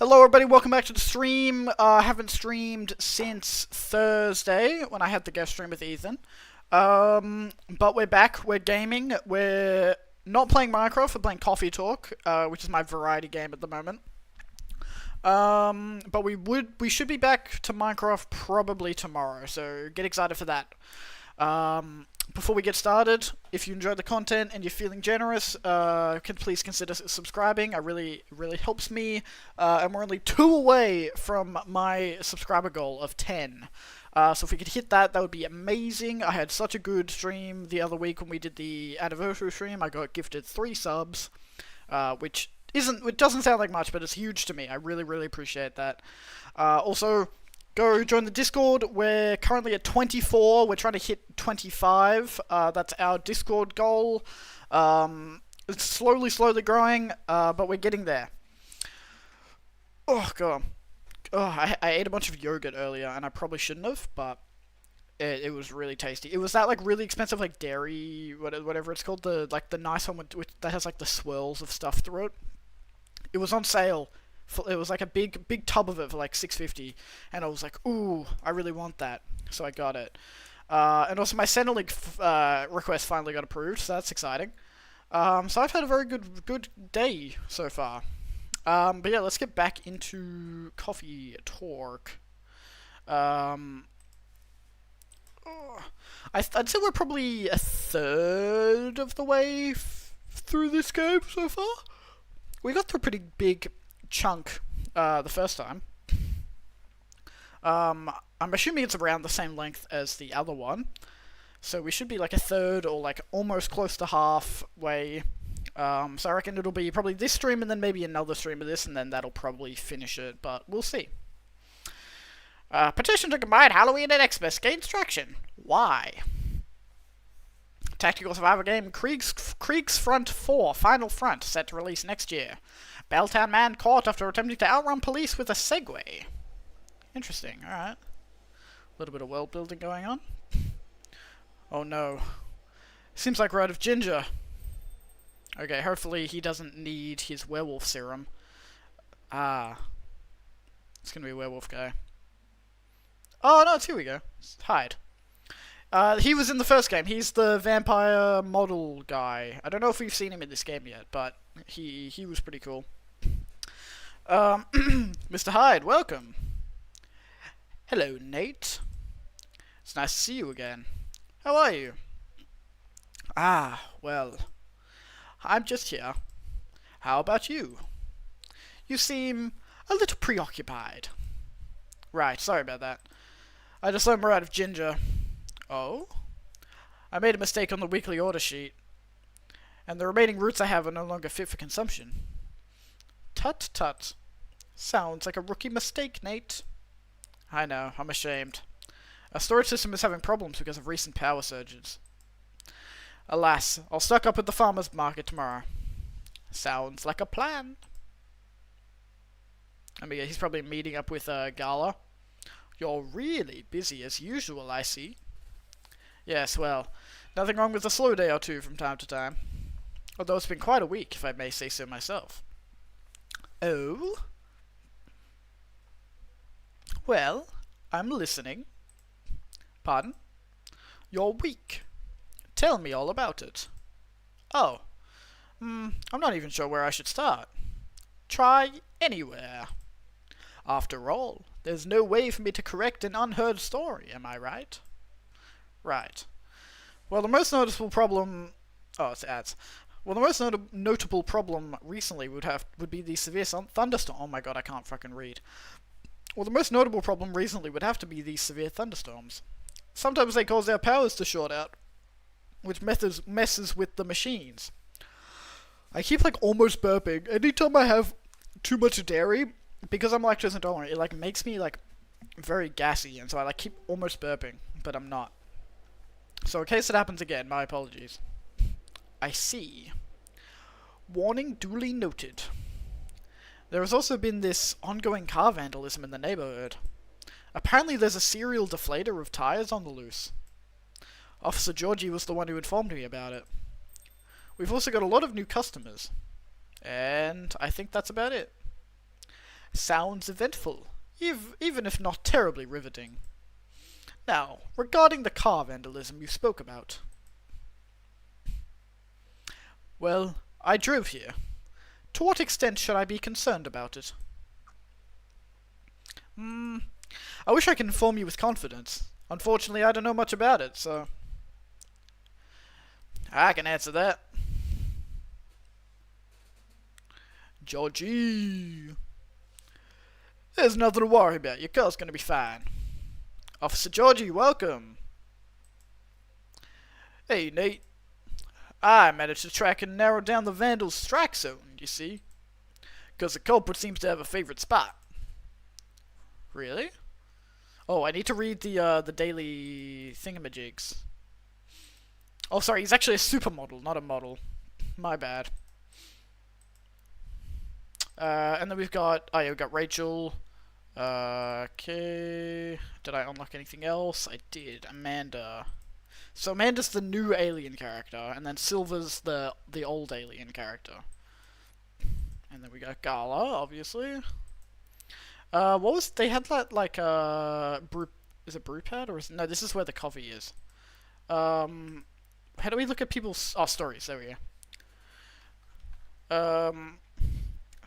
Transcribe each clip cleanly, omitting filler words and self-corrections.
Hello everybody, welcome back to the stream. I haven't streamed since Thursday when I had the guest stream with Ethan. But we're back, we're gaming, we're not playing Minecraft, we're playing Coffee Talk, which is my variety game at the moment. But we should be back to Minecraft probably tomorrow, so get excited for that. Before we get started, if you enjoyed the content and you're feeling generous, please consider subscribing. It really helps me. And we're only 2 away from my subscriber goal of 10. So if we could hit that, that would be amazing. I had such a good stream the other week when we did the anniversary stream. I got gifted 3 subs, which it doesn't sound like much, but it's huge to me. I really appreciate that. Also, go join the Discord. We're currently at 24. We're trying to hit 25. That's our Discord goal. It's slowly growing, but we're getting there. Oh, God. Oh, I ate a bunch of yogurt earlier, and I probably shouldn't have, but it was really tasty. It was that, like, really expensive, like, dairy, whatever it's called, the nice one that has, like, the swirls of stuff through it. It was on sale. It was like a big tub of it for like $6.50, and I was like, ooh, I really want that, so I got it. And also my Centrelink request finally got approved, so that's exciting. So I've had a very good day so far. But yeah, let's get back into Coffee Talk. I'd say we're probably a third of the way through this game so far. We got through a pretty big chunk the first time. I'm assuming it's around the same length as the other one, so we should be like a third or like almost close to halfway. So I reckon it'll be probably this stream and then maybe another stream of this, and then that'll probably finish it, but we'll see. Petition to combine Halloween and Xmas gains traction. Why? Tactical survival game Krieg's Front 4 Final Front set to release next year. Belltown man caught after attempting to outrun police with a Segway. Interesting, alright. A little bit of world building going on. Oh no. Seems like we're out of ginger. Okay, hopefully he doesn't need his werewolf serum. It's gonna be a werewolf guy. Oh no, here we go. Hide. He was in the first game. He's the vampire model guy. I don't know if we've seen him in this game yet, but he was pretty cool. Mr. Hyde, welcome. Hello, Nate. It's nice to see you again. How are you? Well, I'm just here. How about you? You seem a little preoccupied. Right, sorry about that. I just learned we're out of ginger. Oh? I made a mistake on the weekly order sheet, and the remaining roots I have are no longer fit for consumption. Tut. Sounds like a rookie mistake, Nate. I know, I'm ashamed. Our storage system is having problems because of recent power surges. Alas, I'll stock up at the farmer's market tomorrow. Sounds like a plan. I mean, he's probably meeting up with Gala. You're really busy as usual, I see. Yes, well, nothing wrong with a slow day or two from time to time. Although it's been quite a week, if I may say so myself. Oh? Well, I'm listening. Pardon? You're weak. Tell me all about it. Oh. I'm not even sure where I should start. Try anywhere. After all, there's no way for me to correct an unheard story, am I right? Right. Well, the most noticeable problem... Oh, it's ads. Well, the most notable problem recently would be the severe thunderstorm. Oh my god, I can't fucking read. Well, the most notable problem recently would have to be these severe thunderstorms. Sometimes they cause our powers to short out, which messes with the machines. I keep, like, almost burping. Anytime I have too much dairy, because I'm lactose intolerant, it, like, makes me, like, very gassy, and so I, like, keep almost burping, but I'm not. So in case it happens again, my apologies. I see. Warning duly noted. There has also been this ongoing car vandalism in the neighborhood. Apparently there's a serial deflator of tires on the loose. Officer Georgie was the one who informed me about it. We've also got a lot of new customers. And I think that's about it. Sounds eventful, even if not terribly riveting. Now, regarding the car vandalism you spoke about. Well, I drove here. To what extent should I be concerned about it? I wish I could inform you with confidence. Unfortunately, I don't know much about it, so... I can answer that. Georgie! There's nothing to worry about. Your car's gonna be fine. Officer Georgie, welcome. Hey, Nate. I managed to track and narrow down the vandal's strike zone, you see. Because the culprit seems to have a favorite spot. Really? Oh, I need to read the daily thingamajigs. Oh, sorry, he's actually a supermodel, not a model. My bad. And then we've got... Oh, yeah, we've got Rachel. Okay. Did I unlock anything else? I did. Amanda. So Amanda's the new alien character, and then Silver's the old alien character. And then we got Gala, obviously. What was... They had that, like, brew... Is it brewpad, or is... No, this is where the coffee is. How do we look at people's... Oh, stories. There we go.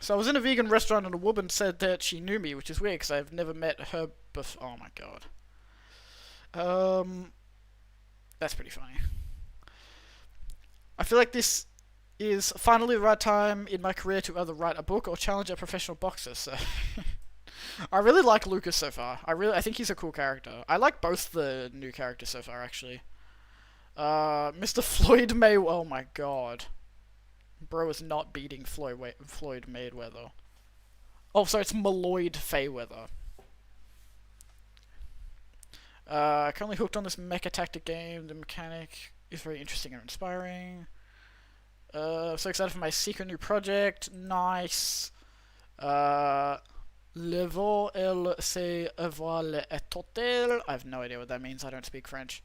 So I was in a vegan restaurant and a woman said that she knew me, which is weird because I've never met her before. Oh my god. That's pretty funny. I feel like this is finally the right time in my career to either write a book or challenge a professional boxer, so... I really like Lucas so far. I think he's a cool character. I like both the new characters so far, actually. Mr. Floyd May... Oh my god. Bro is not beating Floyd Mayweather. Oh, so it's Malloyd Fayweather. Currently hooked on this mecha tactic game. The mechanic is very interesting and inspiring. So excited for my secret new project. Nice. Levo el se avale et hotel. I have no idea what that means. I don't speak French.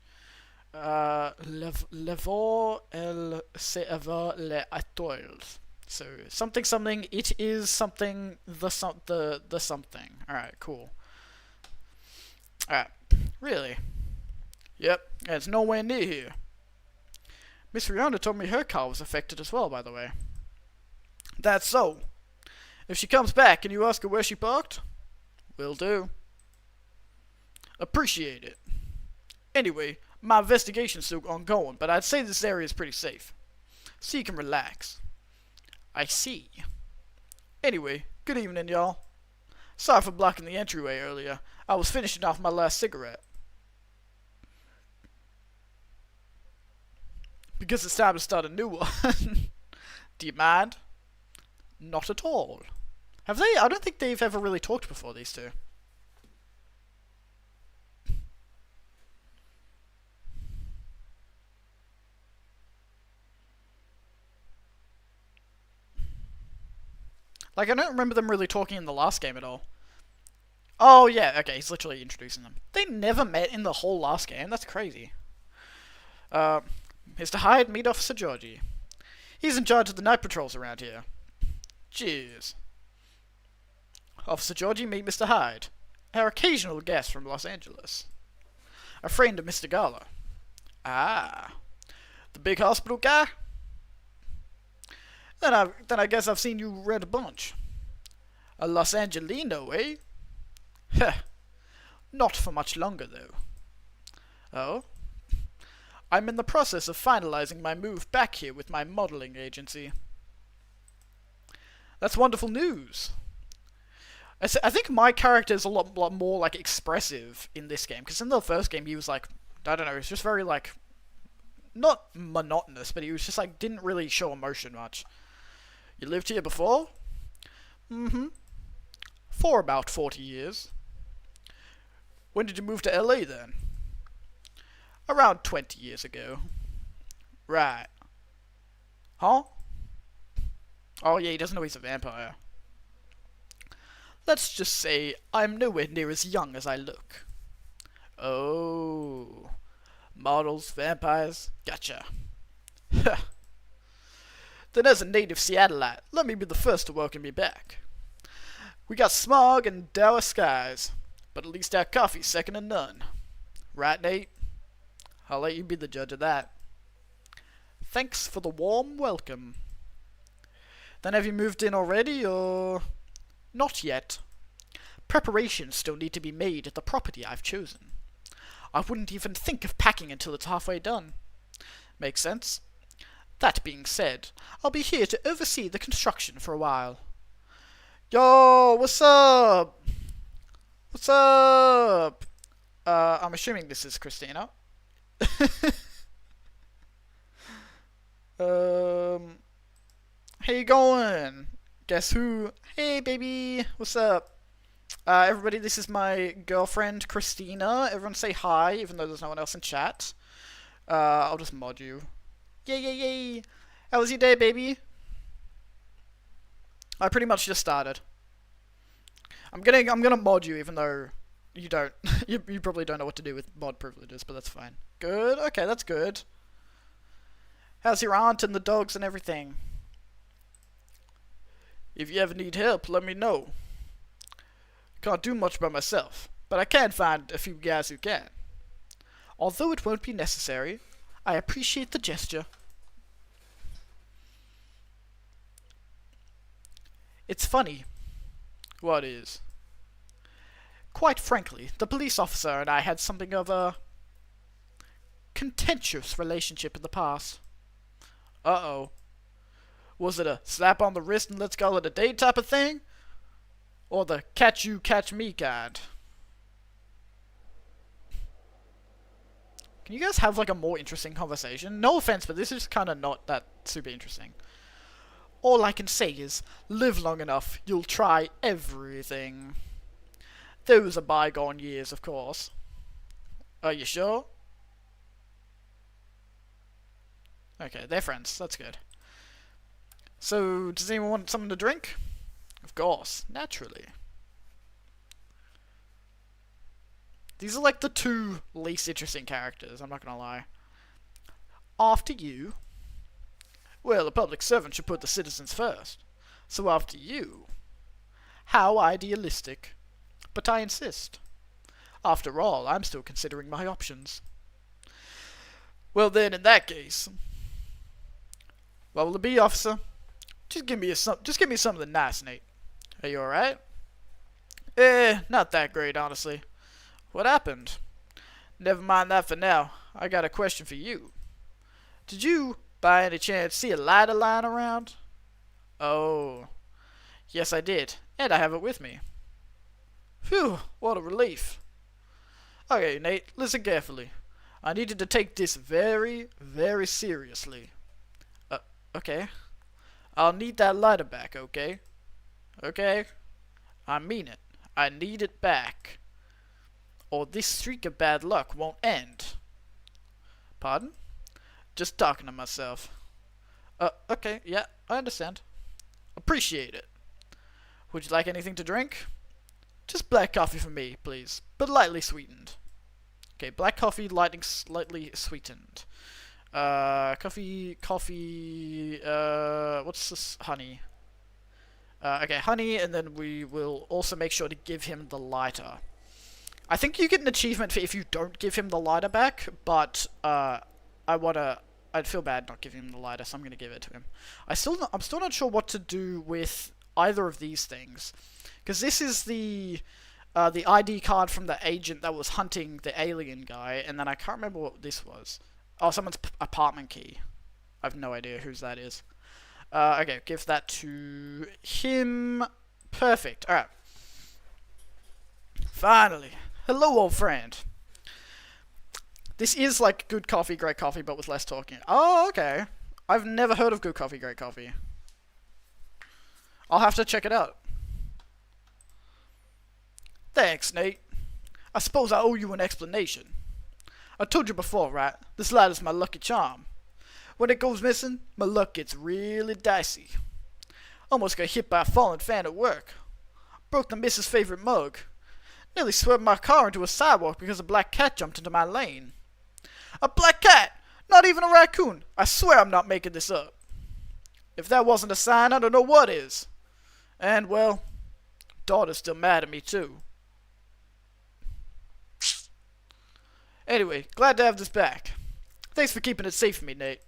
Levo el se avale atoils. So something something. It is something. The something. All right. Cool. All right. Really? Yep. It's nowhere near here. Miss Rihanna told me her car was affected as well, by the way. That's so. If she comes back, can you ask her where she parked? Will do. Appreciate it. Anyway, my investigation's still ongoing, but I'd say this area is pretty safe. So you can relax. I see. Anyway, good evening, y'all. Sorry for blocking the entryway earlier. I was finishing off my last cigarette. Because it's time to start a new one. Do you mind? Not at all. Have they? I don't think they've ever really talked before, these two. Like, I don't remember them really talking in the last game at all. Oh, yeah, okay, he's literally introducing them. They never met in the whole last game? That's crazy. Mr. Hyde, meet Officer Georgie. He's in charge of the night patrols around here. Cheers. Officer Georgie, meet Mr. Hyde. Our occasional guest from Los Angeles. A friend of Mr. Gala. Ah. The big hospital guy? Then I guess I've seen you read a bunch. A Los Angelino, eh? Heh. Not for much longer, though. Oh? I'm in the process of finalizing my move back here with my modeling agency. That's wonderful news. I think my character is a lot more, like, expressive in this game. Because in the first game, he was, like, I don't know, he was just very, like, not monotonous, but he was just, like, didn't really show emotion much. You lived here before? Mm-hmm. For about 40 years. When did you move to LA, then? Around 20 years ago. Right. Huh? Oh, yeah, he doesn't know he's a vampire. Let's just say I'm nowhere near as young as I look. Oh. Models, vampires, gotcha. Then as a native Seattleite, let me be the first to welcome you back. We got smog and dour skies, but at least our coffee's second to none. Right, Nate? I'll let you be the judge of that. Thanks for the warm welcome. Then have you moved in already, or... Not yet. Preparations still need to be made at the property I've chosen. I wouldn't even think of packing until it's halfway done. Makes sense. That being said, I'll be here to oversee the construction for a while. Yo, what's up? What's up? I'm assuming this is Christina. How you going? Guess who? Hey, baby. What's up? Everybody, this is my girlfriend, Christina. Everyone say hi, even though there's no one else in chat. I'll just mod you. Yay, yay, yay. How was your day, baby? I pretty much just started. I'm gonna mod you, even though you don't. you probably don't know what to do with mod privileges, but that's fine. Good? Okay, that's good. How's your aunt and the dogs and everything? If you ever need help, let me know. Can't do much by myself, but I can find a few guys who can. Although it won't be necessary, I appreciate the gesture. It's funny. What is? Quite frankly, the police officer and I had something of a contentious relationship in the past. Uh-oh. Was it a slap on the wrist and let's call it a date type of thing? Or the catch you, catch me kind? Can you guys have like a more interesting conversation? No offense, but this is kind of not that super interesting. All I can say is, live long enough, you'll try everything. Those are bygone years, of course. Are you sure? Okay, they're friends. That's good. So, does anyone want something to drink? Of course, naturally. These are like the two least interesting characters, I'm not gonna lie. After you... Well, a public servant should put the citizens first. So after you... How idealistic. But I insist. After all, I'm still considering my options. Well then, in that case... What will it be, officer? Just give me something nice, Nate. Are you alright? Not that great, honestly. What happened? Never mind that for now. I got a question for you. Did you, by any chance, see a lighter lying around? Oh. Yes, I did. And I have it with me. Phew, what a relief. Okay, Nate, listen carefully. I need you to take this very, very seriously. Okay. I'll need that lighter back, okay? Okay? I mean it. I need it back. Or this streak of bad luck won't end. Pardon? Just talking to myself. Okay, yeah, I understand. Appreciate it. Would you like anything to drink? Just black coffee for me, please, but lightly sweetened. Okay, black coffee, slightly sweetened. Coffee, what's this? Honey. Okay, honey, and then we will also make sure to give him the lighter. I think you get an achievement for if you don't give him the lighter back, but, I'd feel bad not giving him the lighter, so I'm gonna give it to him. I'm still not sure what to do with either of these things. Because this is the ID card from the agent that was hunting the alien guy, and then I can't remember what this was. Oh, someone's apartment key. I have no idea whose that is. Okay, give that to him. Perfect. Alright. Finally. Hello, old friend. This is like Good Coffee, Great Coffee, but with less talking. Oh, okay. I've never heard of Good Coffee, Great Coffee. I'll have to check it out. Thanks, Nate. I suppose I owe you an explanation. I told you before, right? This lighter's my lucky charm. When it goes missing, my luck gets really dicey. Almost got hit by a fallen fan at work. Broke the missus' favorite mug. Nearly swerved my car into a sidewalk because a black cat jumped into my lane. A black cat! Not even a raccoon! I swear I'm not making this up. If that wasn't a sign, I don't know what is. And, well, daughter's still mad at me, too. Anyway, glad to have this back. Thanks for keeping it safe for me, Nate.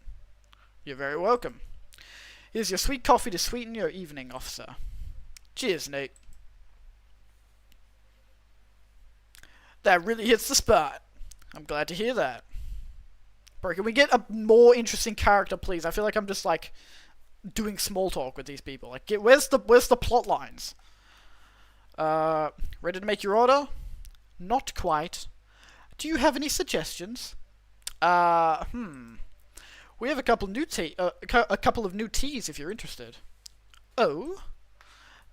You're very welcome. Here's your sweet coffee to sweeten your evening, officer. Cheers, Nate. That really hits the spot. I'm glad to hear that. Bro, can we get a more interesting character, please? I feel like I'm just, like, doing small talk with these people. Like, where's the plot lines? Ready to make your order? Not quite. Do you have any suggestions? We have a couple of new teas if you're interested. Oh?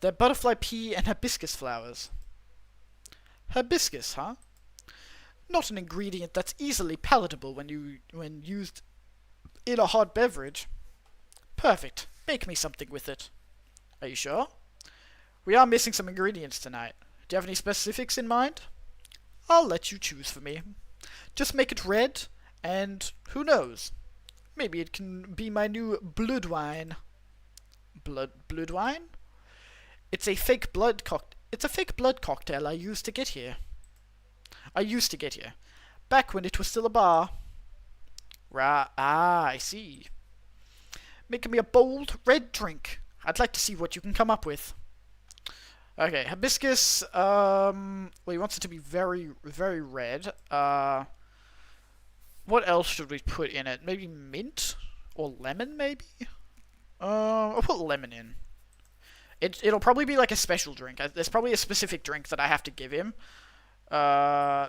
They're butterfly pea and hibiscus flowers. Hibiscus, huh? Not an ingredient that's easily palatable when used in a hot beverage. Perfect. Make me something with it. Are you sure? We are missing some ingredients tonight. Do you have any specifics in mind? I'll let you choose for me. Just make it red, and who knows? Maybe it can be my new blood wine. Blood wine? It's a fake blood cocktail I used to get here. Back when it was still a bar. I see. Making me a bold red drink. I'd like to see what you can come up with. Okay, hibiscus, well, he wants it to be very, very red. What else should we put in it? Maybe mint? Or lemon, maybe? I'll put lemon in. It'll probably be like a special drink. There's probably a specific drink that I have to give him. No.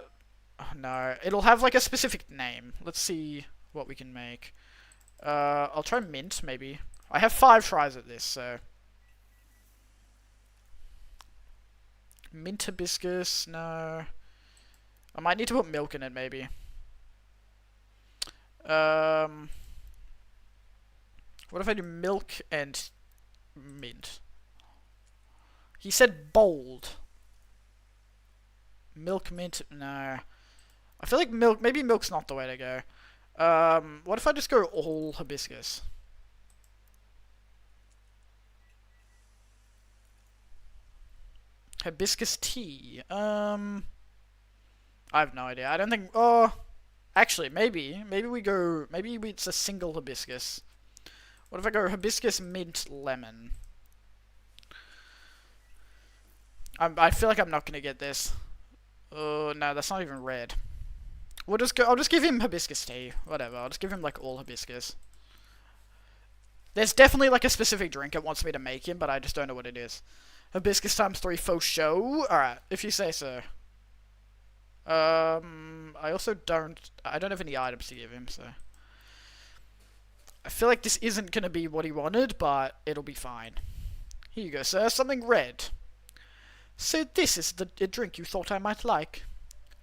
It'll have like a specific name. Let's see what we can make. I'll try mint, maybe. I have 5 tries at this, so... Mint hibiscus, no. I might need to put milk in it, maybe. What if I do milk and mint? He said bold. Milk, mint, no. I feel like maybe milk's not the way to go. What if I just go all hibiscus? Hibiscus tea. I have no idea. I don't think... Oh, actually, maybe it's a single hibiscus. What if I go hibiscus, mint, lemon? I feel like I'm not gonna get this. Oh, no, that's not even red. I'll just give him hibiscus tea. Whatever, I'll just give him, like, all hibiscus. There's definitely, like, a specific drink it wants me to make him, but I just don't know what it is. Hibiscus times 3 faux show? Alright, if you say so. I don't have any items to give him, so... I feel like this isn't gonna be what he wanted, but it'll be fine. Here you go, sir, something red. So this is the drink you thought I might like.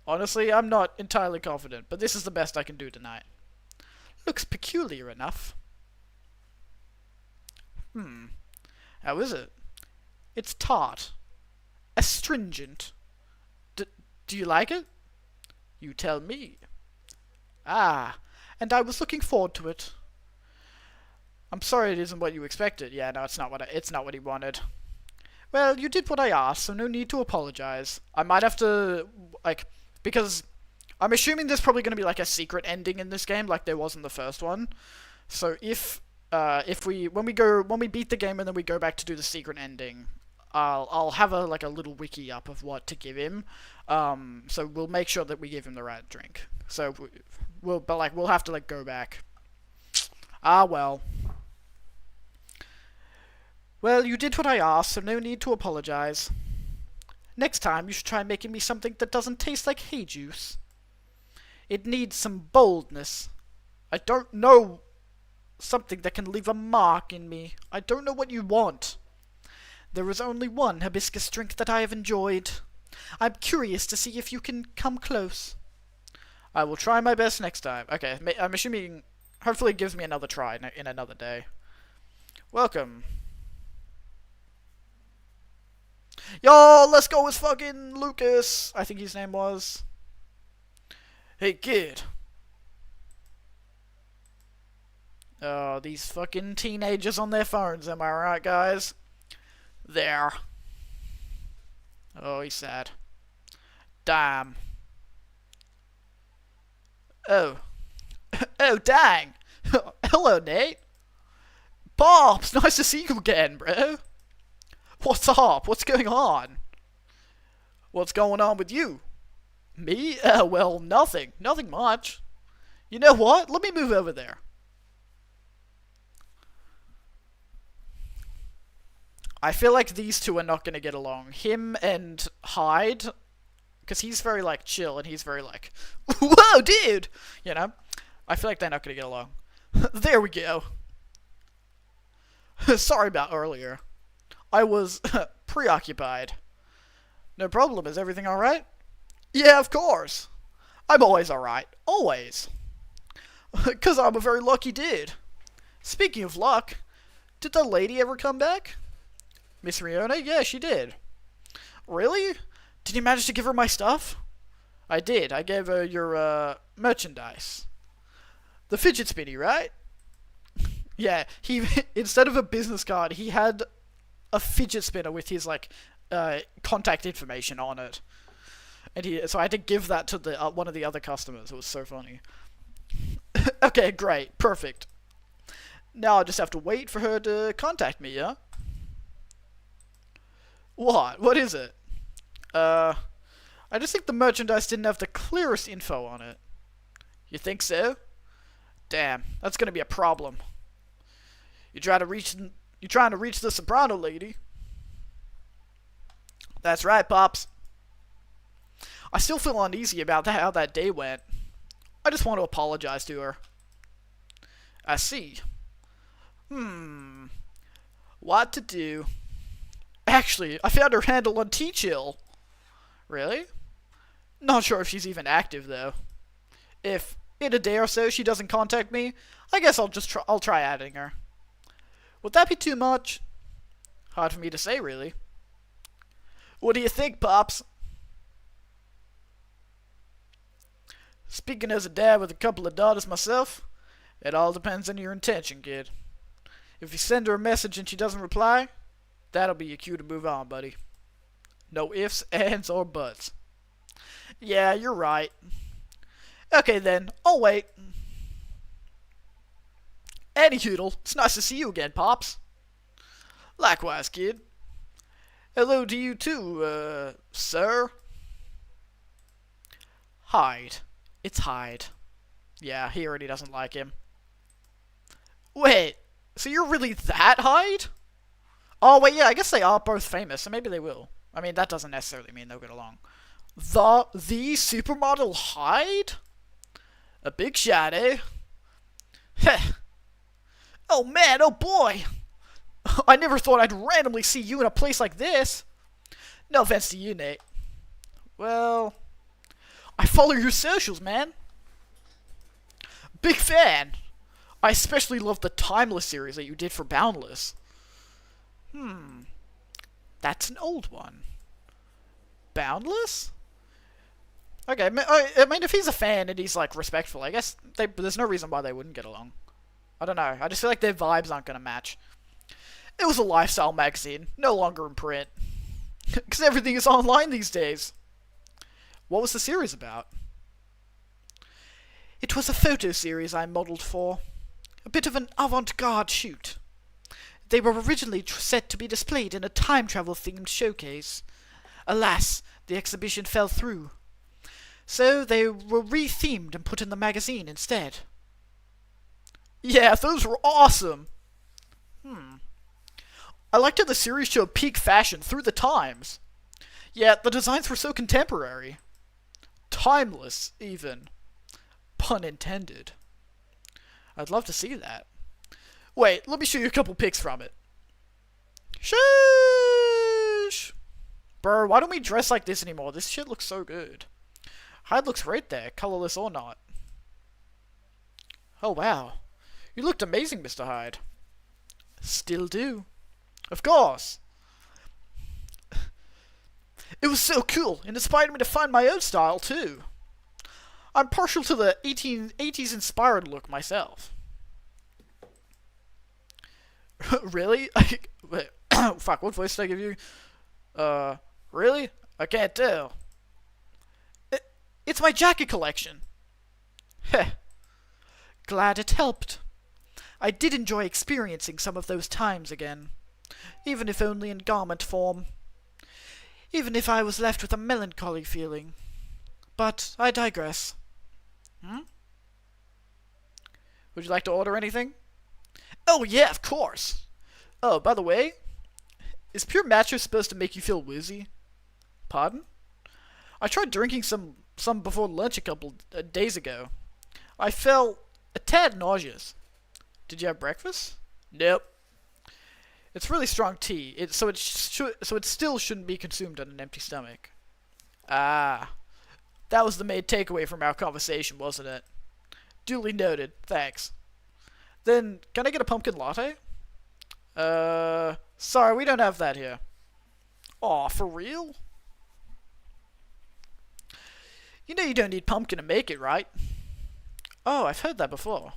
Honestly, I'm not entirely confident, but this is the best I can do tonight. Looks peculiar enough. How is it? It's tart. Astringent. Do you like it? You tell me. Ah, and I was looking forward to it. I'm sorry it isn't what you expected. Yeah, no, it's not what he wanted. Well, you did what I asked, so no need to apologize. I might have to, like, because I'm assuming there's probably going to be, like, a secret ending in this game, like there was in the first one. So when we beat the game and then we go back to do the secret ending, I'll have a little wiki up of what to give him. So we'll make sure that we give him the right drink. So we'll have to, like, go back. Ah, well. Well, you did what I asked, so no need to apologize. Next time, you should try making me something that doesn't taste like hay juice. It needs some boldness. I don't know something that can leave a mark in me. I don't know what you want. There is only one hibiscus drink that I have enjoyed. I'm curious to see if you can come close. I will try my best next time. Okay, I'm assuming... Hopefully it gives me another try in another day. Welcome. Yo, let's go with fucking Lucas, I think his name was. Hey, kid. Oh, these fucking teenagers on their phones, am I right, guys? There. Oh, he's sad. Damn. Oh. Oh, dang. Hello, Nate. Pops, nice to see you again, bro. What's up? What's going on? What's going on with you? Me? Well, nothing. Nothing much. You know what? Let me move over there. I feel like these two are not going to get along. Him and Hyde, because he's very, like, chill, and he's very, like, whoa, dude! You know? I feel like they're not going to get along. There we go. Sorry about earlier. I was preoccupied. No problem. Is everything alright? Yeah, of course. I'm always alright. Always. Because I'm a very lucky dude. Speaking of luck, did the lady ever come back? Miss Riona? Yeah, she did. Really? Did you manage to give her my stuff? I did. I gave her your, merchandise. The fidget spinny, right? Yeah, he instead of a business card, he had a fidget spinner with his, like, contact information on it. And so I had to give that to the one of the other customers. It was so funny. Okay, great. Perfect. Now I just have to wait for her to contact me, yeah? What? What is it? I just think the merchandise didn't have the clearest info on it. You think so? Damn, that's gonna be a problem. You trying to reach the soprano lady? That's right, Pops. I still feel uneasy about how that day went. I just want to apologize to her. I see. What to do? Actually, I found her handle on T-Chill. Really? Not sure if she's even active, though. If in a day or so she doesn't contact me, I guess I'll try adding her. Would that be too much? Hard for me to say, really. What do you think, Pops? Speaking as a dad with a couple of daughters myself, it all depends on your intention, kid. If you send her a message and she doesn't reply, that'll be your cue to move on, buddy. No ifs, ands, or buts. Yeah, you're right. Okay then, I'll wait. Anywhoodle, it's nice to see you again, Pops. Likewise, kid. Hello to you too, sir. Hyde. It's Hyde. Yeah, he already doesn't like him. Wait, so you're really that Hyde? Oh, wait, yeah, I guess they are both famous, so maybe they will. I mean, that doesn't necessarily mean they'll get along. The supermodel Hyde? A big shot, eh? Heh. Oh man, oh boy! I never thought I'd randomly see you in a place like this. No offense to you, Nate. Well, I follow your socials, man. Big fan. I especially love the Timeless series that you did for Boundless. That's an old one. Boundless? Okay, I mean, if he's a fan and he's, like, respectful, I guess there's no reason why they wouldn't get along. I don't know. I just feel like their vibes aren't going to match. It was a lifestyle magazine, no longer in print. Because everything is online these days. What was the series about? It was a photo series I modelled for. A bit of an avant-garde shoot. They were originally set to be displayed in a time travel-themed showcase. Alas, the exhibition fell through. So they were re-themed and put in the magazine instead. Yeah, those were awesome! I liked how the series showed peak fashion through the times. Yet the designs were so contemporary. Timeless, even. Pun intended. I'd love to see that. Wait, let me show you a couple pics from it. Sheesh! Bro, why don't we dress like this anymore? This shit looks so good. Hyde looks great there, colorless or not. Oh wow. You looked amazing, Mr. Hyde. Still do. Of course. It was so cool. It inspired me to find my own style, too. I'm partial to the 1880s inspired look myself. Really? Wait, fuck, what voice did I give you? Really? I can't tell. It's my jacket collection. Heh. Glad it helped. I did enjoy experiencing some of those times again, even if only in garment form. Even if I was left with a melancholy feeling. But I digress. Would you like to order anything? Oh yeah, of course! Oh, by the way, is pure matcha supposed to make you feel woozy? Pardon? I tried drinking some before lunch a couple days ago. I felt a tad nauseous. Did you have breakfast? Nope. It's really strong tea, so it still shouldn't be consumed on an empty stomach. Ah, that was the main takeaway from our conversation, wasn't it? Duly noted. Thanks. Then, can I get a pumpkin latte? Sorry, we don't have that here. Aw, for real? You know you don't need pumpkin to make it, right? Oh, I've heard that before.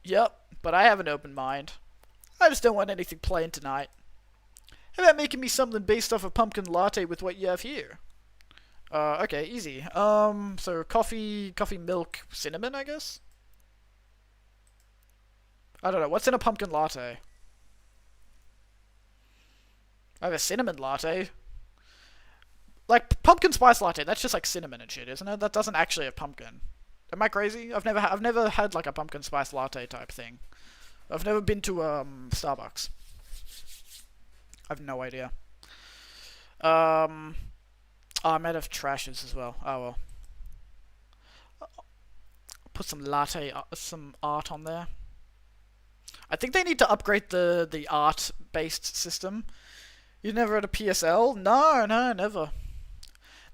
Yep, but I have an open mind. I just don't want anything plain tonight. How about making me something based off a pumpkin latte with what you have here? Okay, easy. So coffee, milk, cinnamon, I guess? I don't know, what's in a pumpkin latte? I have a cinnamon latte. Like, pumpkin spice latte, that's just like cinnamon and shit, isn't it? That doesn't actually have pumpkin. Am I crazy? I've never had like a pumpkin spice latte type thing. I've never been to Starbucks. I've no idea. Oh, I'm out of trashes as well. Oh well. Put some some art on there. I think they need to upgrade the art-based system. You never had a PSL? No, never.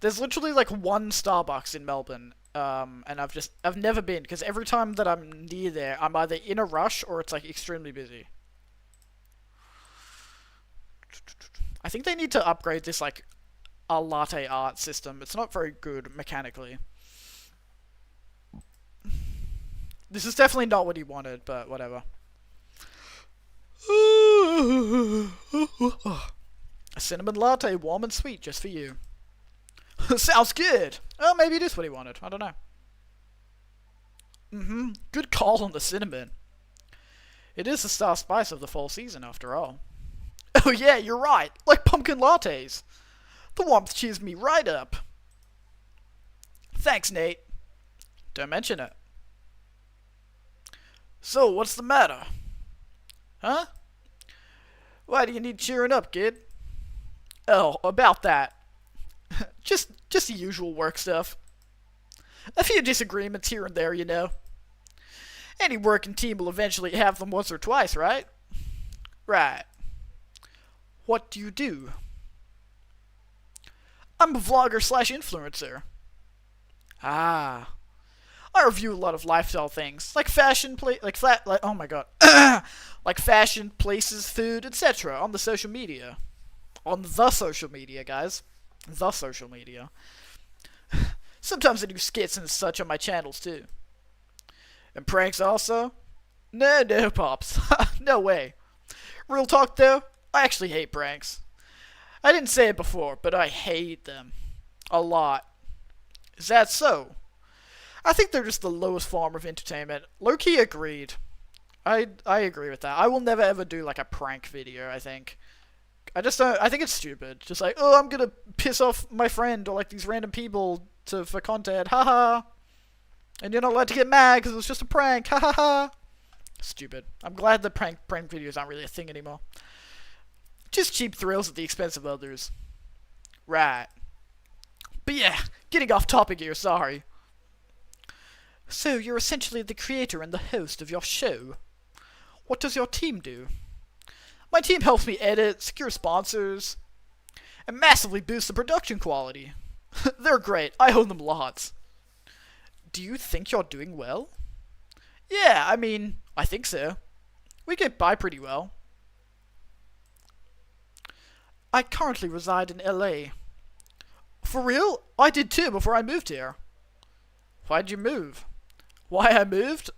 There's literally like one Starbucks in Melbourne, and I've never been, because every time that I'm near there, I'm either in a rush or it's like extremely busy. I think they need to upgrade this like a latte art system. It's not very good mechanically. This is definitely not what he wanted, but whatever. A cinnamon latte, warm and sweet, just for you. Sounds good! Oh, maybe it is what he wanted. I don't know. Good call on the cinnamon. It is the star spice of the fall season, after all. Oh yeah, you're right! Like pumpkin lattes! The warmth cheers me right up. Thanks, Nate. Don't mention it. So, what's the matter? Huh? Why do you need cheering up, kid? Oh, about that. just the usual work stuff. A few disagreements here and there, you know. Any working team will eventually have them once or twice, right? Right. What do you do? I'm a vlogger slash influencer. Ah. I review a lot of lifestyle things, like fashion, oh my god, like fashion, places, food, etc. on the social media. On the social media, guys. The social media. Sometimes I do skits and such on my channels, too. And pranks also? No, Pops. No way. Real talk, though, I actually hate pranks. I didn't say it before, but I hate them. A lot. Is that so? I think they're just the lowest form of entertainment. Low-key agreed. I agree with that. I will never ever do like a prank video, I think. I just don't, I think it's stupid. Just like, oh, I'm gonna piss off my friend or like these random people for content. Haha. And you're not allowed to get mad because it was just a prank. Ha ha ha. Stupid. I'm glad that prank videos aren't really a thing anymore. Just cheap thrills at the expense of others. Right. But yeah, getting off topic here, sorry. So, you're essentially the creator and the host of your show. What does your team do? My team helps me edit, secure sponsors, and massively boost the production quality. They're great. I owe them lots. Do you think you're doing well? Yeah, I mean, I think so. We get by pretty well. I currently reside in LA. For real? I did too before I moved here. Why'd you move? Why I moved?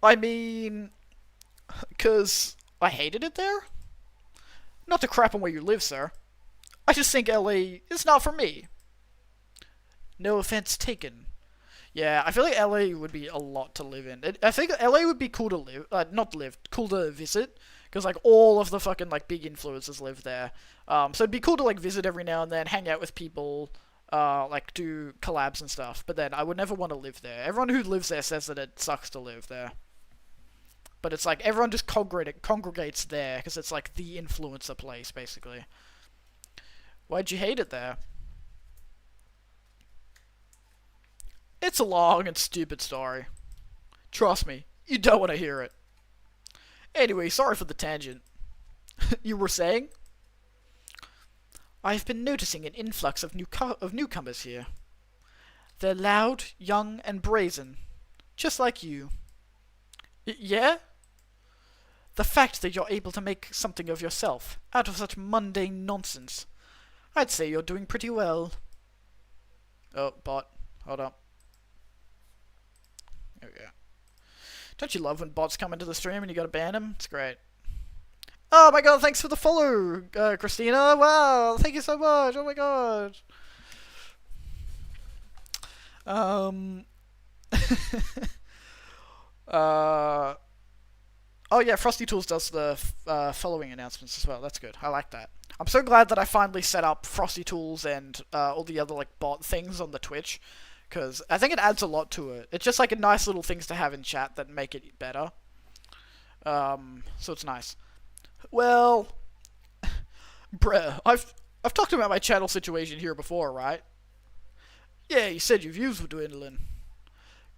I mean, 'cause I hated it there? Not to crap on where you live, sir. just think LA is not for me. No offense taken. Yeah, I feel like LA would be a lot to live in. I think LA would be cool to live, not live, cool to visit, because like all of the fucking like big influencers live there. So it'd be cool to like visit every now and then, hang out with people, like do collabs and stuff. But then I would never want to live there. Everyone who lives there says that it sucks to live there. But it's like everyone just congregates there because it's like the influencer place basically. Why'd you hate it there? It's a long and stupid story. Trust me, you don't want to hear it. Anyway, sorry for the tangent. You were saying? I've been noticing an influx of newcomers here. They're loud, young, and brazen. Just like you. Yeah? The fact that you're able to make something of yourself out of such mundane nonsense. I'd say you're doing pretty well. Oh, bot. Hold up. There we go. Don't you love when bots come into the stream and you gotta ban them? It's great. Oh my god, thanks for the follow, Christina. Wow, thank you so much. Oh my god. Oh yeah, Frosty Tools does the following announcements as well. That's good. I like that. I'm so glad that I finally set up Frosty Tools and all the other like bot things on the Twitch, because I think it adds a lot to it. It's just like a nice little things to have in chat that make it better. So it's nice. Well, bruh, I've talked about my channel situation here before, right? Yeah, you said your views were dwindling.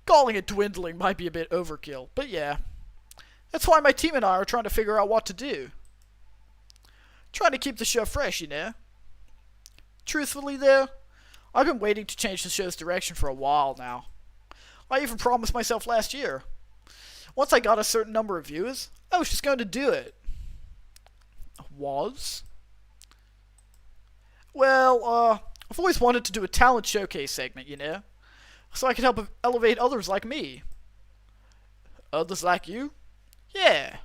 Calling it dwindling might be a bit overkill, but yeah. That's why my team and I are trying to figure out what to do. Trying to keep the show fresh, you know? Truthfully, though, I've been waiting to change the show's direction for a while now. I even promised myself last year. Once I got a certain number of viewers, I was just going to do it. Was? Well, I've always wanted to do a talent showcase segment, you know? So I can help elevate others like me. Others like you? Yeah.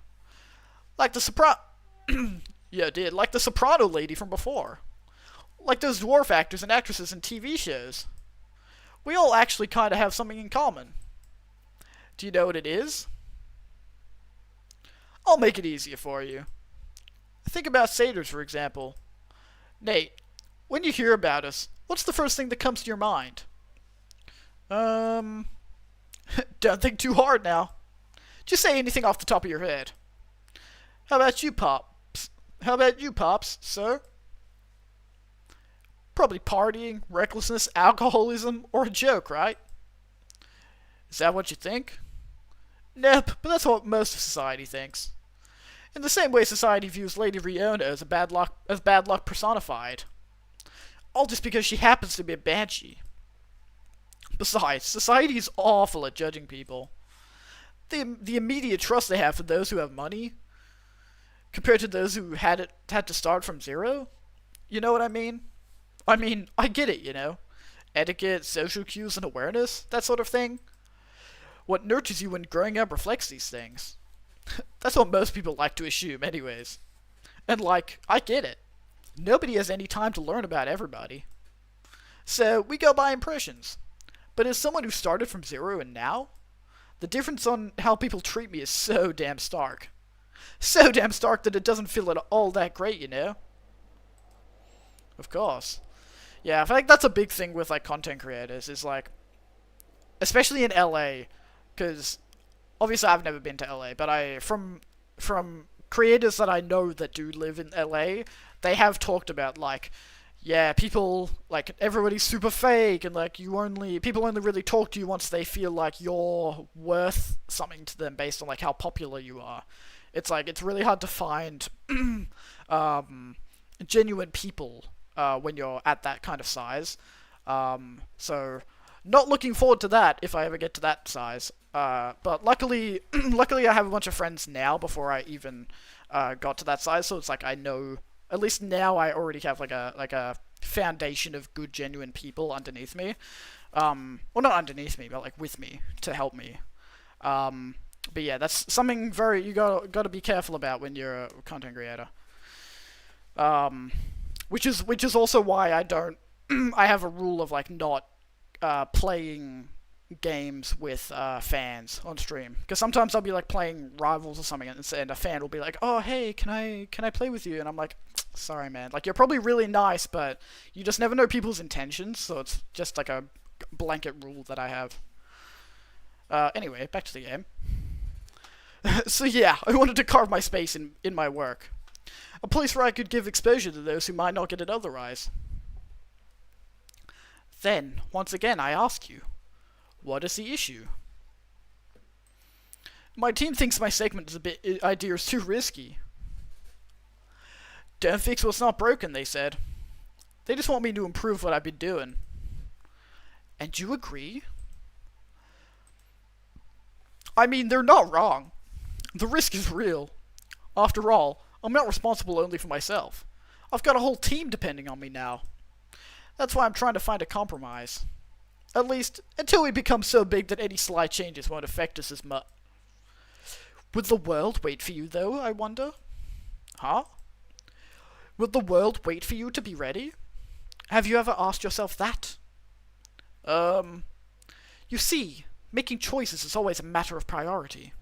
Like the yeah, dude, like the soprano lady from before. Like those dwarf actors and actresses in TV shows. We all actually kind of have something in common. Do you know what it is? I'll make it easier for you. Think about satyrs, for example. Nate, when you hear about us, what's the first thing that comes to your mind? Don't think too hard now. Just say anything off the top of your head. How about you, Pops? How about you, Pops, sir? Probably partying, recklessness, alcoholism, or a joke, right? Is that what you think? Nope, but that's what most of society thinks. In the same way society views Lady Riona as bad luck personified. All just because she happens to be a banshee. Besides, society is awful at judging people. The immediate trust they have for those who have money, compared to those who had to start from zero. You know what I mean? I mean, I get it, you know. Etiquette, social cues, and awareness, that sort of thing. What nurtures you when growing up reflects these things. That's what most people like to assume, anyways. And like, I get it. Nobody has any time to learn about everybody. So, we go by impressions. But as someone who started from zero and now, the difference on how people treat me is so damn stark. So damn stark that it doesn't feel at all that great, you know? Of course. Yeah, I feel like that's a big thing with, like, content creators, is, like, especially in LA, because obviously I've never been to LA, but from creators that I know that do live in LA, they have talked about, like, yeah, people, like, everybody's super fake, and, like, people only really talk to you once they feel like you're worth something to them based on, like, how popular you are. It's, like, it's really hard to find, genuine people, when you're at that kind of size. So, not looking forward to that if I ever get to that size. But luckily I have a bunch of friends now before I even, got to that size, so it's, like, I know. At least now I already have like a foundation of good, genuine people underneath me. Well, not underneath me, but like with me to help me. But yeah, that's something you got to be careful about when you're a content creator. which is also why I don't. I have a rule of like not playing games with fans on stream, because sometimes I'll be like playing Rivals or something, and a fan will be like, "Oh, hey, can I play with you?" And I'm like, "Sorry, man. Like, you're probably really nice, but you just never know people's intentions, so it's just like a blanket rule that I have." Anyway, back to the game. So yeah, I wanted to carve my space in my work, a place where I could give exposure to those who might not get it otherwise. Then, once again, I ask you, what is the issue? My team thinks my segment idea is too risky. Don't fix what's not broken, they said. They just want me to improve what I've been doing. And you agree? I mean, they're not wrong. The risk is real. After all, I'm not responsible only for myself. I've got a whole team depending on me now. That's why I'm trying to find a compromise. At least, until we become so big that any slight changes won't affect us as much. Would the world wait for you, though, I wonder? Huh? Would the world wait for you to be ready? Have you ever asked yourself that? You see, making choices is always a matter of priority.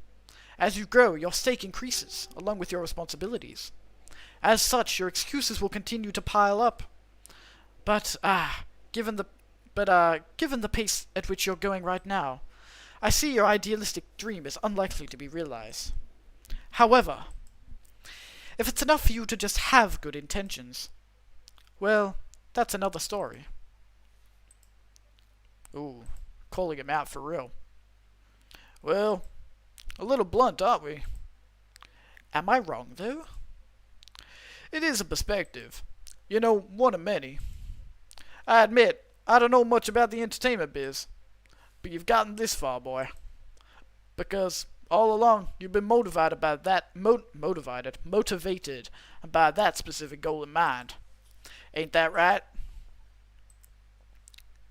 As you grow, your stake increases, along with your responsibilities. As such, your excuses will continue to pile up. But, given the pace at which you're going right now, I see your idealistic dream is unlikely to be realized. However, if it's enough for you to just have good intentions, well, that's another story. Ooh, calling him out for real. Well, a little blunt, aren't we? Am I wrong, though? It is a perspective. You know, one of many. I admit, I don't know much about the entertainment biz, but you've gotten this far, boy. Because all along, you've been motivated by that specific goal in mind. Ain't that right?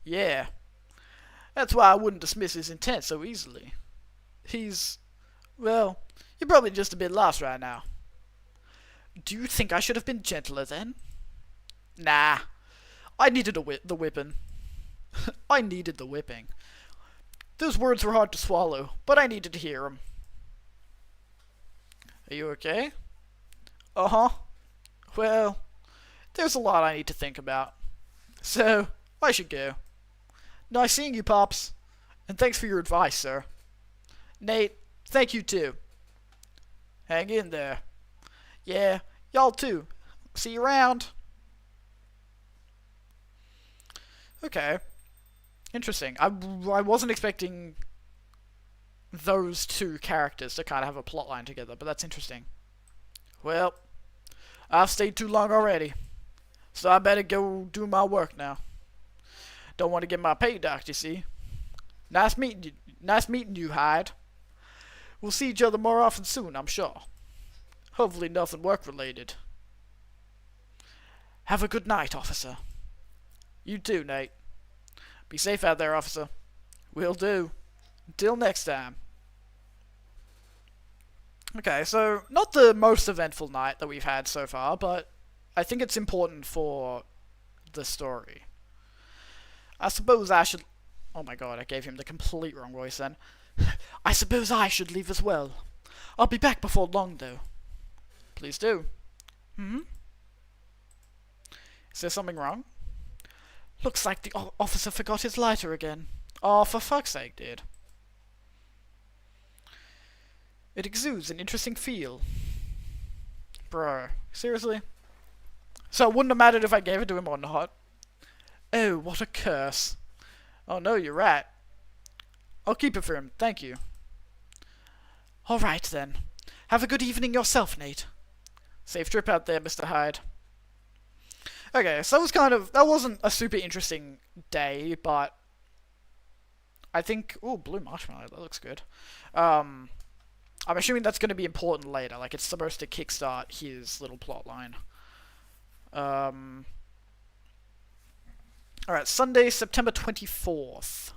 Yeah. That's why I wouldn't dismiss his intent so easily. Well, you're probably just a bit lost right now. Do you think I should have been gentler then? Nah. I needed the whipping. I needed the whipping. Those words were hard to swallow, but I needed to hear them. Are you okay? Uh-huh. Well, there's a lot I need to think about. So, I should go. Nice seeing you, Pops. And thanks for your advice, sir. Nate, thank you too. Hang in there. Yeah, y'all too. See you around. Okay. Interesting. I wasn't expecting those two characters to kind of have a plotline together, but that's interesting. Well, I've stayed too long already, so I better go do my work now. Don't want to get my pay docked, you see. Nice meeting you, Hyde. We'll see each other more often soon, I'm sure. Hopefully nothing work-related. Have a good night, officer. You too, Nate. Be safe out there, officer. Will do. Until next time. Okay, so not the most eventful night that we've had so far, but I think it's important for the story. I suppose I should... Oh my god, I gave him the complete wrong voice then. I suppose I should leave as well. I'll be back before long, though. Please do. Is there something wrong? Looks like the officer forgot his lighter again. Oh, for fuck's sake, dude. It exudes an interesting feel. Bro, seriously? So it wouldn't have mattered if I gave it to him or not. Oh, what a curse. Oh no, you're right. I'll keep it for him, thank you. Alright then. Have a good evening yourself, Nate. Safe trip out there, Mr. Hyde. Okay, so that wasn't a super interesting day, but I think, ooh, blue marshmallow, that looks good. I'm assuming that's going to be important later, like it's supposed to kickstart his little plot line. Alright, Sunday, September 24th.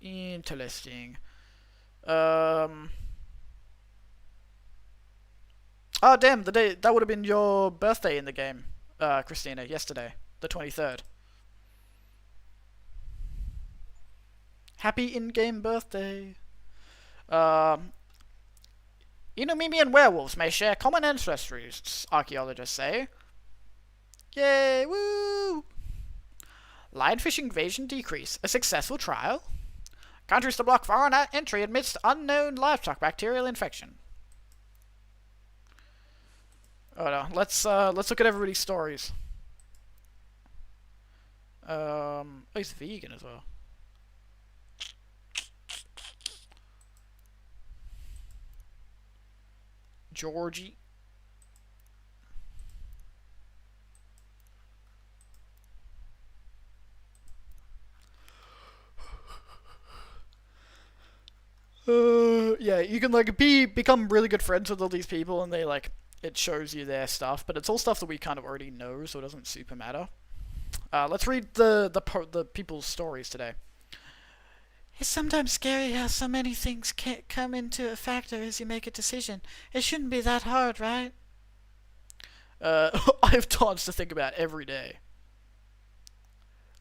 Interesting. Oh damn, that would have been your birthday in the game. Christina, yesterday, the 23rd. Happy in-game birthday. Inomimi and werewolves may share common ancestries, archaeologists say. Yay, woo! Lionfish invasion decrease. A successful trial. Countries to block foreign entry amidst unknown livestock bacterial infection. Oh no, let's look at everybody's stories. Oh, he's vegan as well. Georgie. Yeah, you can like become really good friends with all these people, and they like it shows you their stuff, but it's all stuff that we kind of already know, so it doesn't super matter. Let's read the people's stories today. It's sometimes scary how so many things can come into a factor as you make a decision. It shouldn't be that hard, right? I have tons to think about every day.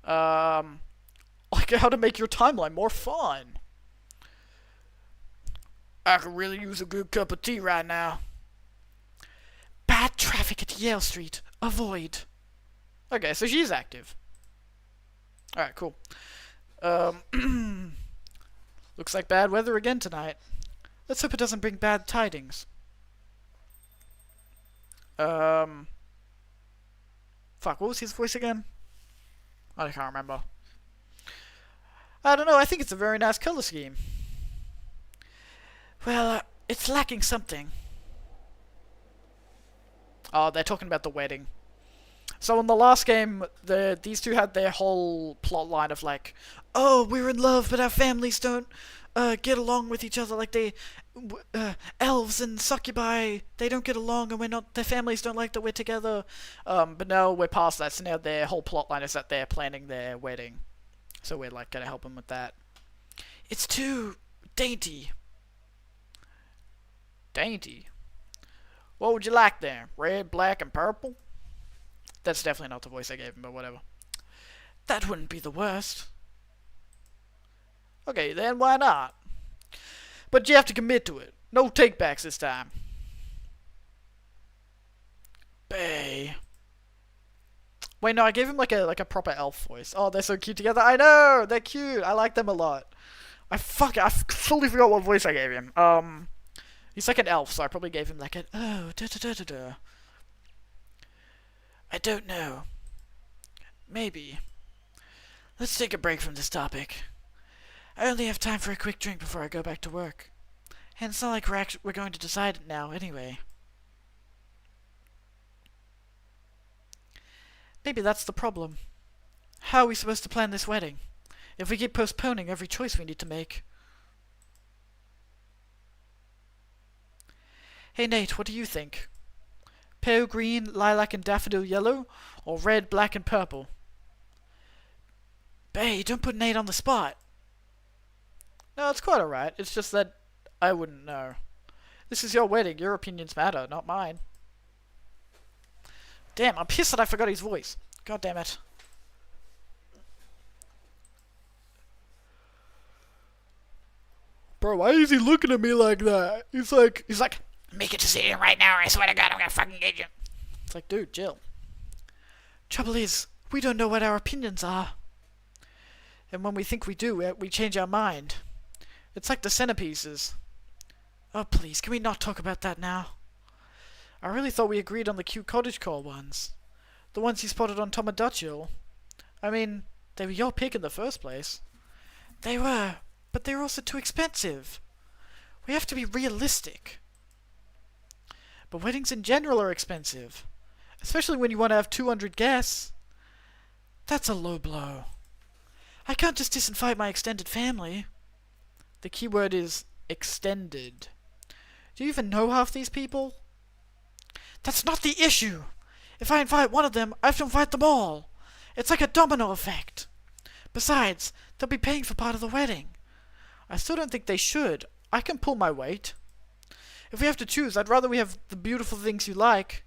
Like how to make your timeline more fun. I could really use a good cup of tea right now. Bad traffic at Yale Street. Avoid. Okay, so she's active. Alright, cool. Looks like bad weather again tonight. Let's hope it doesn't bring bad tidings. Fuck, what was his voice again? I can't remember. I don't know, I think it's a very nice color scheme. Well, it's lacking something. Oh, they're talking about the wedding. So in the last game, these two had their whole plot line of like, oh, we're in love, but our families don't get along with each other. Like elves and succubi, they don't get along, and their families don't like that we're together. But now we're past that, so now their whole plot line is that they're planning their wedding. So we're like gonna help them with that. It's too dainty. Dainty? What would you like there? Red, black, and purple? That's definitely not the voice I gave him, but whatever. That wouldn't be the worst. Okay, then why not? But you have to commit to it. No takebacks this time. Bay. Wait, no, I gave him like a proper elf voice. Oh, they're so cute together. I know, they're cute. I like them a lot. I fully forgot what voice I gave him. He's like an elf, so I probably gave him like an oh da da da da da. I don't know. Maybe. Let's take a break from this topic. I only have time for a quick drink before I go back to work. And it's not like we're going to decide it now, anyway. Maybe that's the problem. How are we supposed to plan this wedding? If we keep postponing every choice we need to make. Hey Nate, what do you think? Pale green, lilac and daffodil yellow, or red, black and purple? Bay, don't put Nate on the spot. No, it's quite alright. It's just that I wouldn't know. This is your wedding. Your opinions matter, not mine. Damn, I'm pissed that I forgot his voice. God damn it. Bro, why is he looking at me like that? He's like, make a decision right now or I swear to God I'm gonna fucking get you. It's like, dude, chill. Trouble is, we don't know what our opinions are. And when we think we do, we change our mind. It's like the centerpieces. Oh, please, can we not talk about that now? I really thought we agreed on the cute cottagecore ones. The ones you spotted on Tomodachi. I mean, they were your pick in the first place. They were, but they were also too expensive. We have to be realistic. But weddings in general are expensive. Especially when you want to have 200 guests. That's a low blow. I can't just disinvite my extended family. The key word is extended. Do you even know half these people? That's not the issue. If I invite one of them, I have to invite them all. It's like a domino effect. Besides, they'll be paying for part of the wedding. I still don't think they should. I can pull my weight. If we have to choose, I'd rather we have the beautiful things you like.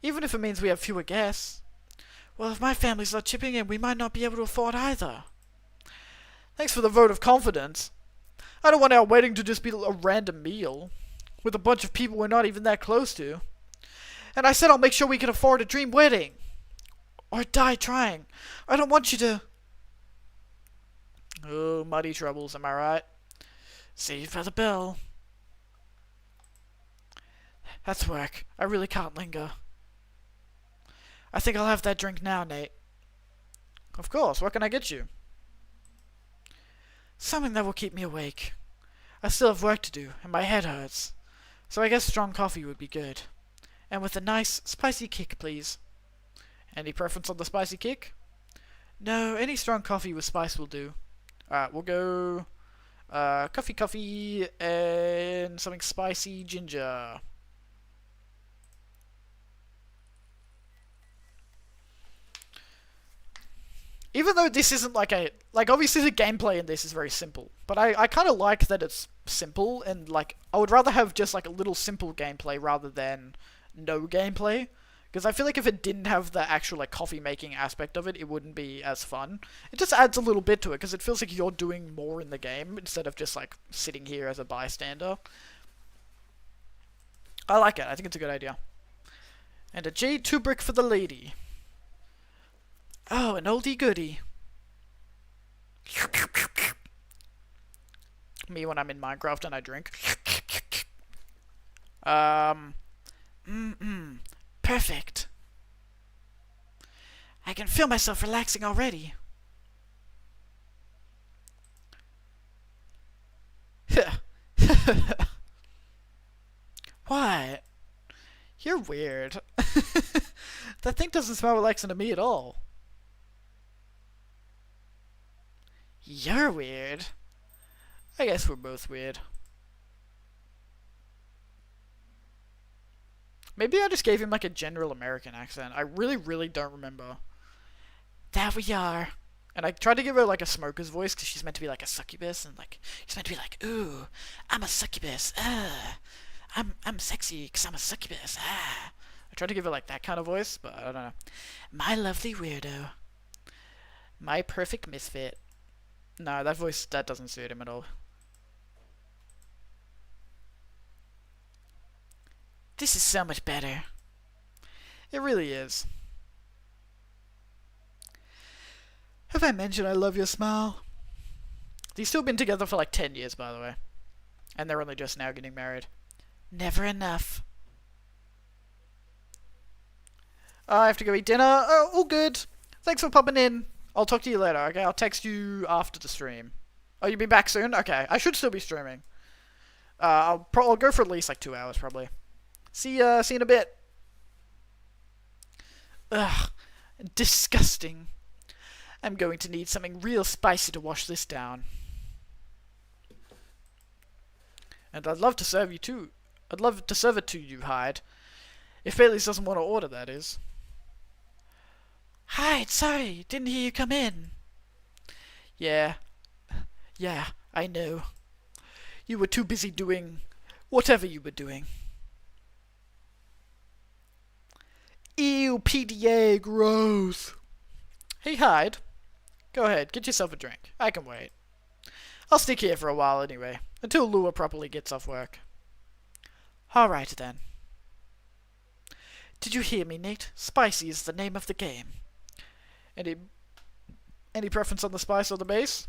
Even if it means we have fewer guests. Well, if my family's not chipping in, we might not be able to afford either. Thanks for the vote of confidence. I don't want our wedding to just be a random meal, with a bunch of people we're not even that close to. And I said I'll make sure we can afford a dream wedding. Or die trying. I don't want you to... Oh, muddy troubles, am I right? Saved by the bell. That's work. I really can't linger. I think I'll have that drink now, Nate. Of course, what can I get you? Something that will keep me awake. I still have work to do, and my head hurts. So I guess strong coffee would be good. And with a nice, spicy kick, please. Any preference on the spicy kick? No, any strong coffee with spice will do. Alright, we'll go... coffee, and something spicy ginger. Even though this isn't like a... Like, obviously the gameplay in this is very simple. But I kind of like that it's simple, and, like, I would rather have just, like, a little simple gameplay rather than no gameplay. Because I feel like if it didn't have the actual, like, coffee-making aspect of it, it wouldn't be as fun. It just adds a little bit to it, because it feels like you're doing more in the game, instead of just, like, sitting here as a bystander. I like it. I think it's a good idea. And a J2 brick for the lady. Oh, an oldie goodie. Me when I'm in Minecraft and I drink. Perfect. I can feel myself relaxing already. What? You're weird. That thing doesn't smell relaxing to me at all. You're weird. I guess we're both weird. Maybe I just gave him like a general American accent. I really don't remember. There we are. And I tried to give her like a smoker's voice because she's meant to be like a succubus, and like she's meant to be like, ooh, I'm a succubus. I'm sexy because I'm a succubus. I tried to give her like that kind of voice, but I don't know. My lovely weirdo. My perfect misfit. No, that voice, that doesn't suit him at all. This is so much better. It really is. Have I mentioned I love your smile? They've still been together for like 10 years, by the way. And they're only just now getting married. Never enough. I have to go eat dinner. Oh, all good. Thanks for popping in. I'll talk to you later, okay? I'll text you after the stream. Oh, you'll be back soon? Okay, I should still be streaming. I'll go for at least like 2 hours, probably. See you in a bit. Ugh, disgusting. I'm going to need something real spicy to wash this down. And I'd love to serve you too. I'd love to serve it to you, Hyde. If Bailey's doesn't want to order, that is. Hyde, sorry, didn't hear you come in. Yeah, I know. You were too busy doing whatever you were doing. Ew, PDA, gross. Hey, Hyde. Go ahead, get yourself a drink. I can wait. I'll stick here for a while anyway, until Lua properly gets off work. Alright then. Did you hear me, Nate? Spicy is the name of the game. Any preference on the spice or the base?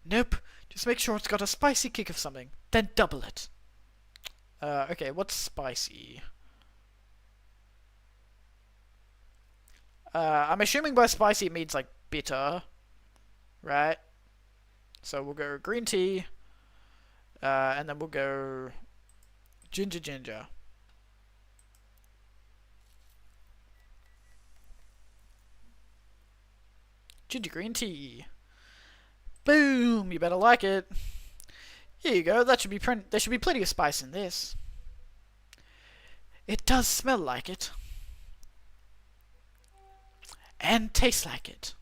Nope. Just make sure it's got a spicy kick of something. Then double it. Okay, what's spicy? I'm assuming by spicy it means like bitter. Right? So we'll go green tea. And then we'll go ginger. Ginger green tea. Boom! You better like it. Here you go. There should be plenty of spice in this. It does smell like it. And taste like it.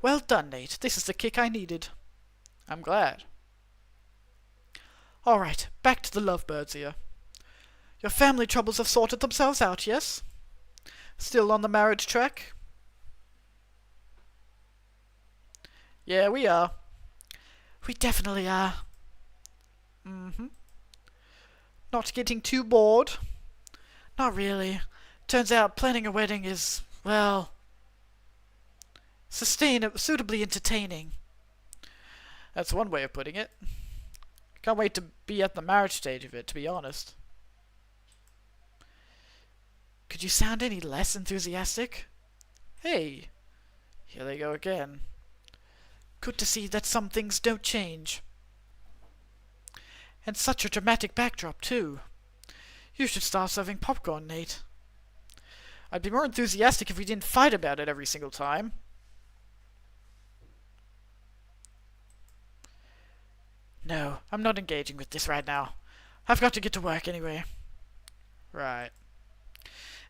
Well done, Nate. This is the kick I needed. I'm glad. Alright, back to the lovebirds here. Your family troubles have sorted themselves out, yes? Still on the marriage track? Yeah, we are. We definitely are. Mm-hmm. Not getting too bored? Not really. Turns out planning a wedding is, well, suitably entertaining. That's one way of putting it. Can't wait to be at the marriage stage of it, to be honest. Could you sound any less enthusiastic? Hey, here they go again. Good to see that some things don't change. And such a dramatic backdrop, too. You should start serving popcorn, Nate. I'd be more enthusiastic if we didn't fight about it every single time. No, I'm not engaging with this right now. I've got to get to work anyway. Right.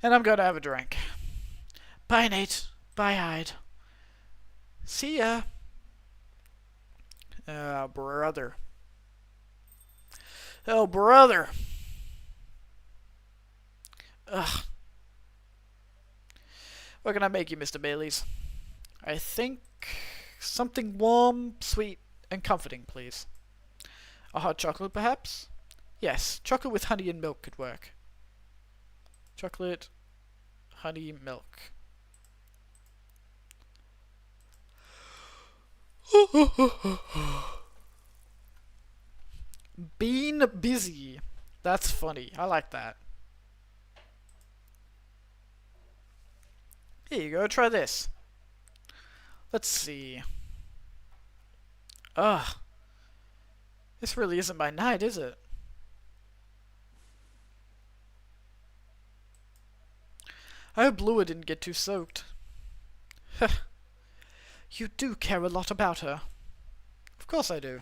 And I'm going to have a drink. Bye, Nate. Bye, Hyde. See ya. Oh, brother. Oh, brother. Ugh. What can I make you, Mr. Baileys? I think something warm, sweet, and comforting, please. A hot chocolate, perhaps? Yes, chocolate with honey and milk could work. Chocolate, honey, milk. Being busy. That's funny. I like that. Here you go, try this. Let's see. Ugh. This really isn't my night, is it? I hope Lua didn't get too soaked. You do care a lot about her. Of course I do.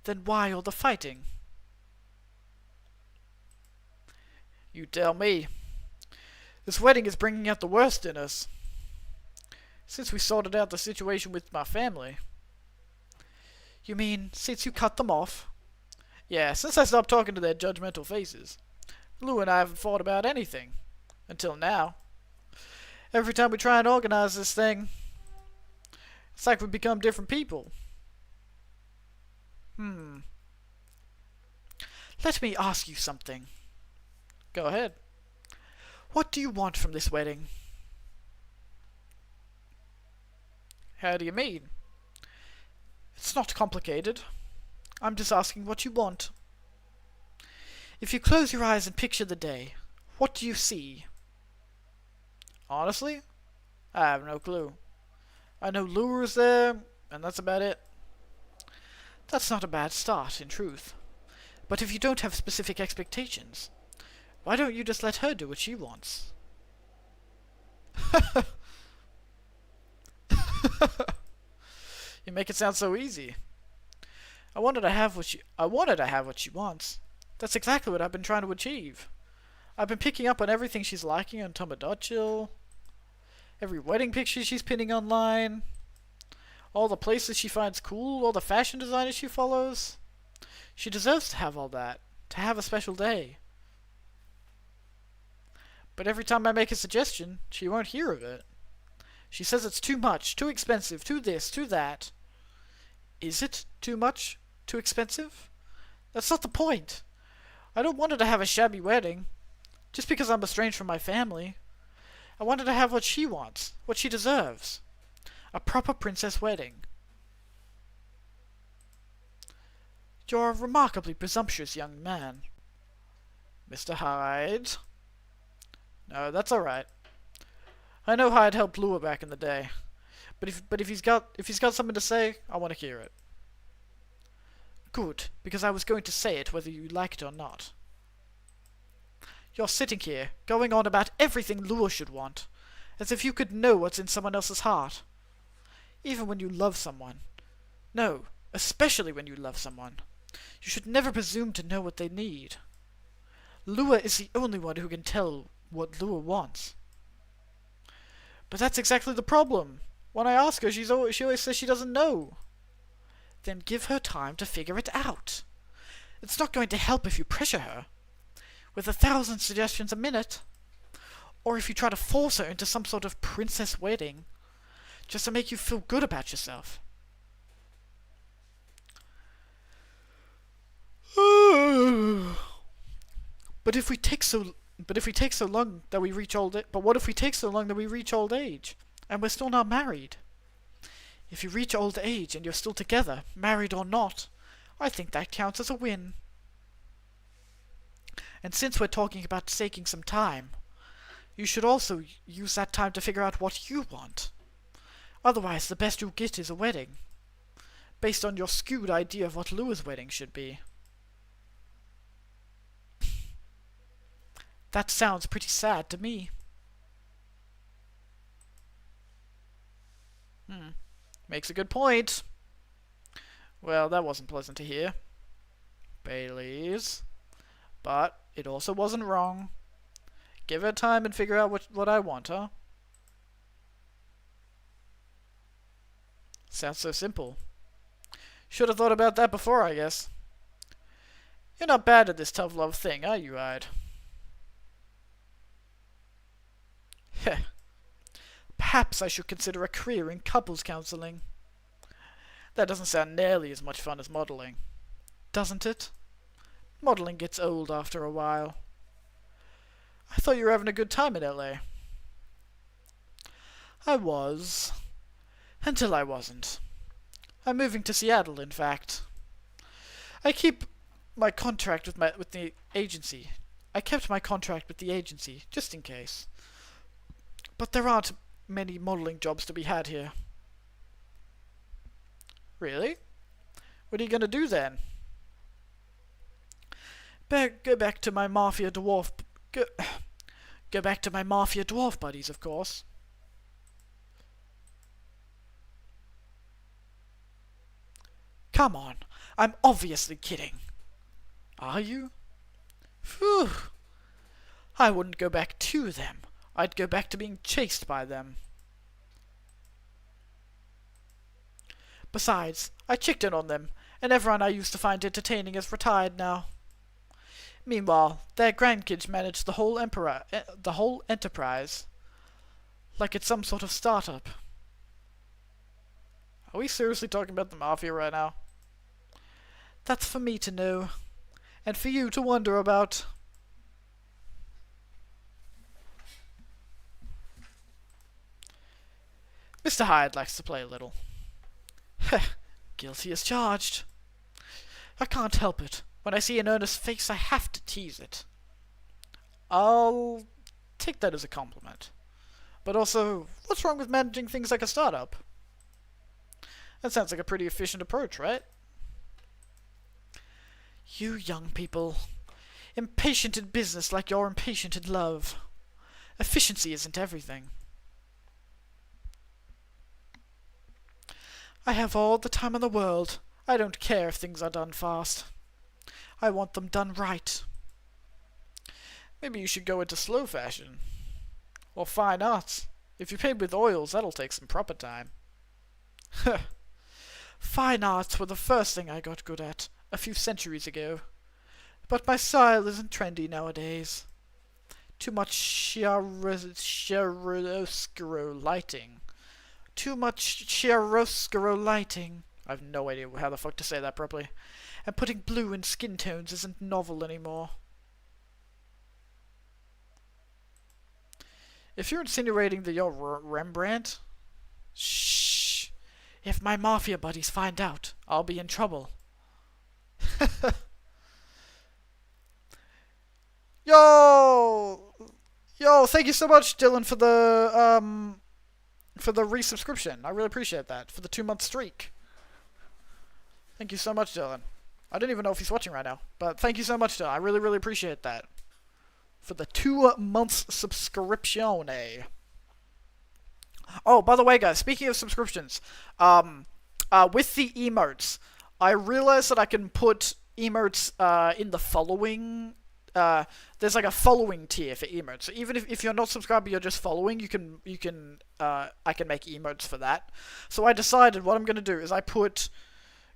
Then why all the fighting? You tell me. This wedding is bringing out the worst in us. Since we sorted out the situation with my family. You mean, since you cut them off? Yeah, since I stopped talking to their judgmental faces. Lou and I haven't fought about anything. Until now. Every time we try and organize this thing, it's like we become different people. Let me ask you something. Go ahead. What do you want from this wedding? How do you mean? It's not complicated. I'm just asking what you want. If you close your eyes and picture the day, what do you see? Honestly, I have no clue. I know Lure's there, and that's about it. That's not a bad start, in truth. But if you don't have specific expectations, why don't you just let her do what she wants? You make it sound so easy. I wanted to have what she wants. That's exactly what I've been trying to achieve. I've been picking up on everything she's liking on Tomodachi, every wedding picture she's pinning online, all the places she finds cool, all the fashion designers she follows. She deserves to have all that, to have a special day. But every time I make a suggestion, she won't hear of it. She says it's too much, too expensive, too this, too that. Is it too much, too expensive? That's not the point. I don't want her to have a shabby wedding, just because I'm estranged from my family. I want her to have what she wants, what she deserves. A proper princess wedding. You're a remarkably presumptuous young man. Mr. Hyde? No, that's alright. I know Hyde helped Lua back in the day. But if he's got something to say, I want to hear it. Good, because I was going to say it whether you like it or not. You're sitting here, going on about everything Lua should want, as if you could know what's in someone else's heart. Even when you love someone. No, especially when you love someone. You should never presume to know what they need. Lua is the only one who can tell what Lua wants. But that's exactly the problem. When I ask her, she always says she doesn't know. Then give her time to figure it out. It's not going to help if you pressure her. with 1,000 suggestions a minute. Or if you try to force her into some sort of princess wedding, just to make you feel good about yourself. But if we take so long that we reach old age, but what if we take so long that we reach old age, and we're still not married? If you reach old age and you're still together, married or not, I think that counts as a win. And since we're talking about taking some time, you should also use that time to figure out what you want. Otherwise, the best you'll get is a wedding, based on your skewed idea of what Lou's wedding should be. That sounds pretty sad to me. Makes a good point. Well, that wasn't pleasant to hear. Baileys. But it also wasn't wrong. Give her time and figure out what I want, huh? Sounds so simple. Should have thought about that before, I guess. You're not bad at this tough love thing, are you, Ide? Heh. Perhaps I should consider a career in couples counseling. That doesn't sound nearly as much fun as modeling. Doesn't it? Modeling gets old after a while. I thought you were having a good time in LA. I was. Until I wasn't. I'm moving to Seattle, in fact. I keep my contract with the agency. I kept my contract with the agency, just in case. But there aren't many modeling jobs to be had here. Really? What are you gonna do then? Go back to my mafia dwarf... Go back to my mafia dwarf buddies, of course. Come on, I'm obviously kidding. Are you? Phew. I wouldn't go back to them. I'd go back to being chased by them. Besides, I chicked in on them, and everyone I used to find entertaining is retired now. Meanwhile, their grandkids manage the whole enterprise, like it's some sort of startup. Are we seriously talking about the mafia right now? That's for me to know, and for you to wonder about. Mr. Hyde likes to play a little. Guilty as charged. I can't help it. When I see an earnest face, I have to tease it. I'll take that as a compliment. But also, what's wrong with managing things like a startup? That sounds like a pretty efficient approach, right? You young people. Impatient in business like you're impatient in love. Efficiency isn't everything. I have all the time in the world. I don't care if things are done fast. I want them done right. Maybe you should go into slow fashion. Or fine arts. If you paint with oils, that'll take some proper time. Fine arts were the first thing I got good at, a few centuries ago. But my style isn't trendy nowadays. Too much chiaroscuro lighting. Too much chiaroscuro lighting. I have no idea how the fuck to say that properly. And putting blue in skin tones isn't novel anymore. If you're insinuating that you're Rembrandt, shh. If my mafia buddies find out, I'll be in trouble. Yo, thank you so much, Dylan, for the resubscription. I really appreciate that. For the 2-month streak. Thank you so much, Dylan. I don't even know if he's watching right now, but thank you so much, Dylan. I really, really appreciate that. For the 2 months subscription. Oh, by the way, guys, speaking of subscriptions, with the emotes, I realized that I can put emotes in the following. There's like a following tier for emotes. So even if you're not subscribed, but you're just following, I can make emotes for that. So I decided what I'm gonna do is I put,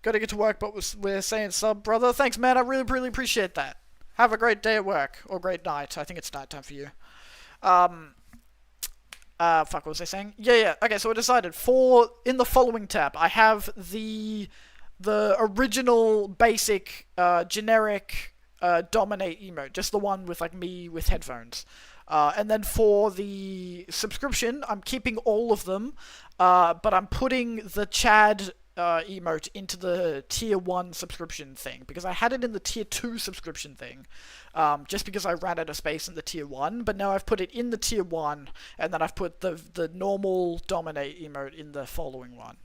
gotta get to work, but we're saying sub, brother. Thanks, man. I really, really appreciate that. Have a great day at work. Or great night. I think it's nighttime for you. Fuck, what was I saying? Yeah. Okay, so I decided in the following tab, I have the original basic, generic, dominate emote. Just the one with, like, me with headphones. And then for the subscription, I'm keeping all of them, but I'm putting the Chad emote into the tier 1 subscription thing, because I had it in the tier 2 subscription thing, just because I ran out of space in the tier 1, but now I've put it in the tier 1, and then I've put the normal dominate emote in the following one.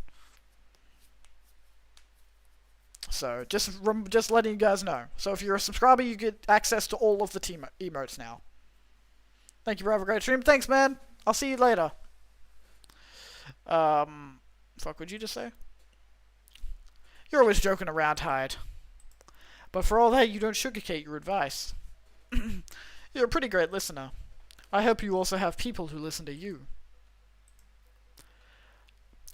So, just letting you guys know. So if you're a subscriber, you get access to all of the team emotes now. Thank you for having a great stream. Thanks, man. I'll see you later. Fuck, what'd you just say? You're always joking around, Hyde. But for all that, you don't sugarcoat your advice. You're a pretty great listener. I hope you also have people who listen to you.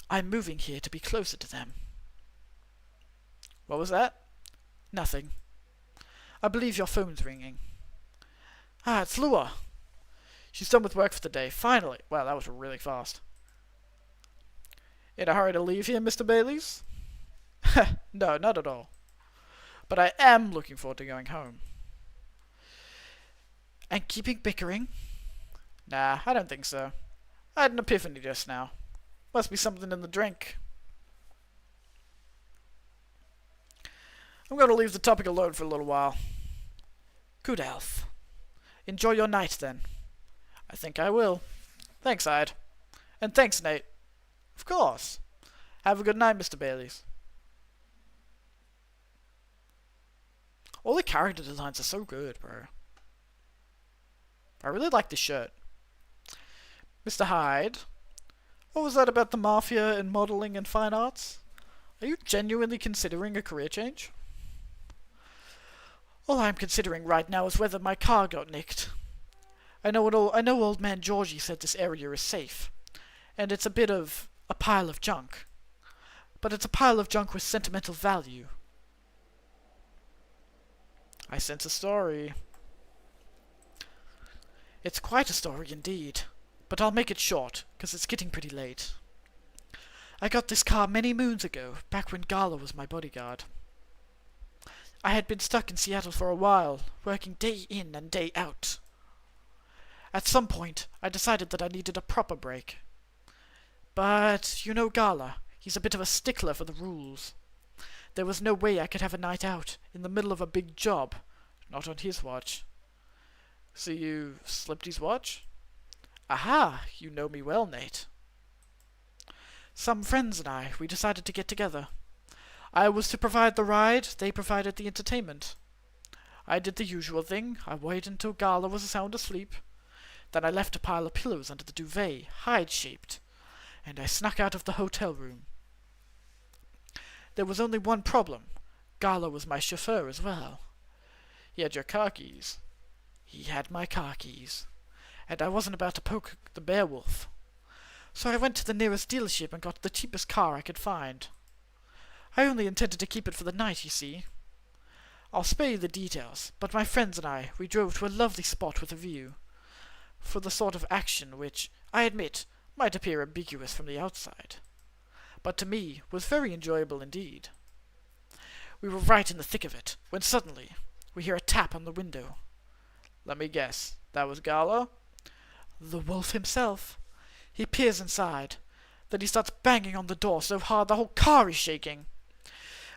I'm moving here to be closer to them. What was that? Nothing. I believe your phone's ringing. Ah, it's Lua. She's done with work for the day, finally. Wow, that was really fast. In a hurry to leave here, Mr. Baileys? No, not at all. But I am looking forward to going home. And keeping bickering? Nah, I don't think so. I had an epiphany just now. Must be something in the drink. I'm going to leave the topic alone for a little while. Good elf. Enjoy your night, then. I think I will. Thanks, Hyde. And thanks, Nate. Of course. Have a good night, Mr. Baileys. All the character designs are so good, bro. I really like this shirt. Mr. Hyde, what was that about the mafia and modeling and fine arts? Are you genuinely considering a career change? All I'm considering right now is whether my car got nicked. I know old man Georgie said this area is safe, and it's a bit of a pile of junk. But it's a pile of junk with sentimental value. I sense a story. It's quite a story indeed, but I'll make it short, 'cause it's getting pretty late. I got this car many moons ago, back when Gala was my bodyguard. I had been stuck in Seattle for a while, working day in and day out. At some point, I decided that I needed a proper break. But, you know Gala, he's a bit of a stickler for the rules. There was no way I could have a night out, in the middle of a big job. Not on his watch. So you slipped his watch? Aha, you know me well, Nate. Some friends and I, we decided to get together. I was to provide the ride, they provided the entertainment. I did the usual thing, I waited until Gala was sound asleep. Then I left a pile of pillows under the duvet, hide-shaped, and I snuck out of the hotel room. There was only one problem. Gala was my chauffeur as well. He had your car keys. He had my car keys. And I wasn't about to poke the beowulf. So I went to the nearest dealership and got the cheapest car I could find. I only intended to keep it for the night, you see. I'll spare you the details, but my friends and I, we drove to a lovely spot with a view. For the sort of action which, I admit, might appear ambiguous from the outside, but to me was very enjoyable indeed. We were right in the thick of it, when suddenly we hear a tap on the window. Let me guess, that was Gala? The wolf himself. He peers inside. Then he starts banging on the door so hard the whole car is shaking.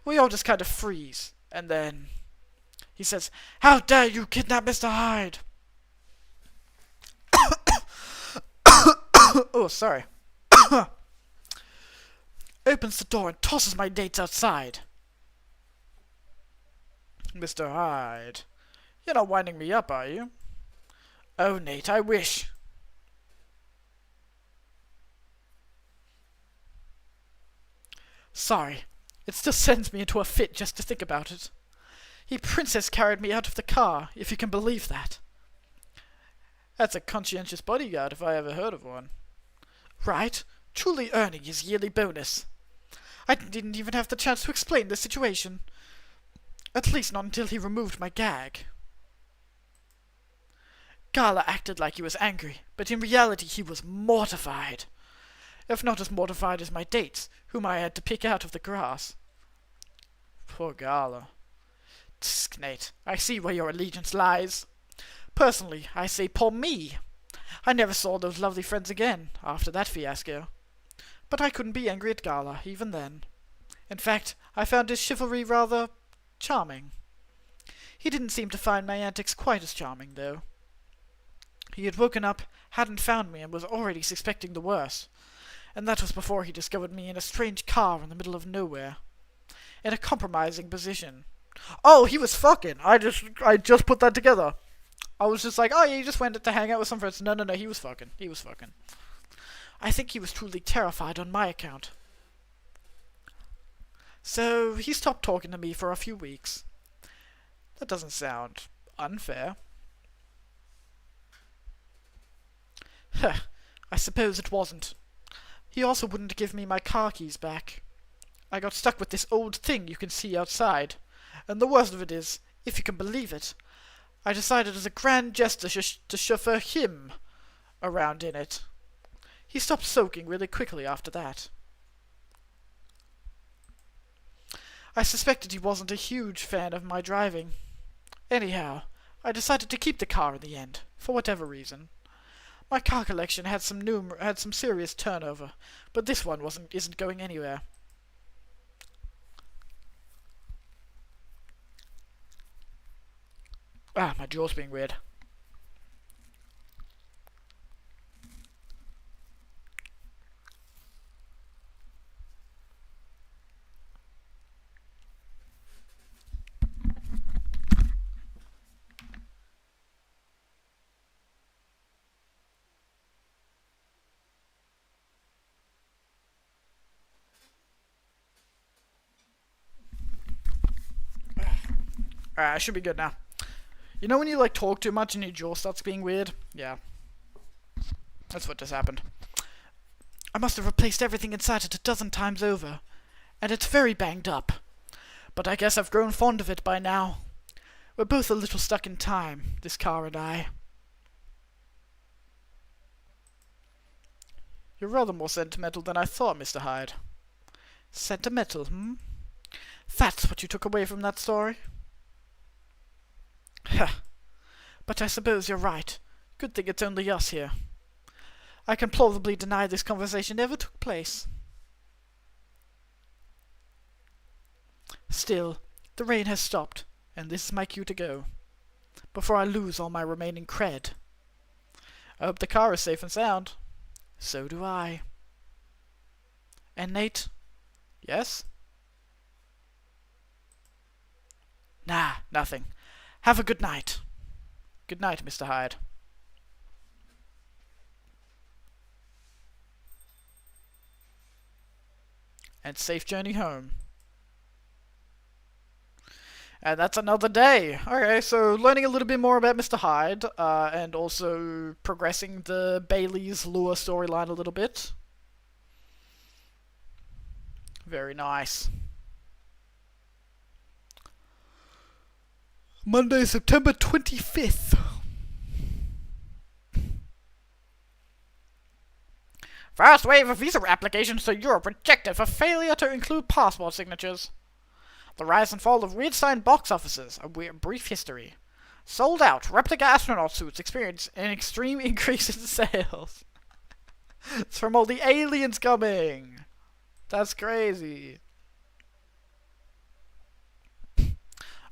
We all just kind of freeze, and then he says, "How dare you kidnap Mr. Hyde?" Oh, sorry. Opens the door and tosses my dates outside. Mr. Hyde, you're not winding me up, are you? Oh, Nate, I wish. Sorry. It still sends me into a fit just to think about it. He princess carried me out of the car, if you can believe that. That's a conscientious bodyguard if I ever heard of one. Right? Truly earning his yearly bonus. I didn't even have the chance to explain the situation. At least not until he removed my gag. Gala acted like he was angry, but in reality he was mortified. If not as mortified as my dates, whom I had to pick out of the grass. Poor Gala. Tsk, Nate, I see where your allegiance lies. Personally, I say poor me. I never saw those lovely friends again, after that fiasco. But I couldn't be angry at Gala, even then. In fact, I found his chivalry rather charming. He didn't seem to find my antics quite as charming, though. He had woken up, hadn't found me, and was already suspecting the worst. And that was before he discovered me in a strange car in the middle of nowhere. In a compromising position. Oh, he was fucking! I just put that together. I was just like, oh yeah, he just went to hang out with some friends. No, he was fucking. He was fucking. I think he was truly terrified on my account. So, he stopped talking to me for a few weeks. That doesn't sound unfair. I suppose it wasn't. He also wouldn't give me my car keys back. I got stuck with this old thing you can see outside. And the worst of it is, if you can believe it, I decided as a grand gesture to chauffeur him around in it. He stopped soaking really quickly after that. I suspected he wasn't a huge fan of my driving. Anyhow, I decided to keep the car in the end, for whatever reason. My car collection had some serious turnover, but this one isn't going anywhere. Ah, my jaw's being weird. Alright, I should be good now. You know when you like talk too much and your jaw starts being weird? Yeah. That's what just happened. I must have replaced everything inside it a dozen times over, and it's very banged up. But I guess I've grown fond of it by now. We're both a little stuck in time, this car and I. You're rather more sentimental than I thought, Mr. Hyde. Sentimental, hmm? That's what you took away from that story? But I suppose you're right. Good thing it's only us here. I can plausibly deny this conversation ever took place. Still, the rain has stopped, and this is my cue to go. Before I lose all my remaining cred. I hope the car is safe and sound. So do I. And Nate? Yes? Nah, nothing. Have a good night. Good night, Mr. Hyde. And safe journey home. And that's another day. Okay, so learning a little bit more about Mr. Hyde, and also progressing the Bailey's Lure storyline a little bit. Very nice. Monday, September 25th. First wave of visa applications to Europe rejected for failure to include passport signatures. The rise and fall of weird sign box offices, a brief history. Sold out, replica astronaut suits experience an extreme increase in sales. It's from all the aliens coming. That's crazy.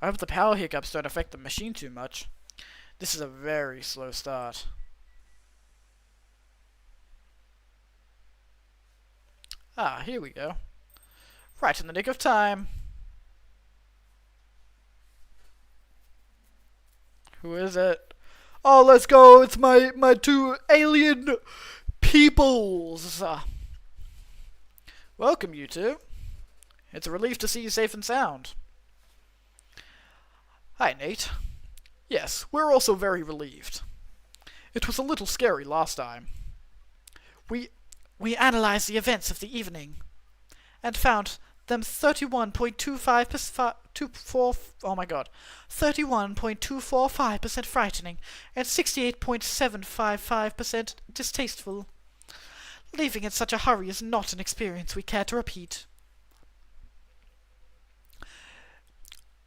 I hope the power hiccups don't affect the machine too much. This is a very slow start. Ah, here we go. Right in the nick of time. Who is it? Oh, let's go! It's my two alien peoples! Welcome, you two. It's a relief to see you safe and sound. Hi, Nate. Yes, we're also very relieved. It was a little scary last time. We analyzed the events of the evening, and found them 31.245% frightening and 68.755% distasteful. Leaving in such a hurry is not an experience we care to repeat.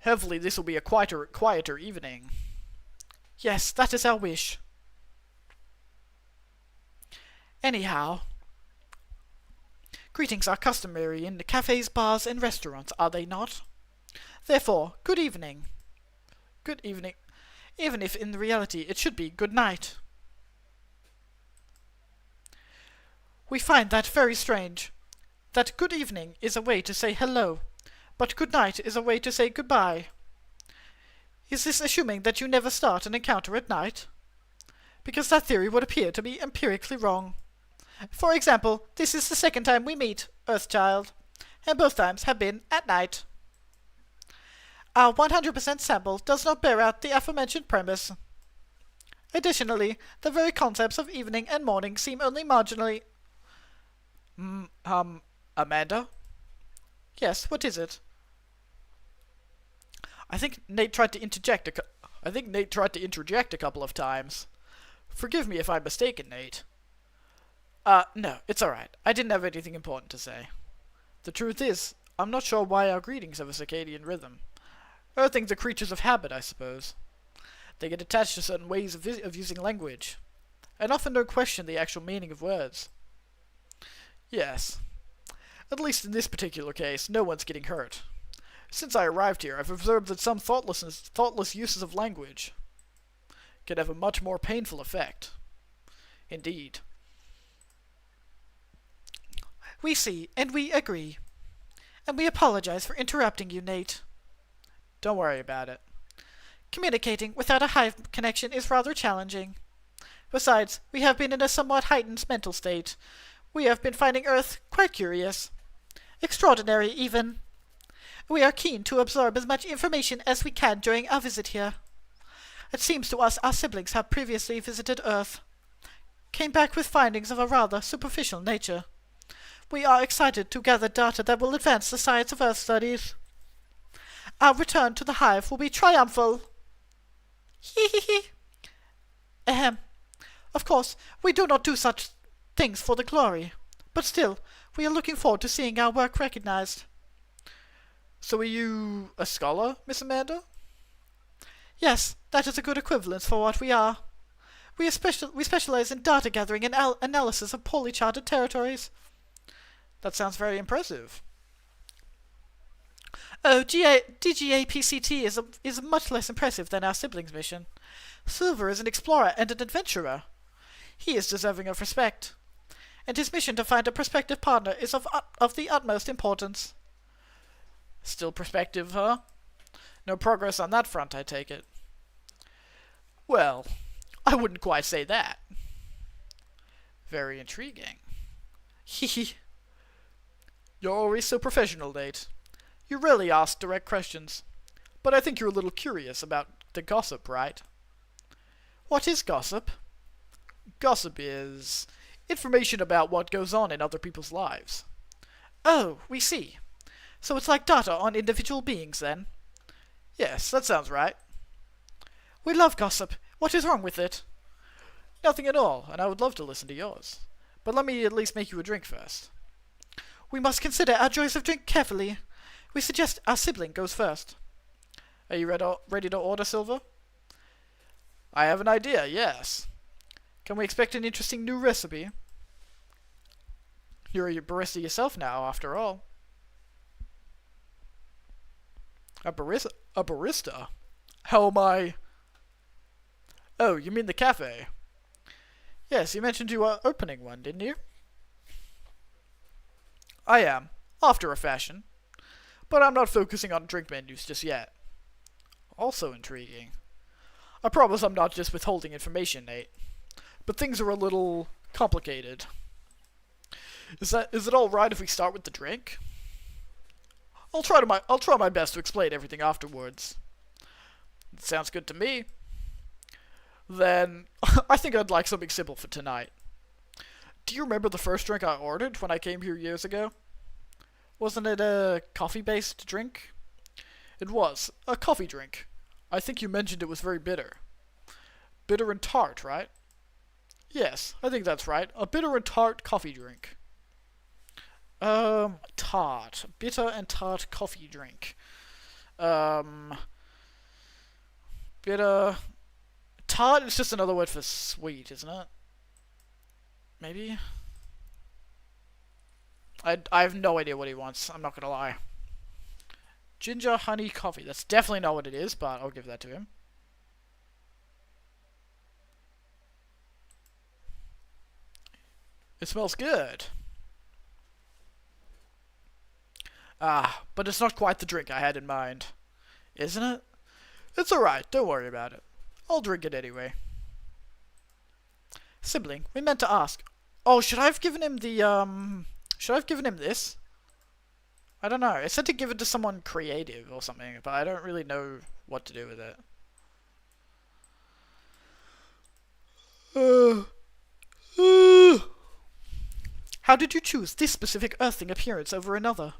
Hopefully this will be a quieter evening. Yes, that is our wish. Anyhow, greetings are customary in the cafes, bars, and restaurants, are they not? Therefore, good evening. Good evening, even if in reality it should be good night. We find that very strange, that good evening is a way to say hello, but good night is a way to say goodbye. Is this assuming that you never start an encounter at night? Because that theory would appear to be empirically wrong. For example, this is the second time we meet, Earthchild, and both times have been at night. Our 100% sample does not bear out the aforementioned premise. Additionally, the very concepts of evening and morning seem only marginally... Amanda? Yes, what is it? I think Nate tried to interject a couple of times. Forgive me if I'm mistaken, Nate. No, it's alright. I didn't have anything important to say. The truth is, I'm not sure why our greetings have a circadian rhythm. Earthlings are creatures of habit, I suppose. They get attached to certain ways of using language, and often don't question the actual meaning of words. Yes. At least in this particular case, no one's getting hurt. Since I arrived here, I've observed that some thoughtless uses of language can have a much more painful effect. Indeed. We see, and we agree. And we apologize for interrupting you, Nate. Don't worry about it. Communicating without a hive connection is rather challenging. Besides, we have been in a somewhat heightened mental state. We have been finding Earth quite curious. Extraordinary, even. We are keen to absorb as much information as we can during our visit here. It seems to us our siblings have previously visited Earth. Came back with findings of a rather superficial nature. We are excited to gather data that will advance the science of Earth studies. Our return to the hive will be triumphal. Hee hee hee. Ahem. Of course, we do not do such things for the glory, but still, we are looking forward to seeing our work recognized. So are you a scholar, Miss Amanda? Yes, that is a good equivalence for what we are. We specialize in data gathering and analysis of poorly charted territories. That sounds very impressive. Oh, DGAPCT is much less impressive than our siblings' mission. Silver is an explorer and an adventurer. He is deserving of respect, and his mission to find a prospective partner is of the utmost importance. Still prospective, huh? No progress on that front, I take it. Well, I wouldn't quite say that. Very intriguing. Hee. You're always so professional, Nate. You rarely ask direct questions. But I think you're a little curious about the gossip, right? What is gossip? Gossip is information about what goes on in other people's lives. Oh, we see. So it's like data on individual beings, then? Yes, that sounds right. We love gossip. What is wrong with it? Nothing at all, and I would love to listen to yours. But let me at least make you a drink first. We must consider our choice of drink carefully. We suggest our sibling goes first. Are you ready to order, Silver? I have an idea, yes. Can we expect an interesting new recipe? You're a barista yourself now, after all. A barista? How am I? Oh, you mean the cafe? Yes, you mentioned you were opening one, didn't you? I am, after a fashion. But I'm not focusing on drink menus just yet. Also intriguing. I promise I'm not just withholding information, Nate. But things are a little complicated. Is it alright if we start with the drink? I'll try my best to explain everything afterwards. It sounds good to me. Then, I think I'd like something simple for tonight. Do you remember the first drink I ordered when I came here years ago? Wasn't it a coffee-based drink? It was. A coffee drink. I think you mentioned it was very bitter. Bitter and tart, right? Yes, I think that's right. A bitter and tart coffee drink. Tart. Bitter and tart coffee drink. Bitter... Tart is just another word for sweet, isn't it? Maybe? I have no idea what he wants, I'm not gonna lie. Ginger honey coffee. That's definitely not what it is, but I'll give that to him. It smells good. Ah, but it's not quite the drink I had in mind. Isn't it? It's alright, don't worry about it. I'll drink it anyway. Sibling, we meant to ask. Oh, should I have given him the, should I have given him this? I don't know. I said to give it to someone creative or something, but I don't really know what to do with it. How did you choose this specific earthling appearance over another?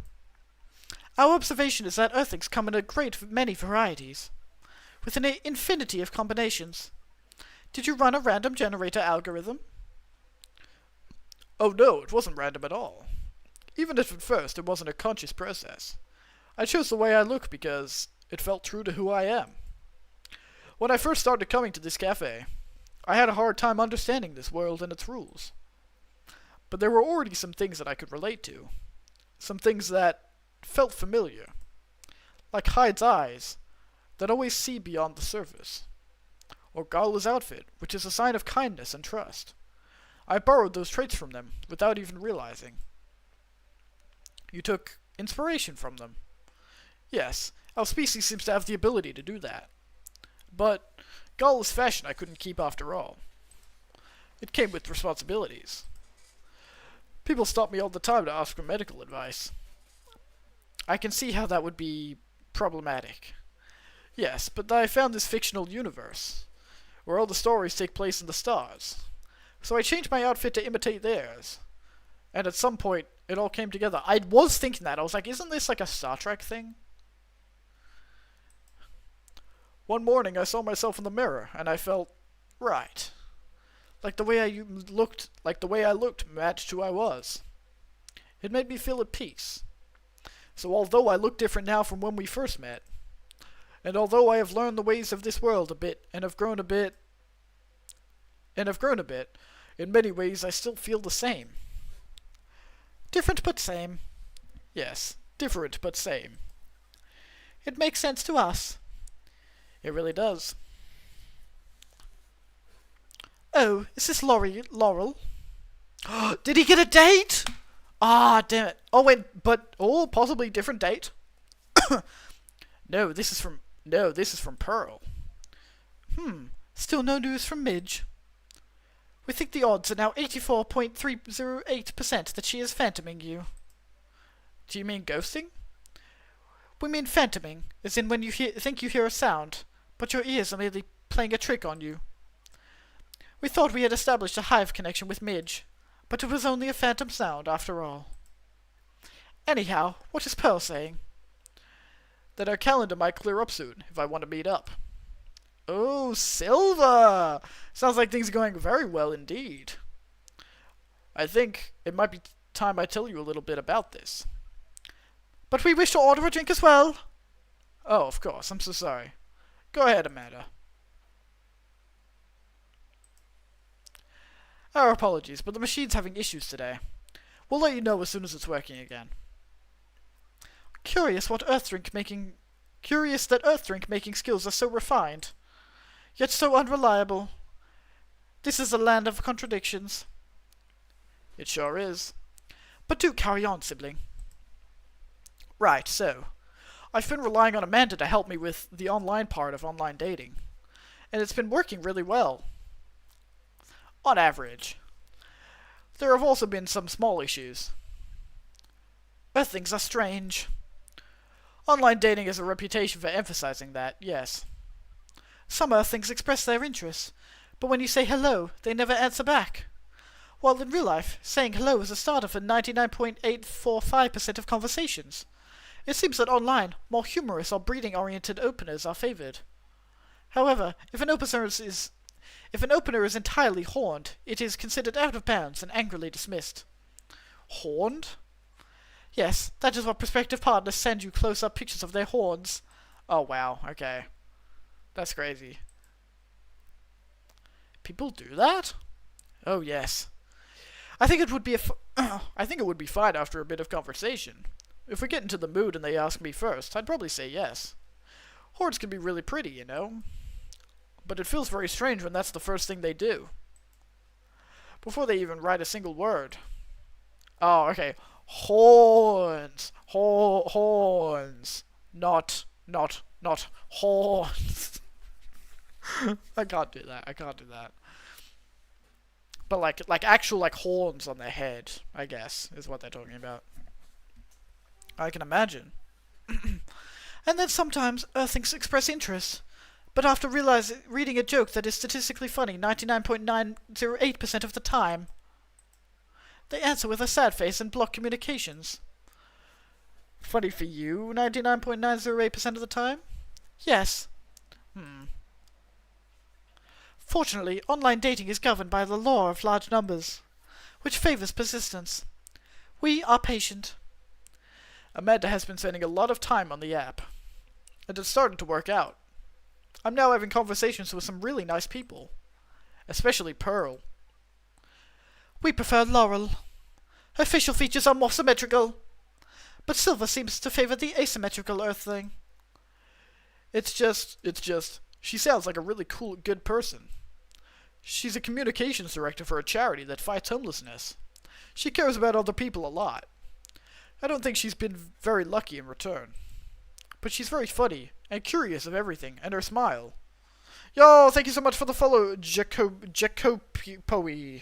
Our observation is that earthlings come in a great many varieties, with an infinity of combinations. Did you run a random generator algorithm? Oh no, it wasn't random at all. Even if at first it wasn't a conscious process. I chose the way I look because it felt true to who I am. When I first started coming to this cafe, I had a hard time understanding this world and its rules. But there were already some things that I could relate to. Some things that felt familiar. Like Hyde's eyes, that always see beyond the surface. Or Gala's outfit, which is a sign of kindness and trust. I borrowed those traits from them, without even realizing. You took inspiration from them. Yes, our species seems to have the ability to do that. But Gala's fashion I couldn't keep after all. It came with responsibilities. People stop me all the time to ask for medical advice. I can see how that would be problematic. Yes, but I found this fictional universe, where all the stories take place in the stars. So I changed my outfit to imitate theirs. And at some point, it all came together. I was thinking that. I was like, isn't this like a Star Trek thing? One morning, I saw myself in the mirror, and I felt right. Like the way I looked matched who I was. It made me feel at peace. So although I look different now from when we first met, and although I have learned the ways of this world a bit, and have grown a bit, in many ways I still feel the same. Different but same. Yes, different but same. It makes sense to us. It really does. Oh, is this Laurel? Did he get a date? Ah, damn it. Oh, wait, possibly different date? No, this is from Pearl. Still no news from Midge. We think the odds are now 84.308% that she is phantoming you. Do you mean ghosting? We mean phantoming, as in when you think you hear a sound, but your ears are merely playing a trick on you. We thought we had established a hive connection with Midge, but it was only a phantom sound after all. Anyhow, what is Pearl saying? That our calendar might clear up soon, if I want to meet up. Oh, Silva! Sounds like things are going very well indeed. I think it might be time I tell you a little bit about this. But we wish to order a drink as well. Oh, of course, I'm so sorry. Go ahead, Amanda. Our apologies, but the machine's having issues today. We'll let you know as soon as it's working again. Curious that Earth drink making skills are so refined, yet so unreliable. This is a land of contradictions. It sure is. But do carry on, sibling. Right, so, I've been relying on Amanda to help me with the online part of online dating, and it's been working really well. On average. There have also been some small issues. Earthlings are strange. Online dating has a reputation for emphasizing that, yes. Some Earthlings express their interest, but when you say hello, they never answer back. while in real life, saying hello is the starter for 99.845% of conversations. It seems that online, more humorous or breeding-oriented openers are favoured. However, if an opener is entirely horned, it is considered out of bounds and angrily dismissed. Horned? Yes, that is what prospective partners send you close-up pictures of their horns. Oh wow, okay. That's crazy. People do that? Oh yes. I think it would be I think it would be fine after a bit of conversation. If we get into the mood and they ask me first, I'd probably say yes. Horns can be really pretty, you know. But it feels very strange when that's the first thing they do. Before they even write a single word. Oh, okay. Horns. Horns. Not horns. I can't do that. But like actual like horns on their head, I guess, is what they're talking about. I can imagine. And then sometimes Earthlings express interest, but after reading a joke that is statistically funny 99.908% of the time, they answer with a sad face and block communications. Funny for you, 99.908% of the time? Yes. Fortunately, online dating is governed by the law of large numbers, which favors persistence. We are patient. Amanda has been spending a lot of time on the app, and it's starting to work out. I'm now having conversations with some really nice people, especially Pearl. We prefer Laurel. Her facial features are more symmetrical, but Silver seems to favor the asymmetrical Earthling. It's just, she sounds like a really cool, good person. She's a communications director for a charity that fights homelessness. She cares about other people a lot. I don't think she's been very lucky in return. But she's very funny, and curious of everything, and her smile. Yo, thank you so much for the follow, Jacopoe. Jacopoe.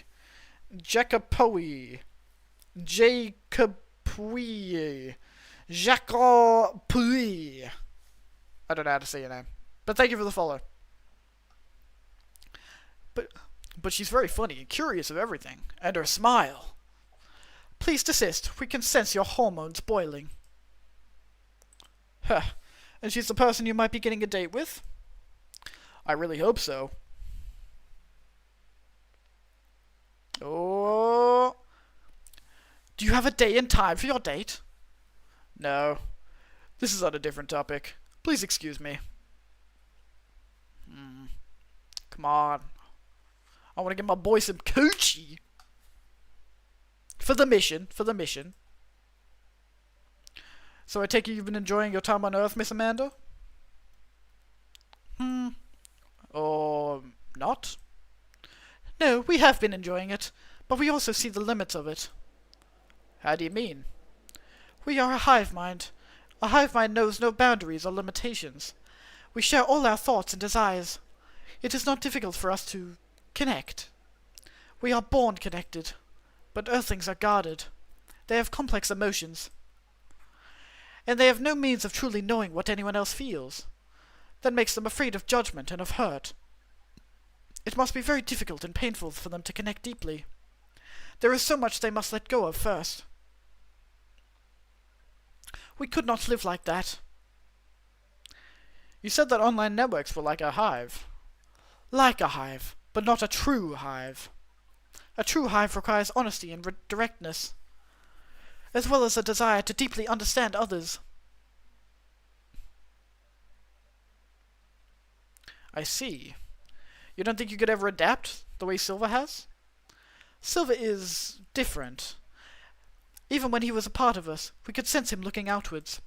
I don't know how to say your name. But thank you for the follow. But she's very funny and curious of everything, and her smile. Please desist. We can sense your hormones boiling. Huh. And she's the person you might be getting a date with? I really hope so. Oh. Do you have a day and time for your date? No. This is on a different topic. Please excuse me. Come on. I want to give my boy some coochie. For the mission. So I take it you've been enjoying your time on Earth, Miss Amanda? Or not? No, we have been enjoying it, but we also see the limits of it. How do you mean? We are a hive mind. A hive mind knows no boundaries or limitations. We share all our thoughts and desires. It is not difficult for us to connect. We are born connected. But Earthlings are guarded. They have complex emotions. And they have no means of truly knowing what anyone else feels. That makes them afraid of judgment and of hurt. It must be very difficult and painful for them to connect deeply. There is so much they must let go of first. We could not live like that. You said that online networks were like a hive. Like a hive, but not a true hive. A true hive requires honesty and directness, as well as a desire to deeply understand others. I see. You don't think you could ever adapt the way Silver has? Silver is different. Even when he was a part of us, we could sense him looking outwards.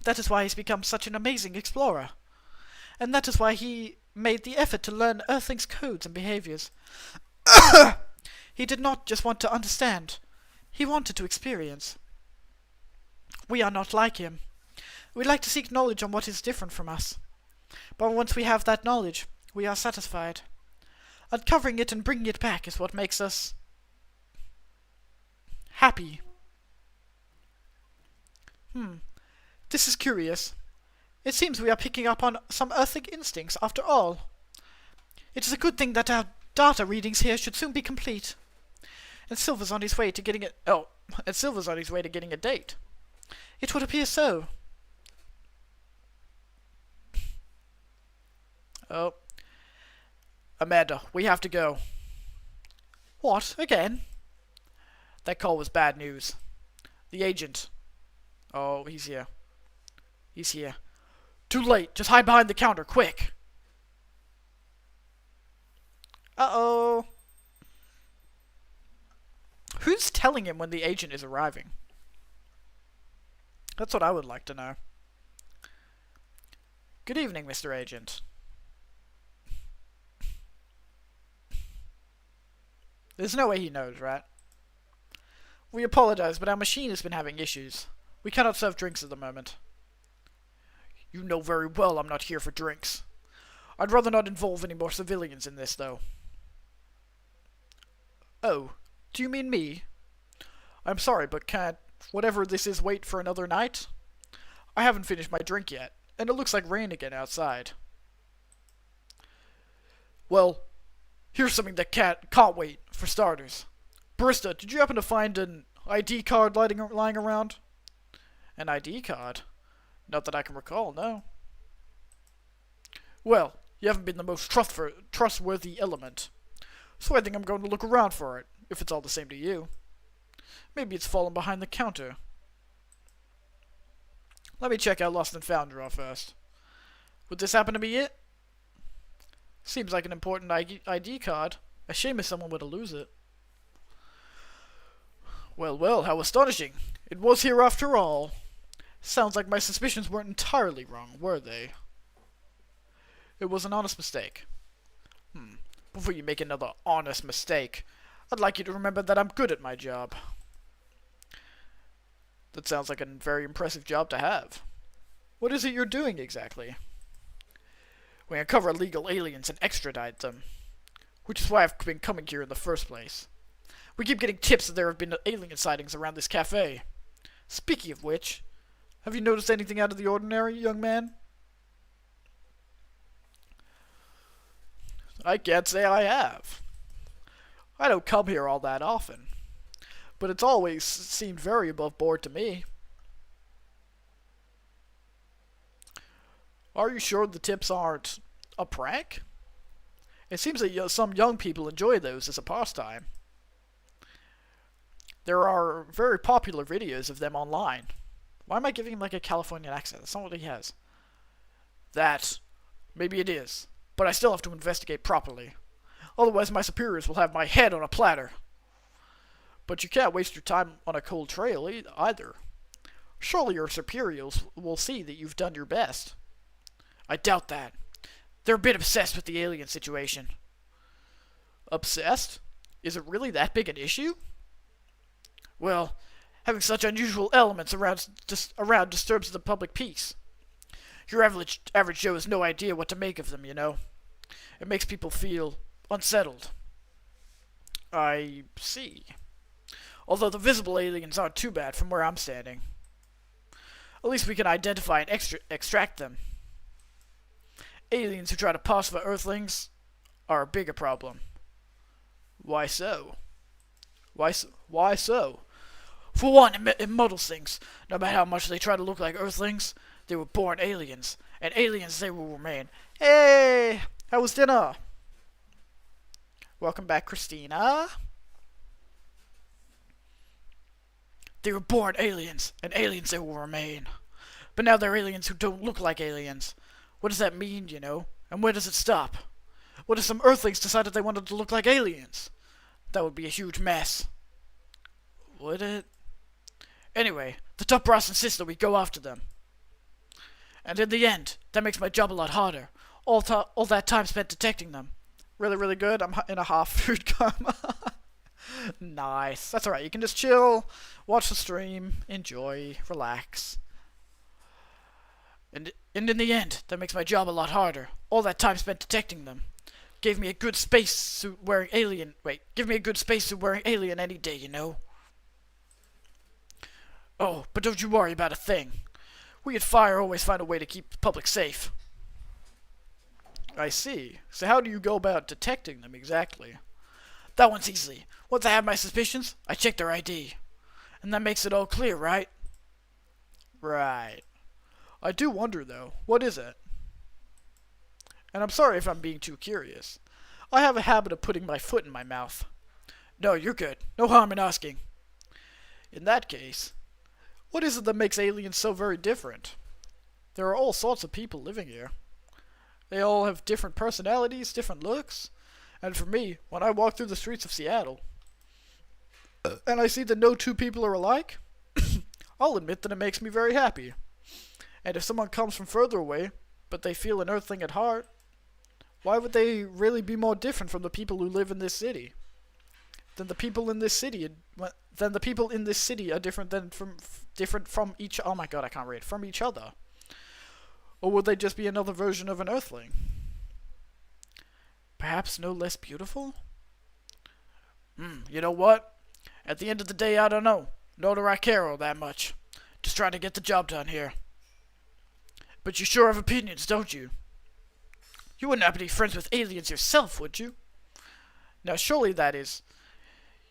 That is why he's become such an amazing explorer. And that is why he made the effort to learn Earthlings' codes and behaviors. He did not just want to understand. He wanted to experience. We are not like him. We like to seek knowledge on what is different from us. But once we have that knowledge, we are satisfied. Uncovering it and bringing it back is what makes us happy. This is curious. It seems we are picking up on some Earthling instincts after all. It is a good thing that our data readings here should soon be complete. And Silver's on his way to getting it. Oh, and Silver's on his way to getting a date. It would appear so. Oh. Amanda, we have to go. What? Again? That call was bad news. The agent. Oh, he's here. He's here. Too late. Just hide behind the counter, quick. Uh-oh. Who's telling him when the agent is arriving? That's what I would like to know. Good evening, Mr. Agent. There's no way he knows, right? We apologize, but our machine has been having issues. We cannot serve drinks at the moment. You know very well I'm not here for drinks. I'd rather not involve any more civilians in this, though. Oh, do you mean me? I'm sorry, but can't whatever this is wait for another night? I haven't finished my drink yet, and it looks like rain again outside. Well, here's something that can't wait, for starters. Barista, did you happen to find an ID card lying around? An ID card? Not that I can recall, no. Well, you haven't been the most trustworthy element, so I think I'm going to look around for it, if it's all the same to you. Maybe it's fallen behind the counter. Let me check our lost and found drawer first. Would this happen to be it? Seems like an important ID card. A shame if someone were to lose it. Well, well, how astonishing. It was here after all. Sounds like my suspicions weren't entirely wrong, were they? It was an honest mistake. Before you make another honest mistake, I'd like you to remember that I'm good at my job. That sounds like a very impressive job to have. What is it you're doing exactly? We uncover illegal aliens and extradite them, which is why I've been coming here in the first place. We keep getting tips that there have been alien sightings around this cafe. Speaking of which, have you noticed anything out of the ordinary, young man? I can't say I have. I don't come here all that often, but it's always seemed very above board to me. Are you sure the tips aren't a prank? It seems that some young people enjoy those as a pastime. There are very popular videos of them online. Why am I giving him like a Californian accent? That's not what he has. That, maybe it is, but I still have to investigate properly. Otherwise my superiors will have my head on a platter. But you can't waste your time on a cold trail either. Surely your superiors will see that you've done your best. I doubt that. They're a bit obsessed with the alien situation. Obsessed? Is it really that big an issue? Well, having such unusual elements around disturbs the public peace. Your average Joe has no idea what to make of them, you know. It makes people feel unsettled. I see. Although the visible aliens aren't too bad from where I'm standing. At least we can identify and extract them. Aliens who try to pass for Earthlings are a bigger problem. Why so? Why so? For one, it muddles things. No matter how much they try to look like Earthlings, they were born aliens, and aliens they will remain. Hey! How was dinner? Welcome back, Christina. They were born aliens, and aliens they will remain. But now they're aliens who don't look like aliens. What does that mean, you know? And where does it stop? What if some Earthlings decided they wanted to look like aliens? That would be a huge mess. Would it? Anyway, the top brass insists that we go after them. And in the end, that makes my job a lot harder. All that time spent detecting them. Really, really good. I'm in a half food coma. Nice. That's alright. You can just chill, watch the stream, enjoy, relax. And in the end, that makes my job a lot harder. All that time spent detecting them. Give me a good spacesuit wearing alien any day, you know? Oh, but don't you worry about a thing. We at Fire always find a way to keep the public safe. I see. So how do you go about detecting them exactly? That one's easy. Once I have my suspicions, I check their ID. And that makes it all clear, right? Right. I do wonder, though. What is it? And I'm sorry if I'm being too curious. I have a habit of putting my foot in my mouth. No, you're good. No harm in asking. In that case, what is it that makes aliens so very different? There are all sorts of people living here. They all have different personalities, different looks. And for me, when I walk through the streets of Seattle, and I see that no two people are alike, I'll admit that it makes me very happy. And if someone comes from further away, but they feel an Earthling at heart, why would they really be more different from the people who live in this city? Then the people in this city are different from each. Oh my god, I can't read. From each other, or would they just be another version of an Earthling? Perhaps no less beautiful? You know what? At the end of the day, I don't know. Nor do I care all that much. Just trying to get the job done here. But you sure have opinions, don't you? You wouldn't happen to be friends with aliens yourself, would you? Now, surely that is.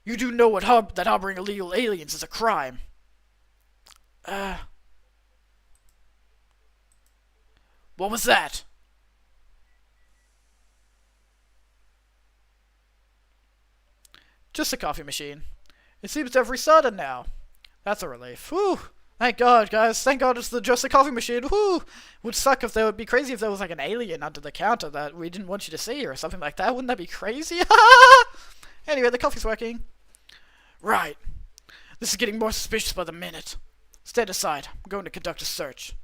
You do know that harboring illegal aliens is a crime. What was that? Just a coffee machine. It seems to have restarted now. That's a relief. Whew. Thank God, guys. Thank God it's just a coffee machine. Whew. Would suck if there would be crazy if there was like an alien under the counter that we didn't want you to see or something like that. Wouldn't that be crazy? Anyway, the coffee's working. Right. This is getting more suspicious by the minute. Stand aside. I'm going to conduct a search.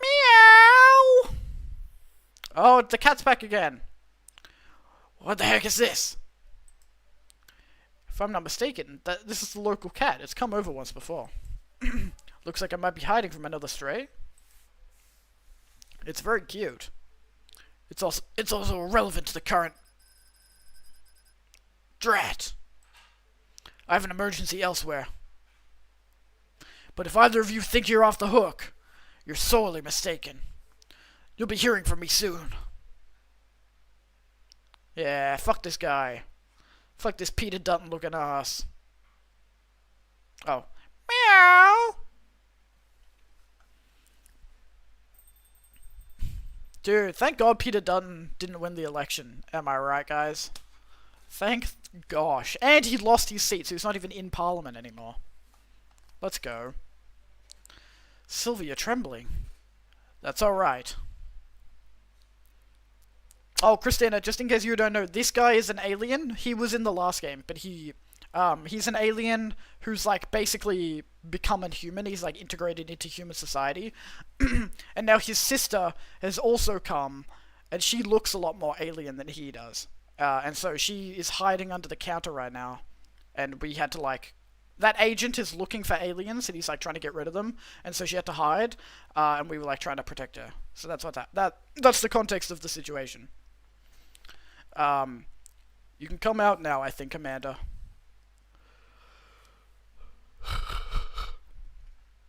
Meow! Oh, the cat's back again. What the heck is this? If I'm not mistaken, this is the local cat. It's come over once before. Looks like I might be hiding from another stray. It's very cute. It's also relevant to the current... Drat! I have an emergency elsewhere. But if either of you think you're off the hook, you're sorely mistaken. You'll be hearing from me soon. Yeah, fuck this guy. Fuck this Peter Dutton looking ass. Oh. Meow! Dude, thank God Peter Dutton didn't win the election. Am I right, guys? Thank gosh. And he lost his seat, so he's not even in Parliament anymore. Let's go. Sylvia trembling. That's alright. Oh, Christina, just in case you don't know, this guy is an alien. He was in the last game, but he's an alien who's, like, basically become a human. He's, like, integrated into human society. And now his sister has also come, and she looks a lot more alien than he does. And so she is hiding under the counter right now. And we had to, like... That agent is looking for aliens, and he's, like, trying to get rid of them. And so she had to hide, and we were, like, trying to protect her. So that's what that's the context of the situation. You can come out now, I think, Amanda.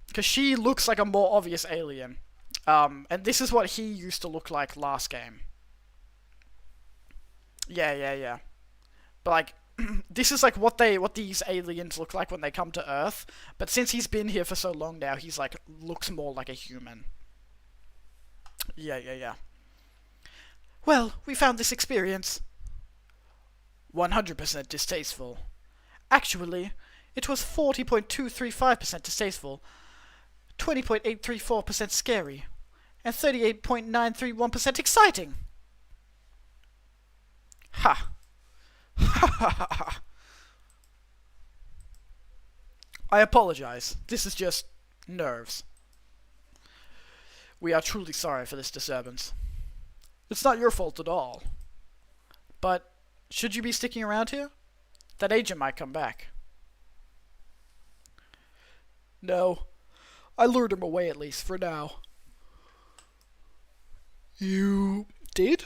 Because she looks like a more obvious alien. And this is what he used to look like last game. Yeah. But, like, this is, like, what these aliens look like when they come to Earth. But since he's been here for so long now, he's, like, looks more like a human. Yeah. Well, we found this experience. 100% distasteful. Actually, it was 40.235% distasteful, 20.834% scary, and 38.931% exciting. Ha. Ha. I apologize. This is just nerves. We are truly sorry for this disturbance. It's not your fault at all. But should you be sticking around here? That agent might come back. No. I lured him away, at least, for now. You did?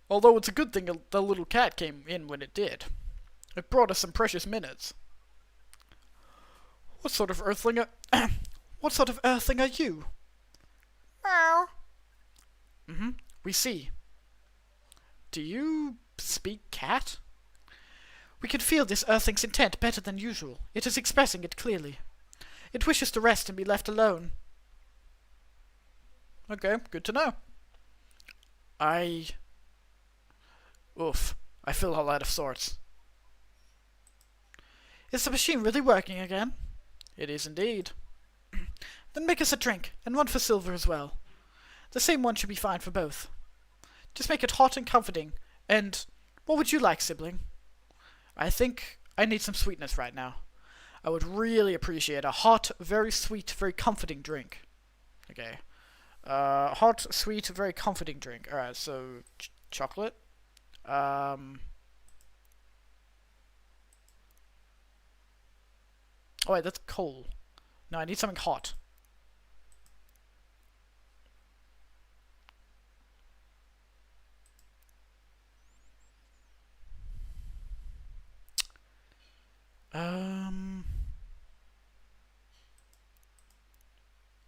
Although it's a good thing the little cat came in when it did. It brought us some precious minutes. What sort of earthling are you? Meow. We see. Do you Speak cat? We can feel this earthling's intent better than usual. It is expressing it clearly. It wishes to rest and be left alone. Okay, good to know. Oof. I feel all out of sorts. Is the machine really working again? It is indeed. Then make us a drink, and one for Silver as well. The same one should be fine for both. Just make it hot and comforting, and what would you like, sibling? I think I need some sweetness right now. I would really appreciate a hot, very sweet, very comforting drink. Okay. Hot, sweet, very comforting drink. Alright, so chocolate. Oh wait, that's coal. No, I need something hot.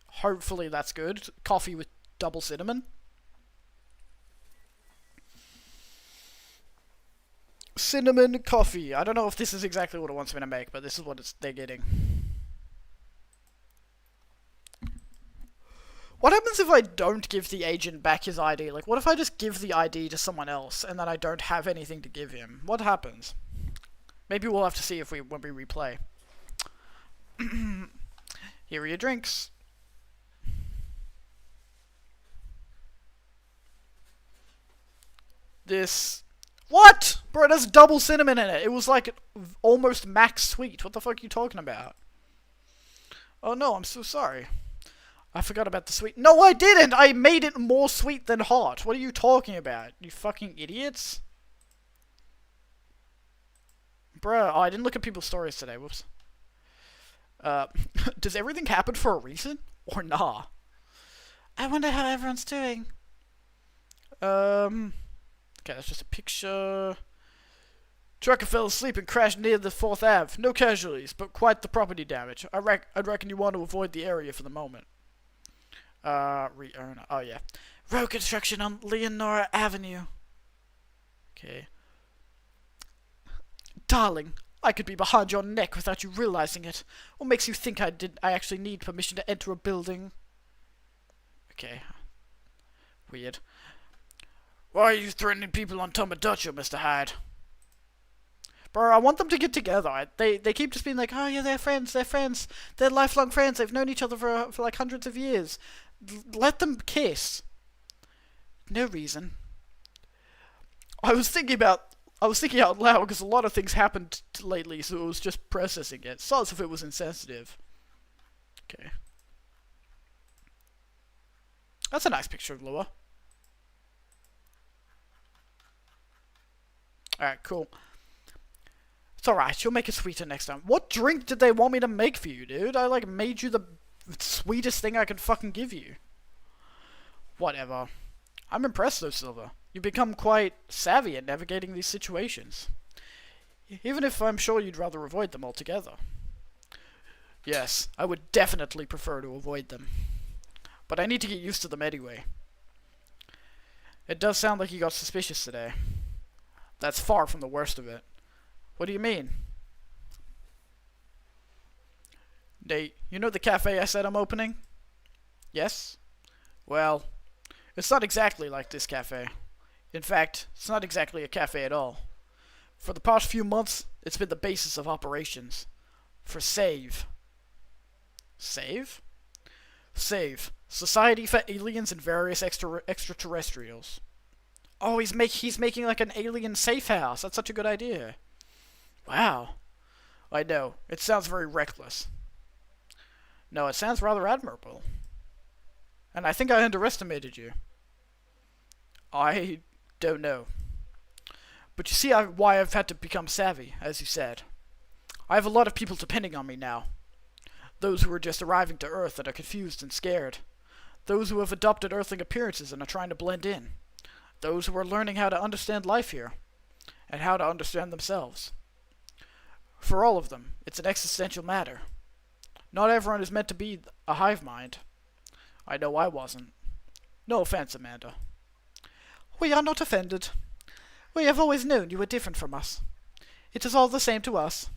Hopefully that's good. Coffee with double cinnamon. Cinnamon coffee. I don't know if this is exactly what it wants me to make, but this is what they're getting. What happens if I don't give the agent back his ID? Like, what if I just give the ID to someone else and then I don't have anything to give him? What happens? Maybe we'll have to see if when we replay. Here are your drinks. This... What? Bro, there's double cinnamon in it. It was like almost max sweet. What the fuck are you talking about? Oh no, I'm so sorry. I forgot about the sweet. No, I didn't! I made it more sweet than hot. What are you talking about? You fucking idiots? Bruh, oh, I didn't look at people's stories today. Whoops. Does everything happen for a reason? Or nah? I wonder how everyone's doing. Okay, that's just a picture. Trucker fell asleep and crashed near the 4th Ave. No casualties, but quite the property damage. I'd reckon you want to avoid the area for the moment. Re-earn. Oh, yeah. Road construction on Leonora Avenue. Okay. Darling, I could be behind your neck without you realizing it. What makes you think I actually need permission to enter a building? Okay. Weird. Why are you threatening people on Tomodachi, Mr. Hyde? Bro, I want them to get together. They keep just being like, oh yeah, they're friends, they're lifelong friends, they've known each other for like hundreds of years. Let them kiss. No reason. I was thinking out loud because a lot of things happened lately, so it was just processing it. So as if it was insensitive. Okay. That's a nice picture of Lua. Alright, cool. It's alright, you'll make it sweeter next time. What drink did they want me to make for you, dude? I, like, made you the sweetest thing I could fucking give you. Whatever. I'm impressed, though, Silver. You've become quite savvy at navigating these situations. Even if I'm sure you'd rather avoid them altogether. Yes, I would definitely prefer to avoid them. But I need to get used to them anyway. It does sound like you got suspicious today. That's far from the worst of it. What do you mean? Nate, you know the cafe I said I'm opening? Yes? Well, it's not exactly like this cafe. In fact, it's not exactly a cafe at all. For the past few months, it's been the basis of operations. For SAVE. SAVE? SAVE. Society for Aliens and Various Extraterrestrials. Oh, he's making like an alien safe house. That's such a good idea. Wow. I know. It sounds very reckless. No, it sounds rather admirable. And I think I underestimated you. I don't know. But you see why I've had to become savvy, as you said. I have a lot of people depending on me now. Those who are just arriving to Earth and are confused and scared. Those who have adopted Earthling appearances and are trying to blend in. Those who are learning how to understand life here, and how to understand themselves. For all of them, it's an existential matter. Not everyone is meant to be a hive mind. I know I wasn't. No offense, Amanda. We are not offended. We have always known you were different from us. It is all the same to us.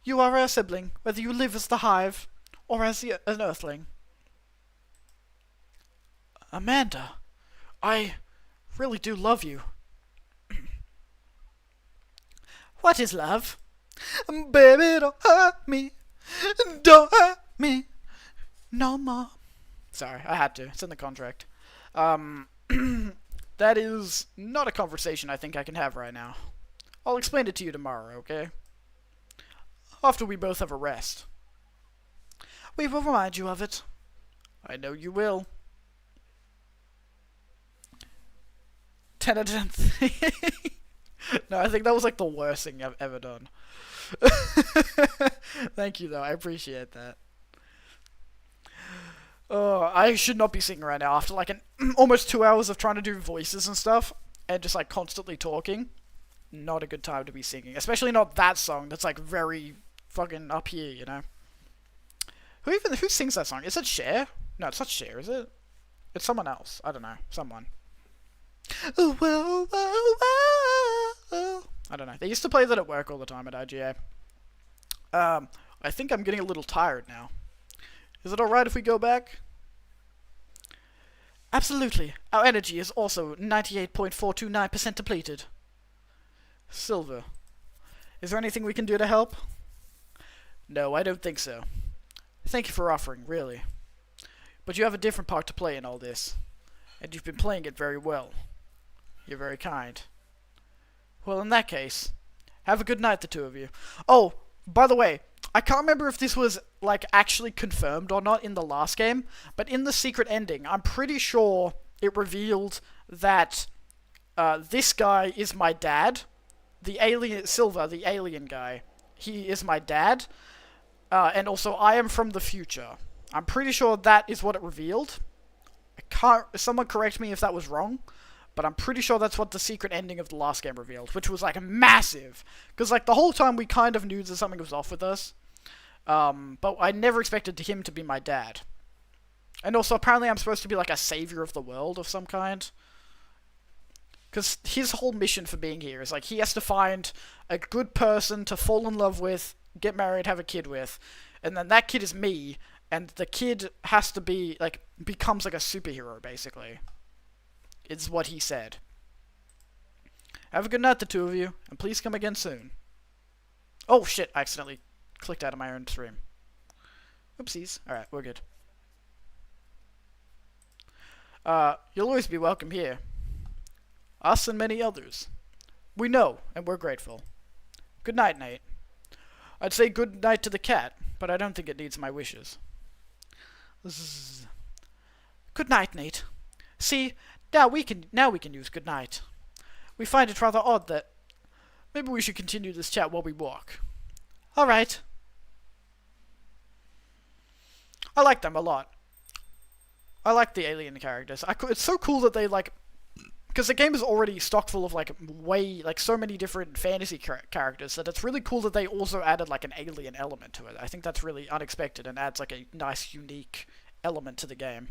You are our sibling, whether you live as the Hive or as an Earthling. Amanda, I really do love you. What is love? Baby, don't hurt me. Don't hurt me. No more. Sorry, I had to. It's in the contract. That is not a conversation I think I can have right now. I'll explain it to you tomorrow, okay? After we both have a rest. We will remind you of it. I know you will. 10 out of 10. No, I think that was like the worst thing I've ever done. Thank you, though. I appreciate that. Oh, I should not be singing right now after like almost 2 hours of trying to do voices and stuff and just like constantly talking. Not a good time to be singing, especially not that song that's like very fucking up here, you know. Who sings that song? Is it Cher? No, it's not Cher, is it? It's someone else. I don't know. Someone. Oh, whoa, whoa, whoa. I don't know. They used to play that at work all the time at IGA. I think I'm getting a little tired now. Is it alright if we go back? Absolutely. Our energy is also 98.429% depleted. Silver. Is there anything we can do to help? No, I don't think so. Thank you for offering, really. But you have a different part to play in all this. And you've been playing it very well. You're very kind. Well, in that case, have a good night, the two of you. Oh, by the way, I can't remember if this was, like, actually confirmed or not in the last game, but in the secret ending, I'm pretty sure it revealed that this guy is my dad. The alien, Silver, the alien guy, he is my dad. And also, I am from the future. I'm pretty sure that is what it revealed. Someone correct me if that was wrong, but I'm pretty sure that's what the secret ending of the last game revealed, which was, like, massive. Because, like, the whole time we kind of knew that something was off with us. But I never expected him to be my dad. And also, apparently I'm supposed to be, like, a savior of the world of some kind. Because his whole mission for being here is, like, he has to find a good person to fall in love with, get married, have a kid with. And then that kid is me, and the kid has to be, like, becomes, like, a superhero, basically. It's what he said. Have a good night, the two of you, and please come again soon. Oh, shit, I accidentally clicked out of my own stream. Oopsies. Alright, we're good. You'll always be welcome here. Us and many others. We know, and we're grateful. Good night, Nate. I'd say good night to the cat, but I don't think it needs my wishes. Zzz. Good night, Nate. See, now we can use good night. We find it rather odd that maybe we should continue this chat while we walk. All right. I like them a lot. I like the alien characters. It's so cool that they like, because the game is already stock full of like so many different fantasy characters that it's really cool that they also added like an alien element to it. I think that's really unexpected and adds like a nice unique element to the game.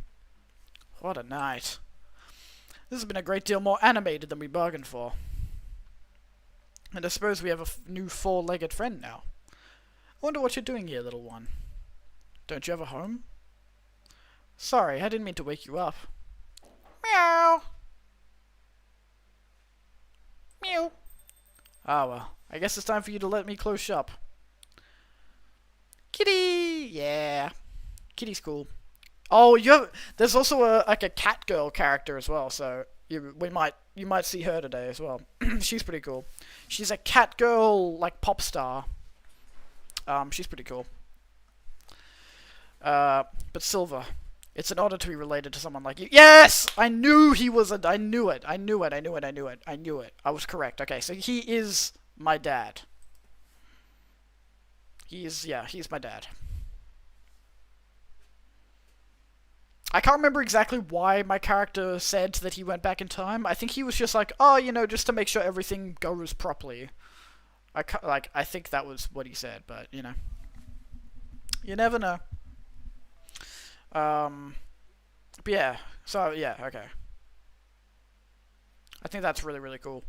What a night. This has been a great deal more animated than we bargained for. And I suppose we have a new four-legged friend now. I wonder what you're doing here, little one. Don't you have a home? Sorry, I didn't mean to wake you up. Meow. Meow. Ah, well. I guess it's time for you to let me close shop. Kitty! Yeah. Kitty's cool. Oh, there's also a cat girl character as well, so you might see her today as well. She's pretty cool. She's a cat girl, like, pop star. She's pretty cool. But Silver, it's an honor to be related to someone like you. Yes! I knew he was I knew it. I knew it. I was correct. Okay, so he is my dad. He's my dad. I can't remember exactly why my character said that he went back in time. I think he was just like, oh, just to make sure everything goes properly. I think that was what he said, but, you never know. But yeah, so, yeah, okay. I think that's really, really cool.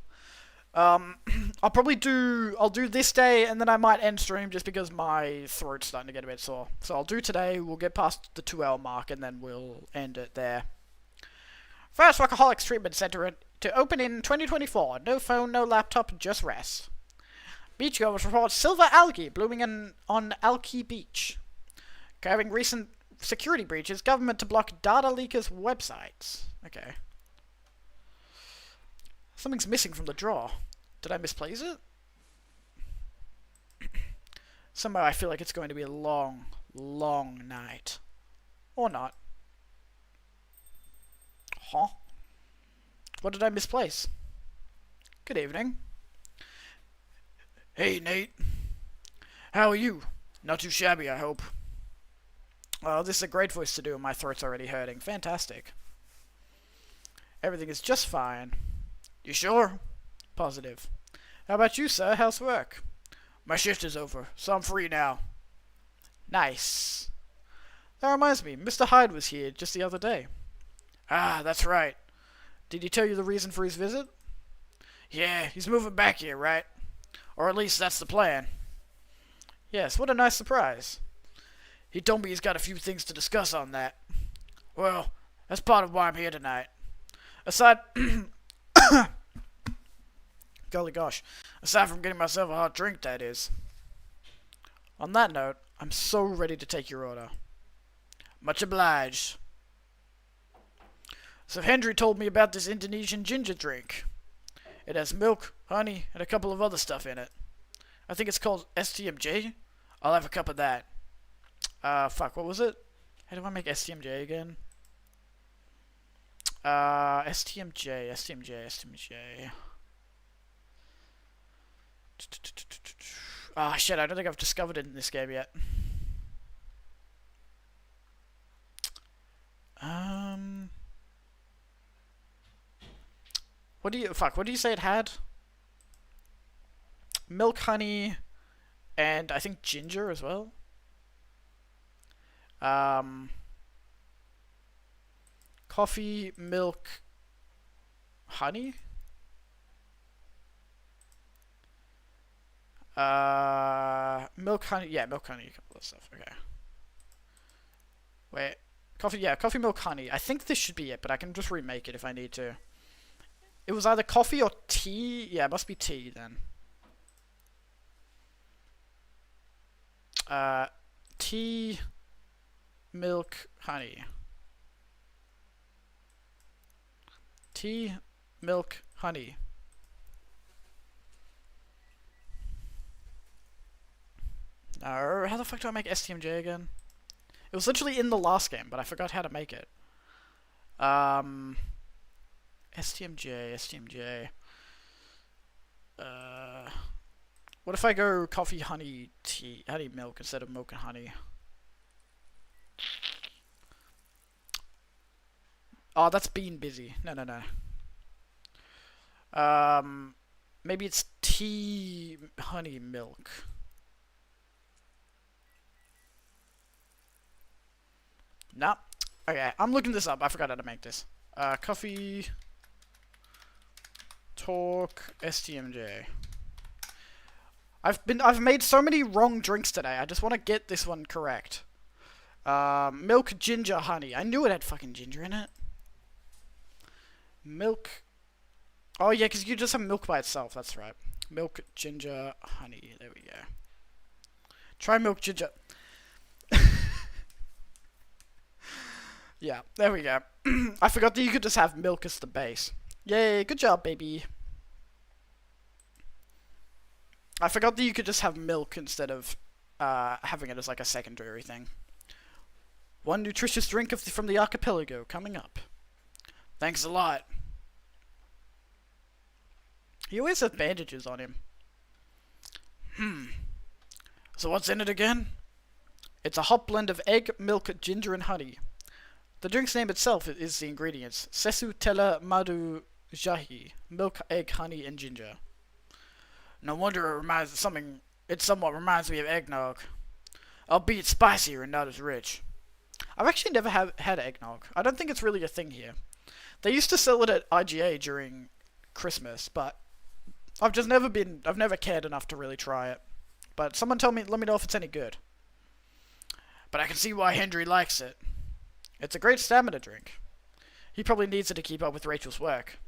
I'll do this day, and then I might end stream just because my throat's starting to get a bit sore. So I'll do today, we'll get past the 2 hour mark, and then we'll end it there. First Workaholics Treatment Center to open in 2024. No phone, no laptop, just rest. Beachgoers report silver algae blooming on Alki Beach. Having recent security breaches, government to block data leakers' websites. Okay. Something's missing from the drawer. Did I misplace it? Somehow I feel like it's going to be a long, long night. Or not. Huh? What did I misplace? Good evening. Hey, Nate. How are you? Not too shabby, I hope. Oh, this is a great voice to do, and my throat's already hurting. Fantastic. Everything is just fine. You sure? Positive. How about you, sir? How's work? My shift is over, so I'm free now. Nice. That reminds me, Mr. Hyde was here just the other day. Ah, that's right. Did he tell you the reason for his visit? Yeah, he's moving back here, right? Or at least that's the plan. Yes, what a nice surprise. He told me he's got a few things to discuss on that. Well, that's part of why I'm here tonight. Aside... Golly gosh. Aside from getting myself a hot drink, that is. On that note, I'm so ready to take your order. Much obliged. So Henry told me about this Indonesian ginger drink. It has milk, honey, and a couple of other stuff in it. I think it's called STMJ. I'll have a cup of that. Fuck, what was it? How do I make STMJ again? STMJ. Ah, shit, I don't think I've discovered it in this game yet. What do you say it had? Milk, honey, and I think ginger as well. Coffee, milk, honey? Milk, honey, yeah, milk, honey, a couple of stuff, okay. Wait, coffee, milk, honey. I think this should be it, but I can just remake it if I need to. It was either coffee or tea. Yeah, it must be tea then. Tea, milk, honey. Tea, milk, honey. No, how the fuck do I make STMJ again? It was literally in the last game, but I forgot how to make it. STMJ. What if I go coffee, honey, tea, honey, milk instead of milk and honey? Oh, that's being busy. No. Maybe it's tea, honey, milk. No. Okay, I'm looking this up. I forgot how to make this. Coffee, talk, STMJ. I've made so many wrong drinks today. I just want to get this one correct. Milk, ginger, honey. I knew it had fucking ginger in it. Milk. Oh yeah, because you just have milk by itself. That's right. Milk, ginger, honey. There we go. Try milk, ginger. Yeah, there we go. I forgot that you could just have milk as the base. Yay, good job, baby. I forgot that you could just have milk instead of having it as like a secondary thing. One nutritious drink from the archipelago coming up. Thanks a lot. He always has bandages on him. So what's in it again? It's a hot blend of egg, milk, ginger, and honey. The drink's name itself is the ingredients. Sesu tela madu jahi. Milk, egg, honey, and ginger. No wonder it somewhat reminds me of eggnog. Albeit spicier and not as rich. I've actually never had eggnog. I don't think it's really a thing here. They used to sell it at IGA during Christmas, but I've never cared enough to really try it. But someone let me know if it's any good. But I can see why Hendry likes it. It's a great stamina drink. He probably needs it to keep up with Rachel's work.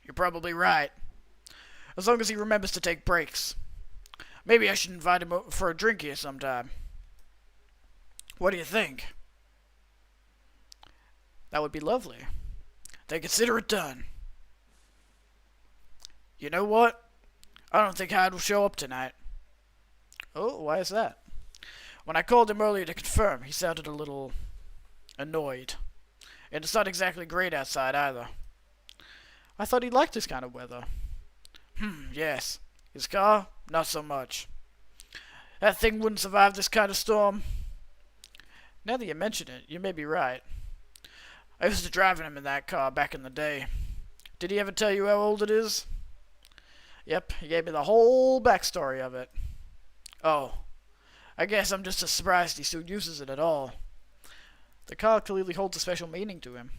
You're probably right. As long as he remembers to take breaks. Maybe I should invite him for a drink here sometime. What do you think? That would be lovely. Then consider it done. You know what? I don't think Hyde will show up tonight. Oh, why is that? When I called him earlier to confirm, he sounded a little annoyed. And it's not exactly great outside either. I thought he liked this kind of weather. Yes. His car? Not so much. That thing wouldn't survive this kind of storm. Now that you mention it, you may be right. I used to drive him in that car back in the day. Did he ever tell you how old it is? Yep, he gave me the whole backstory of it. Oh, I guess I'm just as surprised he still uses it at all. The car clearly holds a special meaning to him.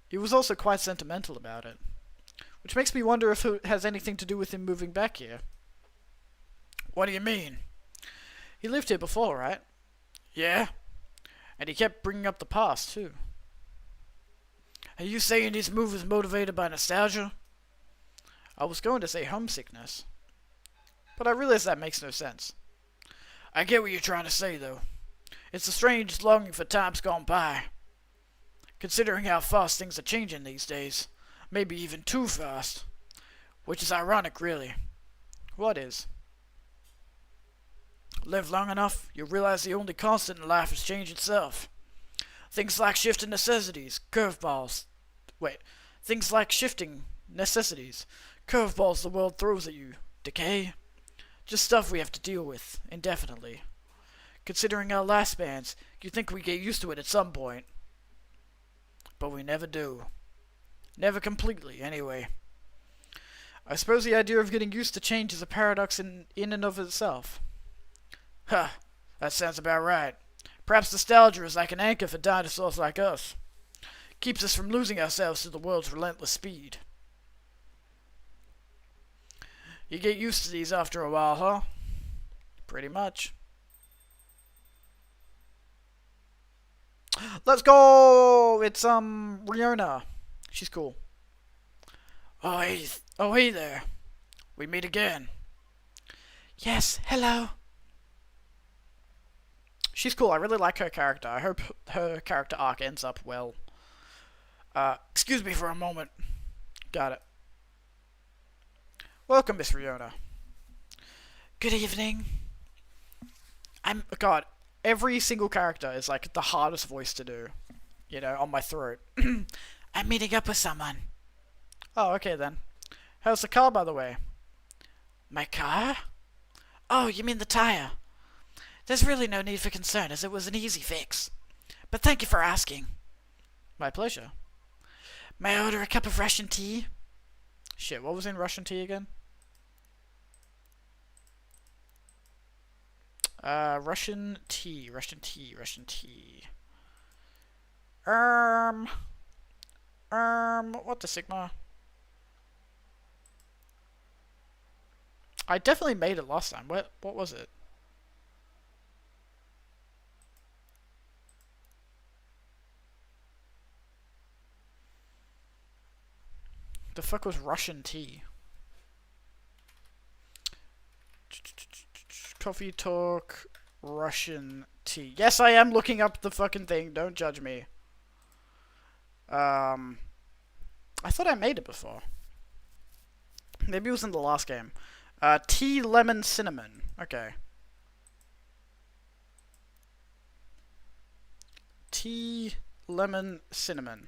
He was also quite sentimental about it. Which makes me wonder if it has anything to do with him moving back here. What do you mean? He lived here before, right? Yeah. And he kept bringing up the past, too. Are you saying his move was motivated by nostalgia? I was going to say homesickness. But I realize that makes no sense. I get what you're trying to say, though. It's a strange longing for times gone by. Considering how fast things are changing these days. Maybe even too fast. Which is ironic, really. What is? Live long enough, you'll realize the only constant in life is change itself. Things like shifting necessities, curveballs. Things like shifting necessities, curveballs the world throws at you, decay. Just stuff we have to deal with, indefinitely. Considering our lifespans, you'd think we'd get used to it at some point. But we never do. Never completely, anyway. I suppose the idea of getting used to change is a paradox in and of itself. Huh, that sounds about right. Perhaps nostalgia is like an anchor for dinosaurs like us. Keeps us from losing ourselves to the world's relentless speed. You get used to these after a while, huh? Pretty much. Let's go! It's, Riona. She's cool. Oh, hey there. We meet again. Yes, hello. She's cool. I really like her character. I hope her character arc ends up well. Excuse me for a moment. Got it. Welcome, Miss Riona. Good evening. God, every single character is like the hardest voice to do. You know, on my throat. I'm meeting up with someone. Oh, okay then. How's the car, by the way? My car? Oh, you mean the tire. There's really no need for concern, as it was an easy fix. But thank you for asking. My pleasure. May I order a cup of Russian tea? Shit, what was in Russian tea again? Russian tea. What the Sigma? I definitely made it last time. What was it? The fuck was Russian tea? Coffee talk, Russian tea. Yes, I am looking up the fucking thing. Don't judge me. I thought I made it before. Maybe it was in the last game. Tea, lemon, cinnamon. Okay. Tea, lemon, cinnamon.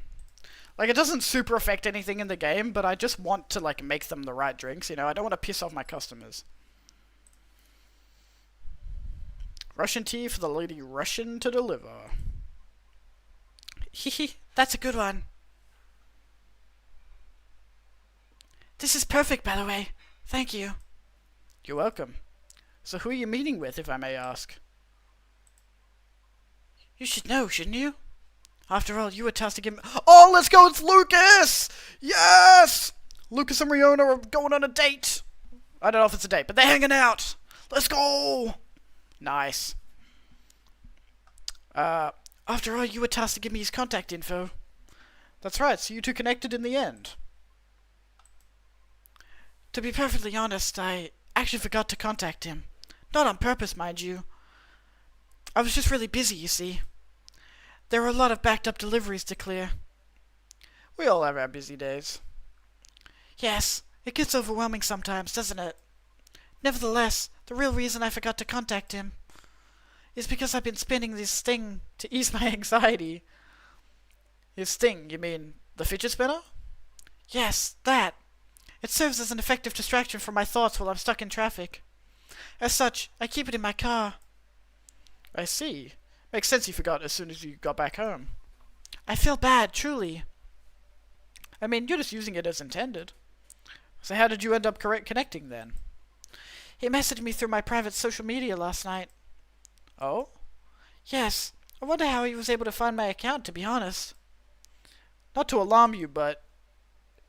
Like, it doesn't super affect anything in the game, but I just want to, like, make them the right drinks, you know? I don't want to piss off my customers. Russian tea for the lady Russian to deliver. Hehe, that's a good one. This is perfect, by the way. Thank you. You're welcome. So who are you meeting with, if I may ask? You should know, shouldn't you? After all, you were tasked to give me— Oh, let's go! It's Lucas! Yes! Lucas and Riona are going on a date! I don't know if it's a date, but they're hanging out. Let's go. Nice. After all, you were tasked to give me his contact info. That's right, so you two connected in the end. To be perfectly honest, I actually forgot to contact him. Not on purpose, mind you. I was just really busy, you see. There were a lot of backed up deliveries to clear. We all have our busy days. Yes, it gets overwhelming sometimes, doesn't it? Nevertheless, the real reason I forgot to contact him is because I've been spinning this sting to ease my anxiety. His sting, you mean the fidget spinner? Yes, that. It serves as an effective distraction from my thoughts while I'm stuck in traffic. As such, I keep it in my car. I see. Makes sense you forgot as soon as you got back home. I feel bad, truly. I mean, you're just using it as intended. So how did you end up connecting then? He messaged me through my private social media last night. Oh? Yes. I wonder how he was able to find my account, to be honest. Not to alarm you, but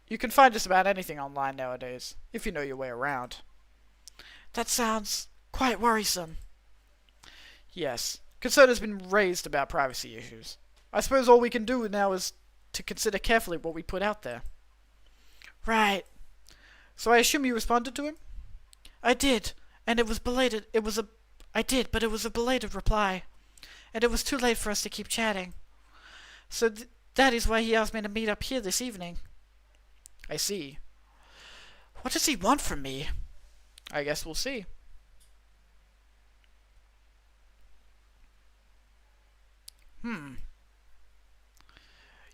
you can find just about anything online nowadays, if you know your way around. That sounds quite worrisome. Yes. Concern has been raised about privacy issues. I suppose all we can do now is to consider carefully what we put out there. Right. So I assume you responded to him? I did, and it was belated. I did, but it was a belated reply, and it was too late for us to keep chatting. So that is why he asked me to meet up here this evening. I see. What does he want from me? I guess we'll see.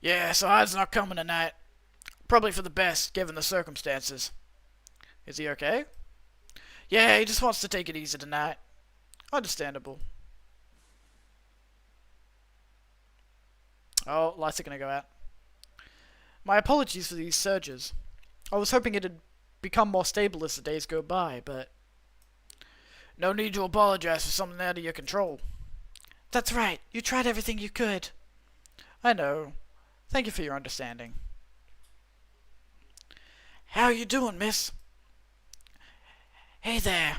Yeah, so Hyde's not coming tonight. Probably for the best, given the circumstances. Is he okay? Yeah, he just wants to take it easy tonight. Understandable. Oh, lights are gonna go out. My apologies for these surges. I was hoping it'd become more stable as the days go by, but no need to apologize for something out of your control. That's right. You tried everything you could. I know. Thank you for your understanding. How you doing, miss? Hey there.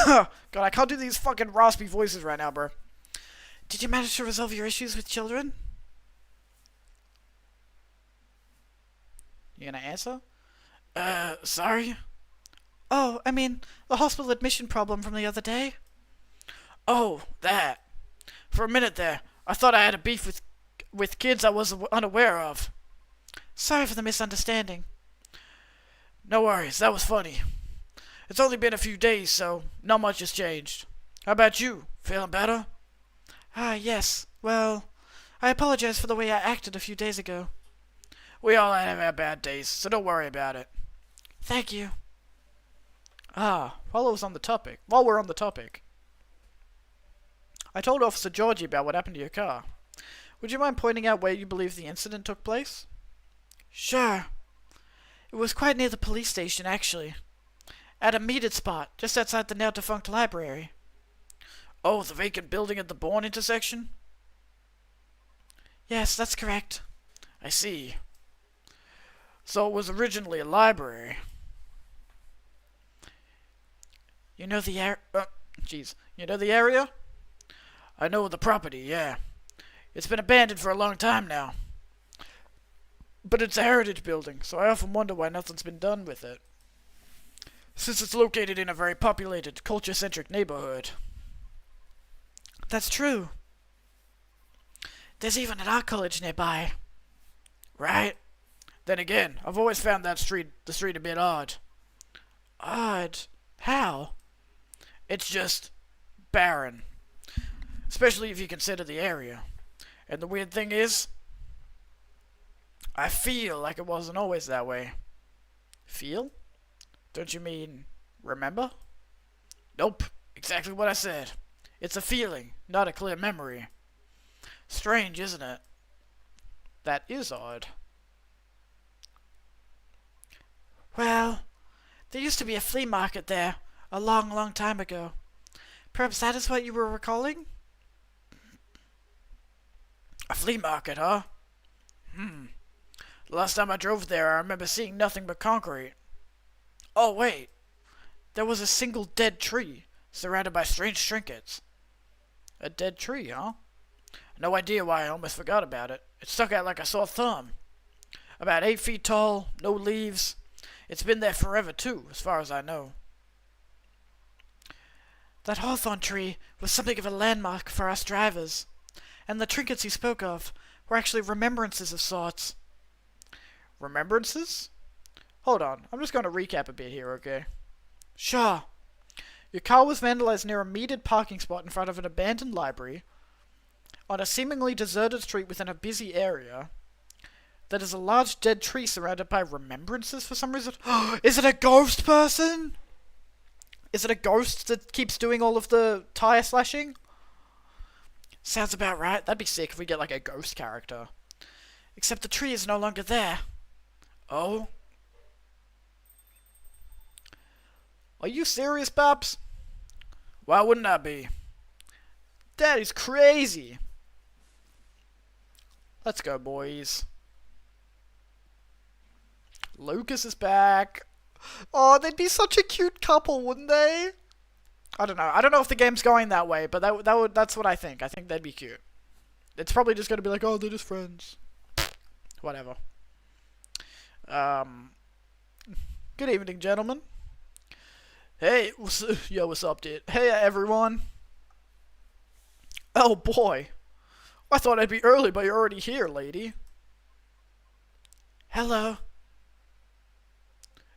God, I can't do these fucking raspy voices right now, bro. Did you manage to resolve your issues with children? You gonna answer? Sorry? Oh, I mean, the hospital admission problem from the other day. Oh, that. For a minute there, I thought I had a beef with kids I was unaware of. Sorry for the misunderstanding. No worries, that was funny. It's only been a few days, so not much has changed. How about you? Feeling better? Ah, yes. Well, I apologize for the way I acted a few days ago. We all have our bad days, so don't worry about it. Thank you. While we're on the topic, I told Officer Georgie about what happened to your car. Would you mind pointing out where you believe the incident took place? Sure. It was quite near the police station, actually. At a metered spot, just outside the now-defunct library. Oh, the vacant building at the Bourne intersection? Yes, that's correct. I see. So it was originally a library. You know the You know the area? I know the property, yeah. It's been abandoned for a long time now. But it's a heritage building, so I often wonder why nothing's been done with it. Since it's located in a very populated, culture-centric neighborhood. That's true. There's even an art college nearby. Right? Then again, I've always found the street a bit odd. Odd? How? It's just barren. Especially if you consider the area. And the weird thing is, I feel like it wasn't always that way. Feel? Don't you mean remember? Nope, exactly what I said. It's a feeling, not a clear memory. Strange, isn't it? That is odd. Well, there used to be a flea market there a long, long time ago. Perhaps that is what you were recalling? A flea market, huh? The last time I drove there, I remember seeing nothing but concrete. Oh, wait. There was a single dead tree, surrounded by strange trinkets. A dead tree, huh? No idea why I almost forgot about it. It stuck out like a sore thumb. About 8 feet tall, no leaves. It's been there forever, too, as far as I know. That hawthorn tree was something of a landmark for us drivers, and the trinkets you spoke of were actually remembrances of sorts. Remembrances? Hold on, I'm just going to recap a bit here, okay? Sure. Your car was vandalized near a metered parking spot in front of an abandoned library, on a seemingly deserted street within a busy area. There is a large dead tree surrounded by remembrances for some reason. Is it a ghost person? Is it a ghost that keeps doing all of the tire slashing? Sounds about right. That'd be sick if we get like a ghost character. Except the tree is no longer there. Oh? Are you serious, Babs? Why wouldn't I be? That is crazy. Let's go, boys. Lucas is back. Oh, they'd be such a cute couple, wouldn't they? I don't know. I don't know if the game's going that way, but that's what I think. I think they'd be cute. It's probably just gonna be like, oh, they're just friends. Whatever. Good evening, gentlemen. Hey, what's up, dude? Hey, everyone. Oh boy, I thought I'd be early, but you're already here, lady. Hello.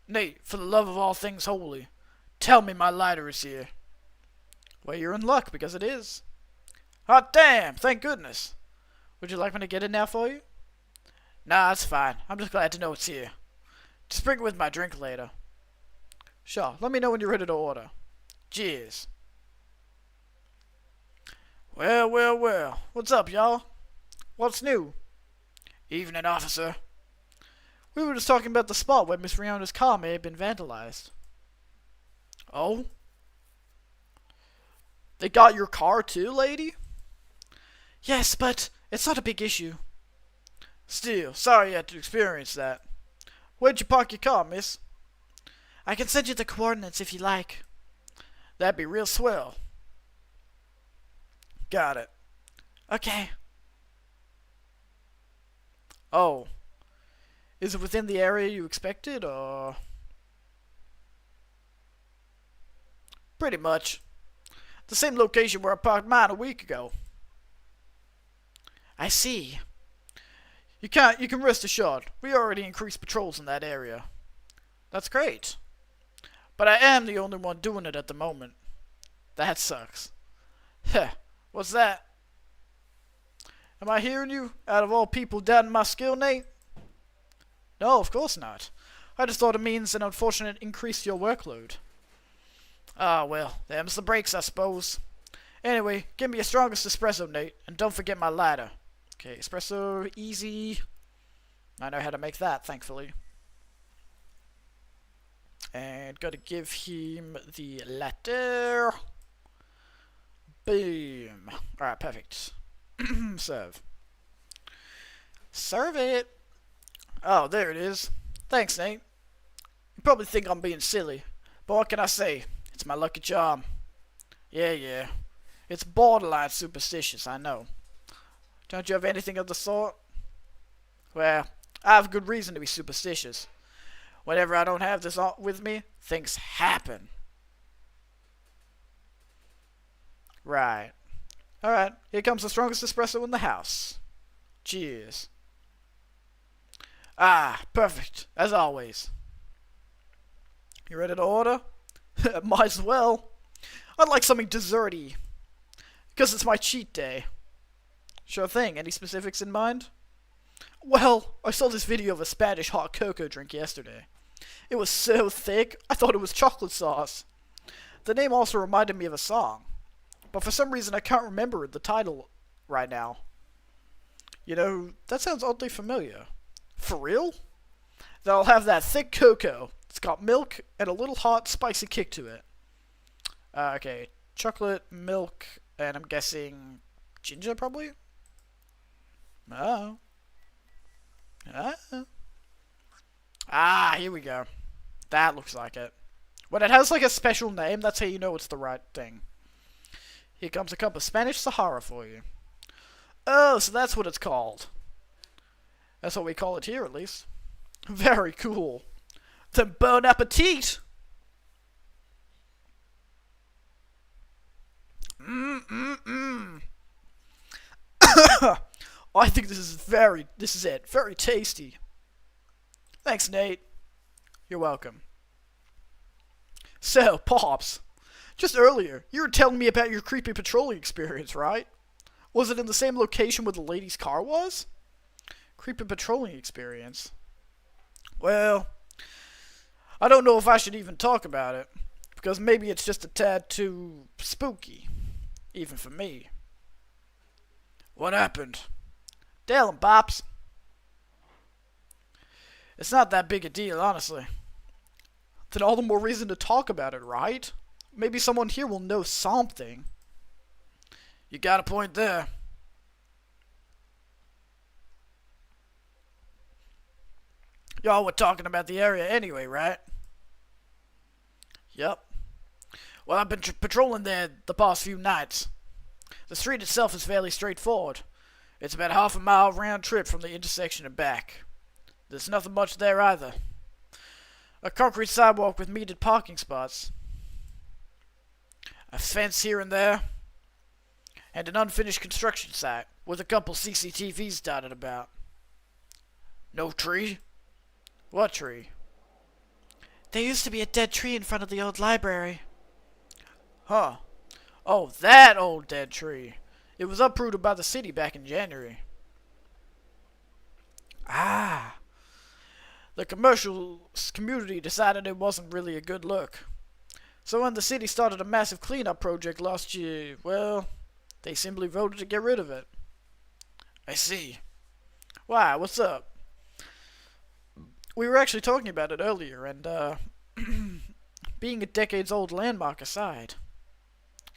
Nate, for the love of all things holy, tell me my lighter is here. Well, you're in luck, because it is. Hot damn, thank goodness. Would you like me to get it now for you? Nah, it's fine. I'm just glad to know it's here. Just bring it with my drink later. Sure, let me know when you're ready to order. Cheers. Well. What's up, y'all? What's new? Evening, officer. We were just talking about the spot where Miss Riona's car may have been vandalized. Oh? They got your car too, lady? Yes, but it's not a big issue. Still, sorry you had to experience that. Where'd you park your car, miss? I can send you the coordinates if you like. That'd be real swell. Got it. Okay. Oh. Is it within the area you expected, or...? Pretty much. The same location where I parked mine a week ago. I see. You can rest assured, we already increased patrols in that area. That's great. But I am the only one doing it at the moment. That sucks. Heh, what's that? Am I hearing you, out of all people, doubting my skill, Nate? No, of course not. I just thought it means an unfortunate increase to your workload. Ah, well, them's the breaks, I suppose. Anyway, give me your strongest espresso, Nate, and don't forget my lighter. Okay, espresso, easy. I know how to make that, thankfully. And gotta give him the latte. Boom. Alright, perfect. Serve. Serve it. Oh, there it is. Thanks, Nate. You probably think I'm being silly, but what can I say? It's my lucky charm. Yeah. It's borderline superstitious, I know. Don't you have anything of the sort? Well, I have good reason to be superstitious. Whenever I don't have this with me, things happen. Right. Alright, here comes the strongest espresso in the house. Cheers. Ah, perfect, as always. You ready to order? Might as well. I'd like something desserty. Because it's my cheat day. Sure thing, any specifics in mind? Well, I saw this video of a Spanish hot cocoa drink yesterday. It was so thick, I thought it was chocolate sauce. The name also reminded me of a song. But for some reason I can't remember the title right now. You know, that sounds oddly familiar. For real? Then I'll have that thick cocoa. It's got milk and a little hot, spicy kick to it. Okay, chocolate, milk, and I'm guessing ginger, probably? Oh. Ah, here we go. That looks like it. When it has like a special name, that's how you know it's the right thing. Here comes a cup of Spanish Sahara for you. Oh, so that's what it's called. That's what we call it here, at least. Very cool. Then bon appetit! I think this is it. Very tasty. Thanks, Nate. You're welcome. So, Pops, just earlier, you were telling me about your creepy patrolling experience, right? Was it in the same location where the lady's car was? Creepy patrolling experience. Well, I don't know if I should even talk about it, because maybe it's just a tad too spooky, even for me. What happened? Tell 'em, Pops. It's not that big a deal, honestly. Then all the more reason to talk about it, right? Maybe someone here will know something. You got a point there. Y'all were talking about the area anyway, right? Yep. Well, I've been patrolling there the past few nights. The street itself is fairly straightforward. It's about half a mile round trip from the intersection and back. There's nothing much there either. A concrete sidewalk with metered parking spots. A fence here and there. And an unfinished construction site with a couple CCTVs dotted about. No tree? What tree? There used to be a dead tree in front of the old library. Huh. Oh, that old dead tree. It was uprooted by the city back in January. Ah. The commercial community decided it wasn't really a good look. So when the city started a massive cleanup project last year, well, they simply voted to get rid of it. I see. Why, what's up? We were actually talking about it earlier, and, being a decades-old landmark aside,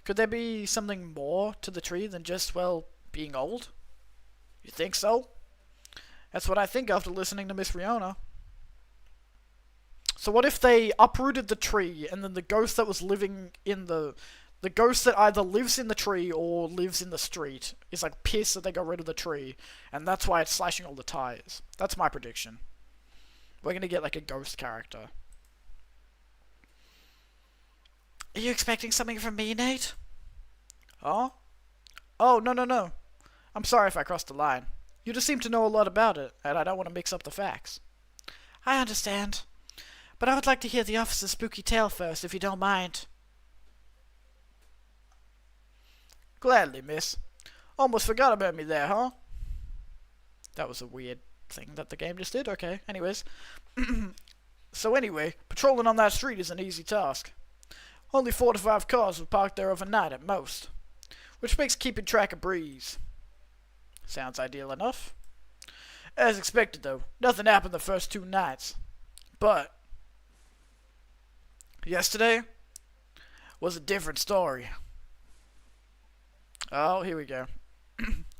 could there be something more to the tree than just, well, being old? You think so? That's what I think after listening to Miss Riona. So what if they uprooted the tree, and then the ghost that was living in the ghost that either lives in the tree or lives in the street is like pissed that they got rid of the tree, and that's why it's slashing all the tires. That's my prediction. We're gonna get like a ghost character. Are you expecting something from me, Nate? Huh? Oh, no. I'm sorry if I crossed the line. You just seem to know a lot about it, and I don't want to mix up the facts. I understand. But I would like to hear the officer's spooky tale first, if you don't mind. Gladly, miss. Almost forgot about me there, huh? That was a weird thing that the game just did. Okay, anyways. So anyway, patrolling on that street is an easy task. Only 4 to 5 cars were parked there overnight at most, which makes keeping track a breeze. Sounds ideal enough. As expected, though, nothing happened the first 2 nights. But yesterday was a different story. Oh, here we go.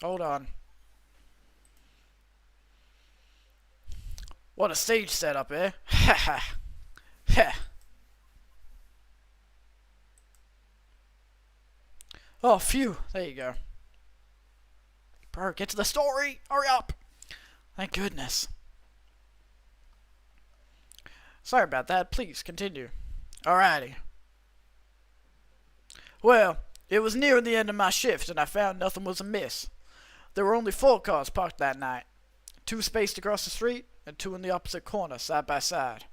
Hold on. What a stage setup, eh? Ha ha. Ha. Oh, phew. There you go. Bro, get to the story. Hurry up. Thank goodness. Sorry about that. Please, continue. Alrighty. Well, it was near the end of my shift, and I found nothing was amiss. There were only 4 cars parked that night. 2 spaced across the street, and 2 in the opposite corner, side by side.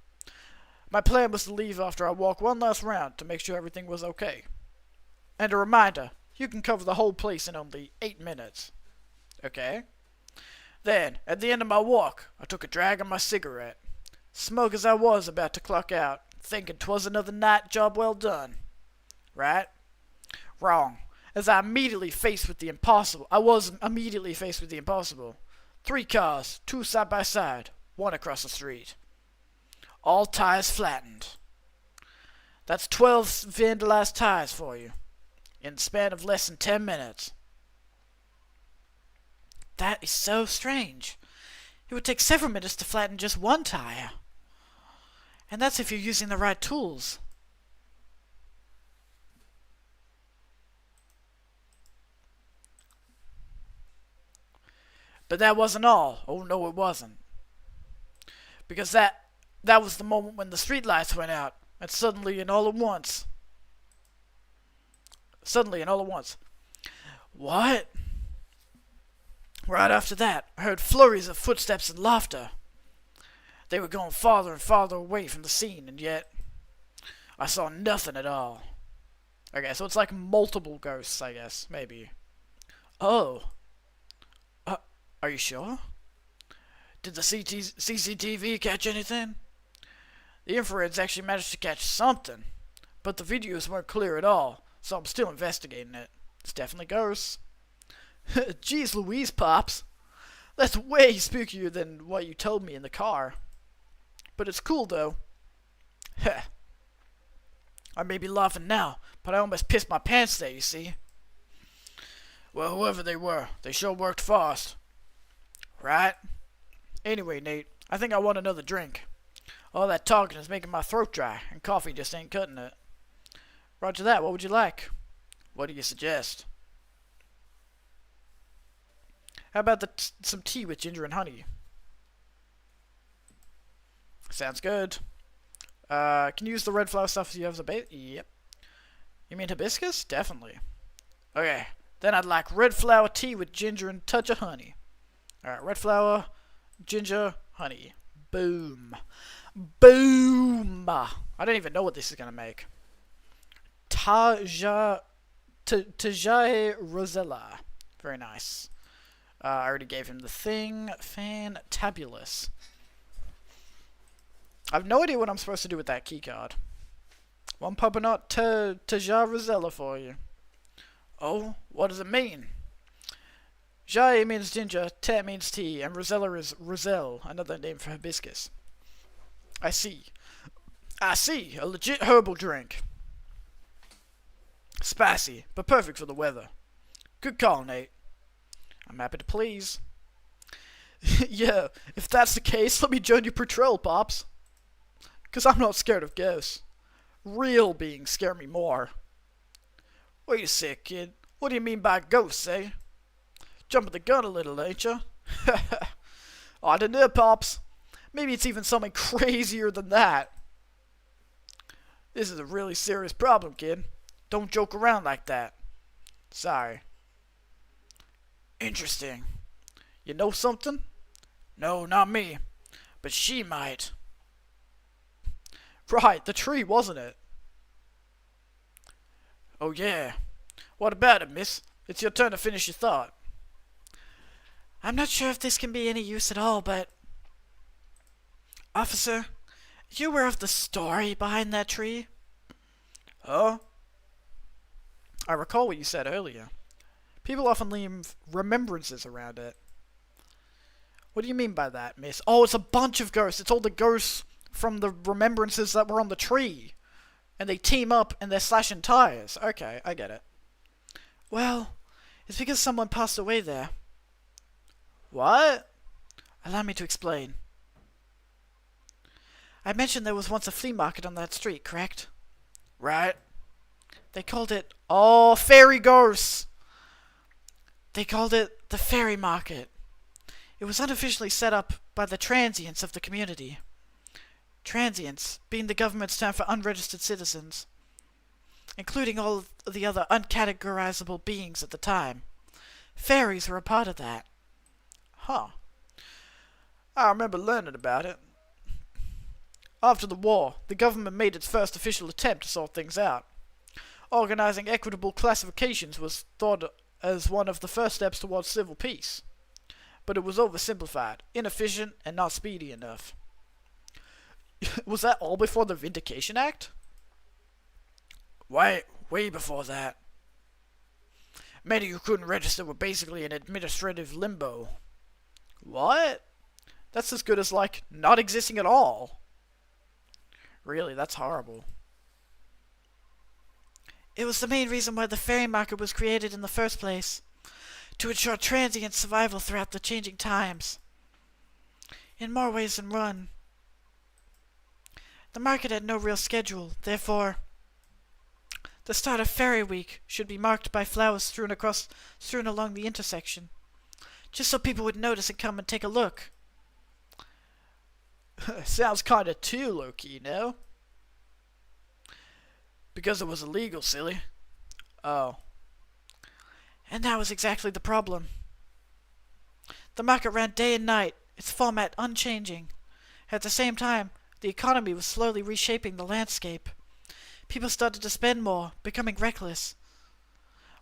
My plan was to leave after I walked one last round to make sure everything was okay. And a reminder, you can cover the whole place in only 8 minutes. Okay? Then, at the end of my walk, I took a drag on my cigarette. Smug as I was about to clock out, thinking 'twas another night job well done. Right? Wrong. As I was immediately faced with the impossible. 3 cars, 2 side by side, 1 across the street. All tires flattened. That's 12 vandalized tires for you, in the span of less than 10 minutes. That is so strange. It would take several minutes to flatten just 1 tire. And that's if you're using the right tools. But that wasn't all. Oh no, it wasn't. Because that was the moment when the streetlights went out, and suddenly and all at once. What? Right after that, I heard flurries of footsteps and laughter. They were going farther and farther away from the scene, and yet I saw nothing at all. Okay, so it's like multiple ghosts, I guess, maybe. Oh. Are you sure? Did the CCTV catch anything? The infrareds actually managed to catch something, but the videos weren't clear at all, so I'm still investigating it. It's definitely ghosts. Jeez Louise, Pops. That's way spookier than what you told me in the car. But it's cool, though. Heh. I may be laughing now, but I almost pissed my pants there, you see. Well, whoever they were, they sure worked fast. Right? Anyway, Nate, I think I want another drink. All that talking is making my throat dry, and coffee just ain't cutting it. Roger that, what would you like? What do you suggest? How about some tea with ginger and honey? Sounds good. Can you use the red flower stuff if you have the bait? Yep. You mean hibiscus? Definitely. Okay, then I'd like red flower tea with ginger and touch of honey. Alright, red flower, ginger, honey. Boom. Boom! I don't even know what this is gonna make. Tajae Rosella. Very nice. I already gave him the thing. Fantabulous. I have no idea what I'm supposed to do with that keycard. One Pupinot Tajae Rosella for you. Oh, what does it mean? Jae means ginger, te means tea, and Rosella is Roselle, another name for hibiscus. I see. A legit herbal drink. Spicy, but perfect for the weather. Good call, Nate. I'm happy to please. Yeah, if that's the case, let me join your patrol, Pops. 'Cause I'm not scared of ghosts. Real beings scare me more. Wait a sec, kid. What do you mean by ghosts, eh? Jumping the gun a little, ain't ya? I don't know, Pops. Maybe it's even something crazier than that. This is a really serious problem, kid. Don't joke around like that. Sorry. Interesting. You know something? No, not me. But she might. Right, the tree, wasn't it? Oh yeah. What about it, miss? It's your turn to finish your thought. I'm not sure if this can be any use at all, but... Officer, are you aware of the story behind that tree? Huh? I recall what you said earlier. People often leave remembrances around it. What do you mean by that, miss? Oh, it's a bunch of ghosts. It's all the ghosts from the remembrances that were on the tree. And they team up and they're slashing tires. Okay, I get it. Well, it's because someone passed away there. What? Allow me to explain. I mentioned there was once a flea market on that street, correct? Right. They called it... Oh, fairy ghosts! They called it the fairy market. It was unofficially set up by the transients of the community. Transients being the government's term for unregistered citizens, including all of the other uncategorizable beings at the time. Fairies were a part of that. Huh. I remember learning about it. After the war, the government made its first official attempt to sort things out. Organizing equitable classifications was thought as one of the first steps towards civil peace. But it was oversimplified, inefficient, and not speedy enough. Was that all before the Vindication Act? Way before that. Many who couldn't register were basically in administrative limbo. What? That's as good as, like, not existing at all. Really, that's horrible. It was the main reason why the fairy market was created in the first place. To ensure transient survival throughout the changing times. In more ways than one. The market had no real schedule, therefore, the start of Fairy Week should be marked by flowers strewn along the intersection, just so people would notice and come and take a look. Sounds kinda too low-key, no? Because it was illegal, silly. Oh. And that was exactly the problem. The market ran day and night, its format unchanging. At the same time, the economy was slowly reshaping the landscape. People started to spend more, becoming reckless,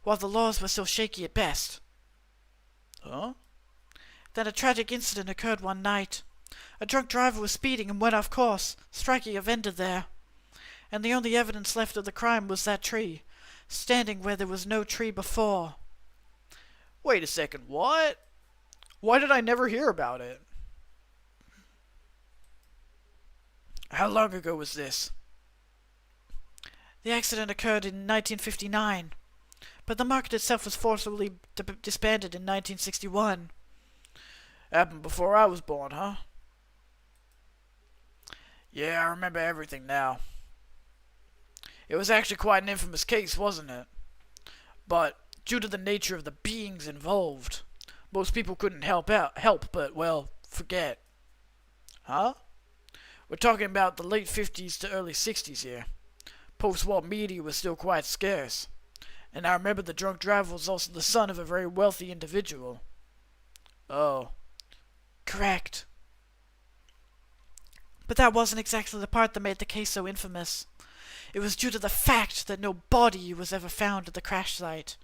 while the laws were still shaky at best. Huh? Then a tragic incident occurred one night. A drunk driver was speeding and went off course, striking a vendor there. And the only evidence left of the crime was that tree, standing where there was no tree before. Wait a second, what? Why did I never hear about it? How long ago was this? The accident occurred in 1959, but the market itself was forcibly disbanded in 1961. Happened before I was born, huh? Yeah, I remember everything now. It was actually quite an infamous case, wasn't it? But due to the nature of the beings involved, most people couldn't help but, well, forget. Huh? We're talking about the late 50s to early 60s here. Post-war media was still quite scarce. And I remember the drunk driver was also the son of a very wealthy individual. Oh. Correct. But that wasn't exactly the part that made the case so infamous. It was due to the fact that no body was ever found at the crash site,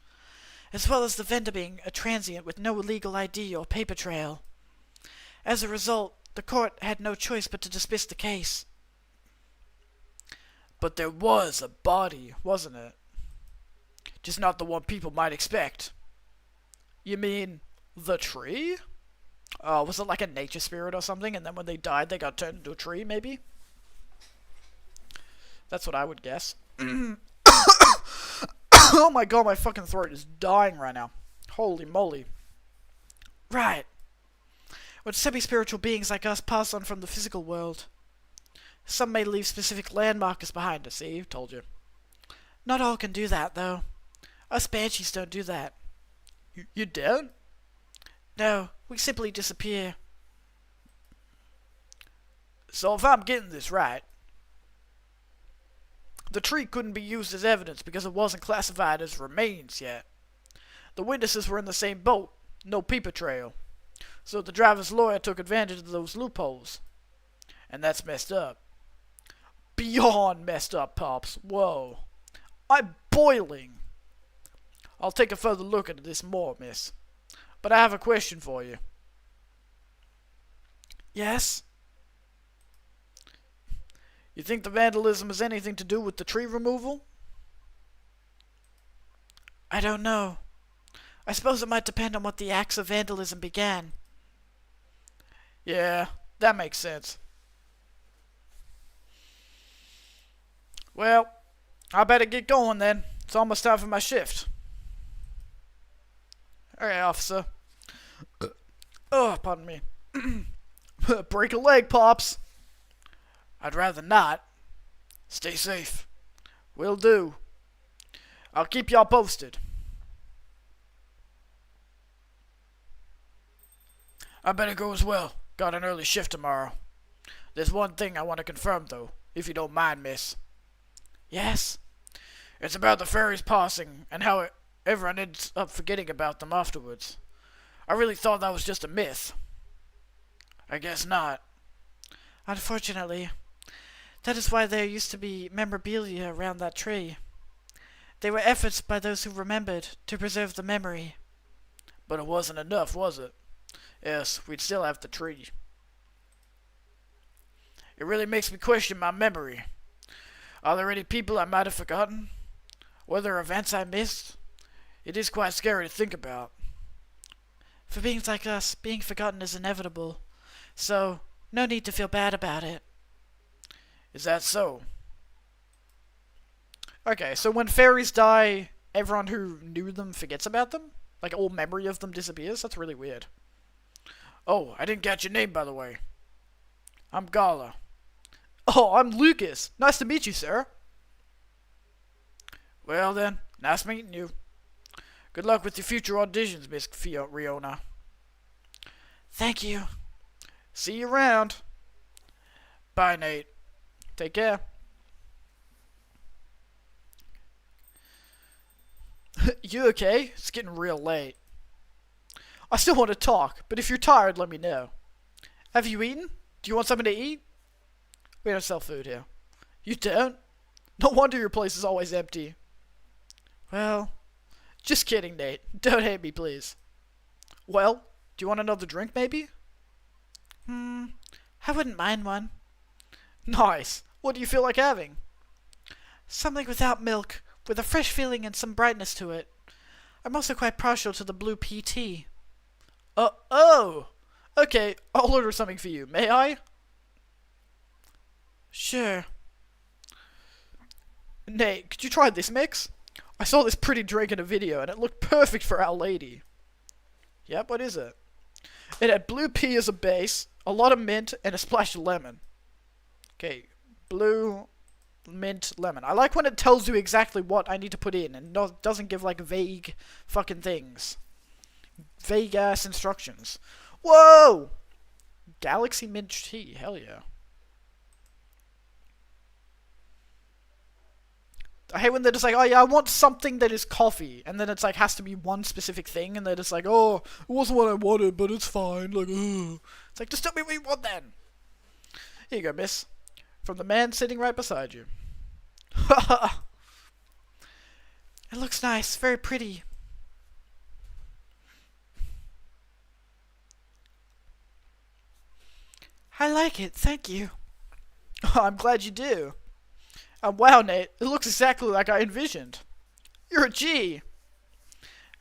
as well as the vendor being a transient with no legal ID or paper trail. As a result, the court had no choice but to dismiss the case. But there was a body, wasn't it? Just not the one people might expect. You mean the tree? Was it like a nature spirit or something, and then when they died they got turned into a tree, maybe? That's what I would guess. Oh my god, my fucking throat is dying right now. Holy moly. Right. When semi-spiritual beings like us pass on from the physical world, some may leave specific landmarkers behind us. See, told you. Not all can do that, though. Us banshees don't do that. You don't? No, we simply disappear. So if I'm getting this right, the tree couldn't be used as evidence because it wasn't classified as remains yet. The witnesses were in the same boat, no paper trail. So the driver's lawyer took advantage of those loopholes. And that's messed up. Beyond messed up, Pops. Whoa. I'm boiling. I'll take a further look into this more, miss. But I have a question for you. Yes? You think the vandalism has anything to do with the tree removal? I don't know. I suppose it might depend on what the acts of vandalism began. Yeah, that makes sense. Well, I better get going then. It's almost time for my shift. Alright, officer. Oh, pardon me. Break a leg, Pops. I'd rather not. Stay safe. Will do. I'll keep y'all posted. I better go as well. Got an early shift tomorrow. There's one thing I want to confirm, though, if you don't mind, miss. Yes? It's about the fairies passing and how everyone ends up forgetting about them afterwards. I really thought that was just a myth. I guess not. Unfortunately, that is why there used to be memorabilia around that tree. They were efforts by those who remembered to preserve the memory. But it wasn't enough, was it? Yes, we'd still have the tree. It really makes me question my memory. Are there any people I might have forgotten? Were there events I missed? It is quite scary to think about. For beings like us, being forgotten is inevitable, so no need to feel bad about it. Is that so? Okay, so when fairies die, everyone who knew them forgets about them? Like all memory of them disappears? That's really weird. Oh, I didn't catch your name, by the way. I'm Gala. Oh, I'm Lucas. Nice to meet you, sir. Well then, nice meeting you. Good luck with your future auditions, Miss Riona. Thank you. See you around. Bye, Nate. Take care. You okay? It's getting real late. I still want to talk, but if you're tired, let me know. Have you eaten? Do you want something to eat? We don't sell food here. You don't? No wonder your place is always empty. Well, just kidding, Nate. Don't hate me, please. Well, do you want another drink, maybe? I wouldn't mind one. Nice. What do you feel like having? Something without milk, with a fresh feeling and some brightness to it. I'm also quite partial to the blue pea tea. Oh! Okay, I'll order something for you. May I? Sure. Nate, could you try this mix? I saw this pretty drink in a video and it looked perfect for Our Lady. Yep, what is it? It had blue pea as a base, a lot of mint, and a splash of lemon. Okay, blue, mint, lemon. I like when it tells you exactly what I need to put in and doesn't give like vague fucking things. Vague ass instructions. Whoa! Galaxy mint tea, hell yeah. I hate when they're just like, oh yeah, I want something that is coffee, and then it's like has to be one specific thing, and they're just like, oh, it wasn't what I wanted, but it's fine. Like, ugh. It's like, just tell me what you want then. Here you go, miss. From the man sitting right beside you. It looks nice, very pretty. I like it, thank you. I'm glad you do. Wow, Nate, it looks exactly like I envisioned. You're a G.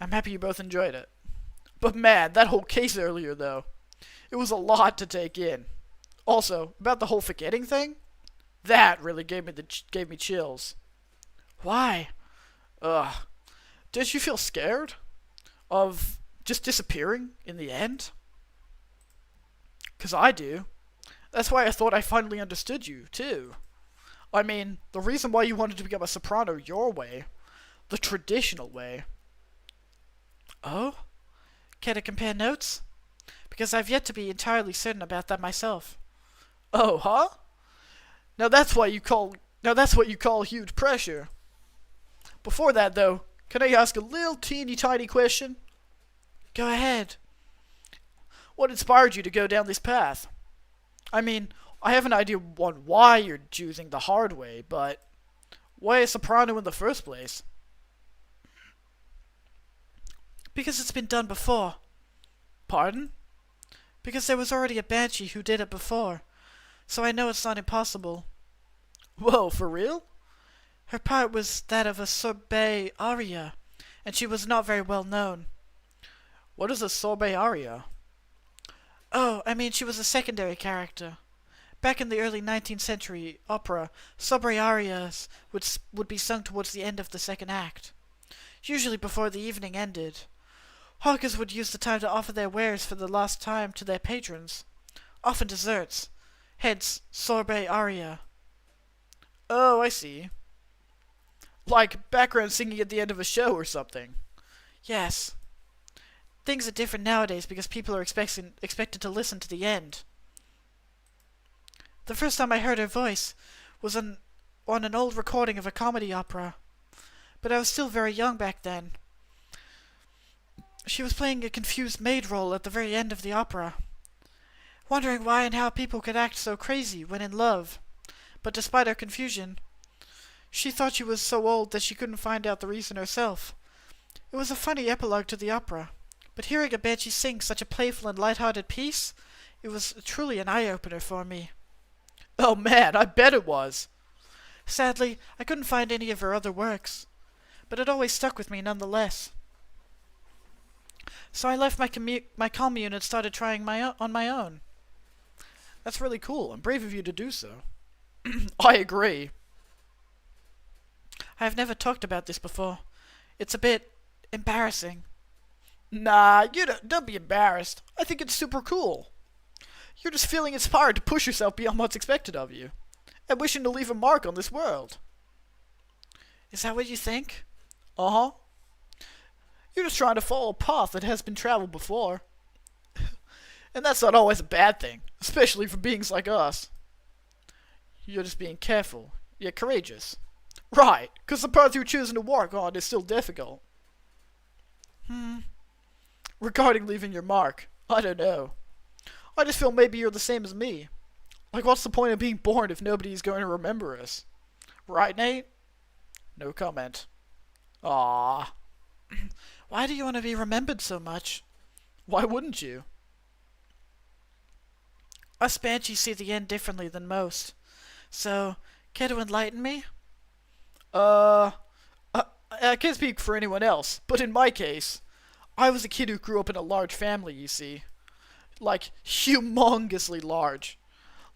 I'm happy you both enjoyed it. But man, that whole case earlier, though. It was a lot to take in. Also, about the whole forgetting thing, that really gave me chills. Why? Ugh. Did you feel scared? Of just disappearing in the end? 'Cause I do. That's why I thought I finally understood you, too. I mean, the reason why you wanted to become a soprano your way, the traditional way. Oh? Care to compare notes? Because I've yet to be entirely certain about that myself. Oh, huh? Now that's what you call huge pressure. Before that, though, can I ask a little teeny tiny question? Go ahead. What inspired you to go down this path? I mean, I have an idea on why you're choosing the hard way, but why a soprano in the first place? Because it's been done before. Pardon? Because there was already a banshee who did it before, so I know it's not impossible. Whoa, for real? Her part was that of a sorbet aria, and she was not very well known. What is a sorbet aria? Oh, I mean she was a secondary character. Back in the early 19th century opera, sorbet arias would be sung towards the end of the second act, usually before the evening ended. Hawkers would use the time to offer their wares for the last time to their patrons, often desserts, hence sorbet aria. Oh, I see. Like background singing at the end of a show or something. Yes. Things are different nowadays because people are expected to listen to the end. The first time I heard her voice was on an old recording of a comedy opera, but I was still very young back then. She was playing a confused maid role at the very end of the opera, wondering why and how people could act so crazy when in love, but despite her confusion, she thought she was so old that she couldn't find out the reason herself. It was a funny epilogue to the opera, but hearing a banshee sing such a playful and light-hearted piece, it was truly an eye-opener for me. Oh man, I bet it was. Sadly, I couldn't find any of her other works, but it always stuck with me nonetheless. So I left my commune and started trying on my own. That's really cool and brave of you to do so. I agree. I have never talked about this before. It's a bit embarrassing. Nah, don't be embarrassed. I think it's super cool. You're just feeling inspired to push yourself beyond what's expected of you, and wishing to leave a mark on this world. Is that what you think? Uh-huh. You're just trying to follow a path that has been traveled before. And that's not always a bad thing, especially for beings like us. You're just being careful, yet courageous. Right, because the path you're choosing to walk on is still difficult. Regarding leaving your mark, I don't know. I just feel maybe you're the same as me. Like, what's the point of being born if nobody's going to remember us? Right, Nate? No comment. Ah. Why do you want to be remembered so much? Why wouldn't you? Us banshees see the end differently than most. So, care to enlighten me? I can't speak for anyone else, but in my case, I was a kid who grew up in a large family, you see. Like, humongously large.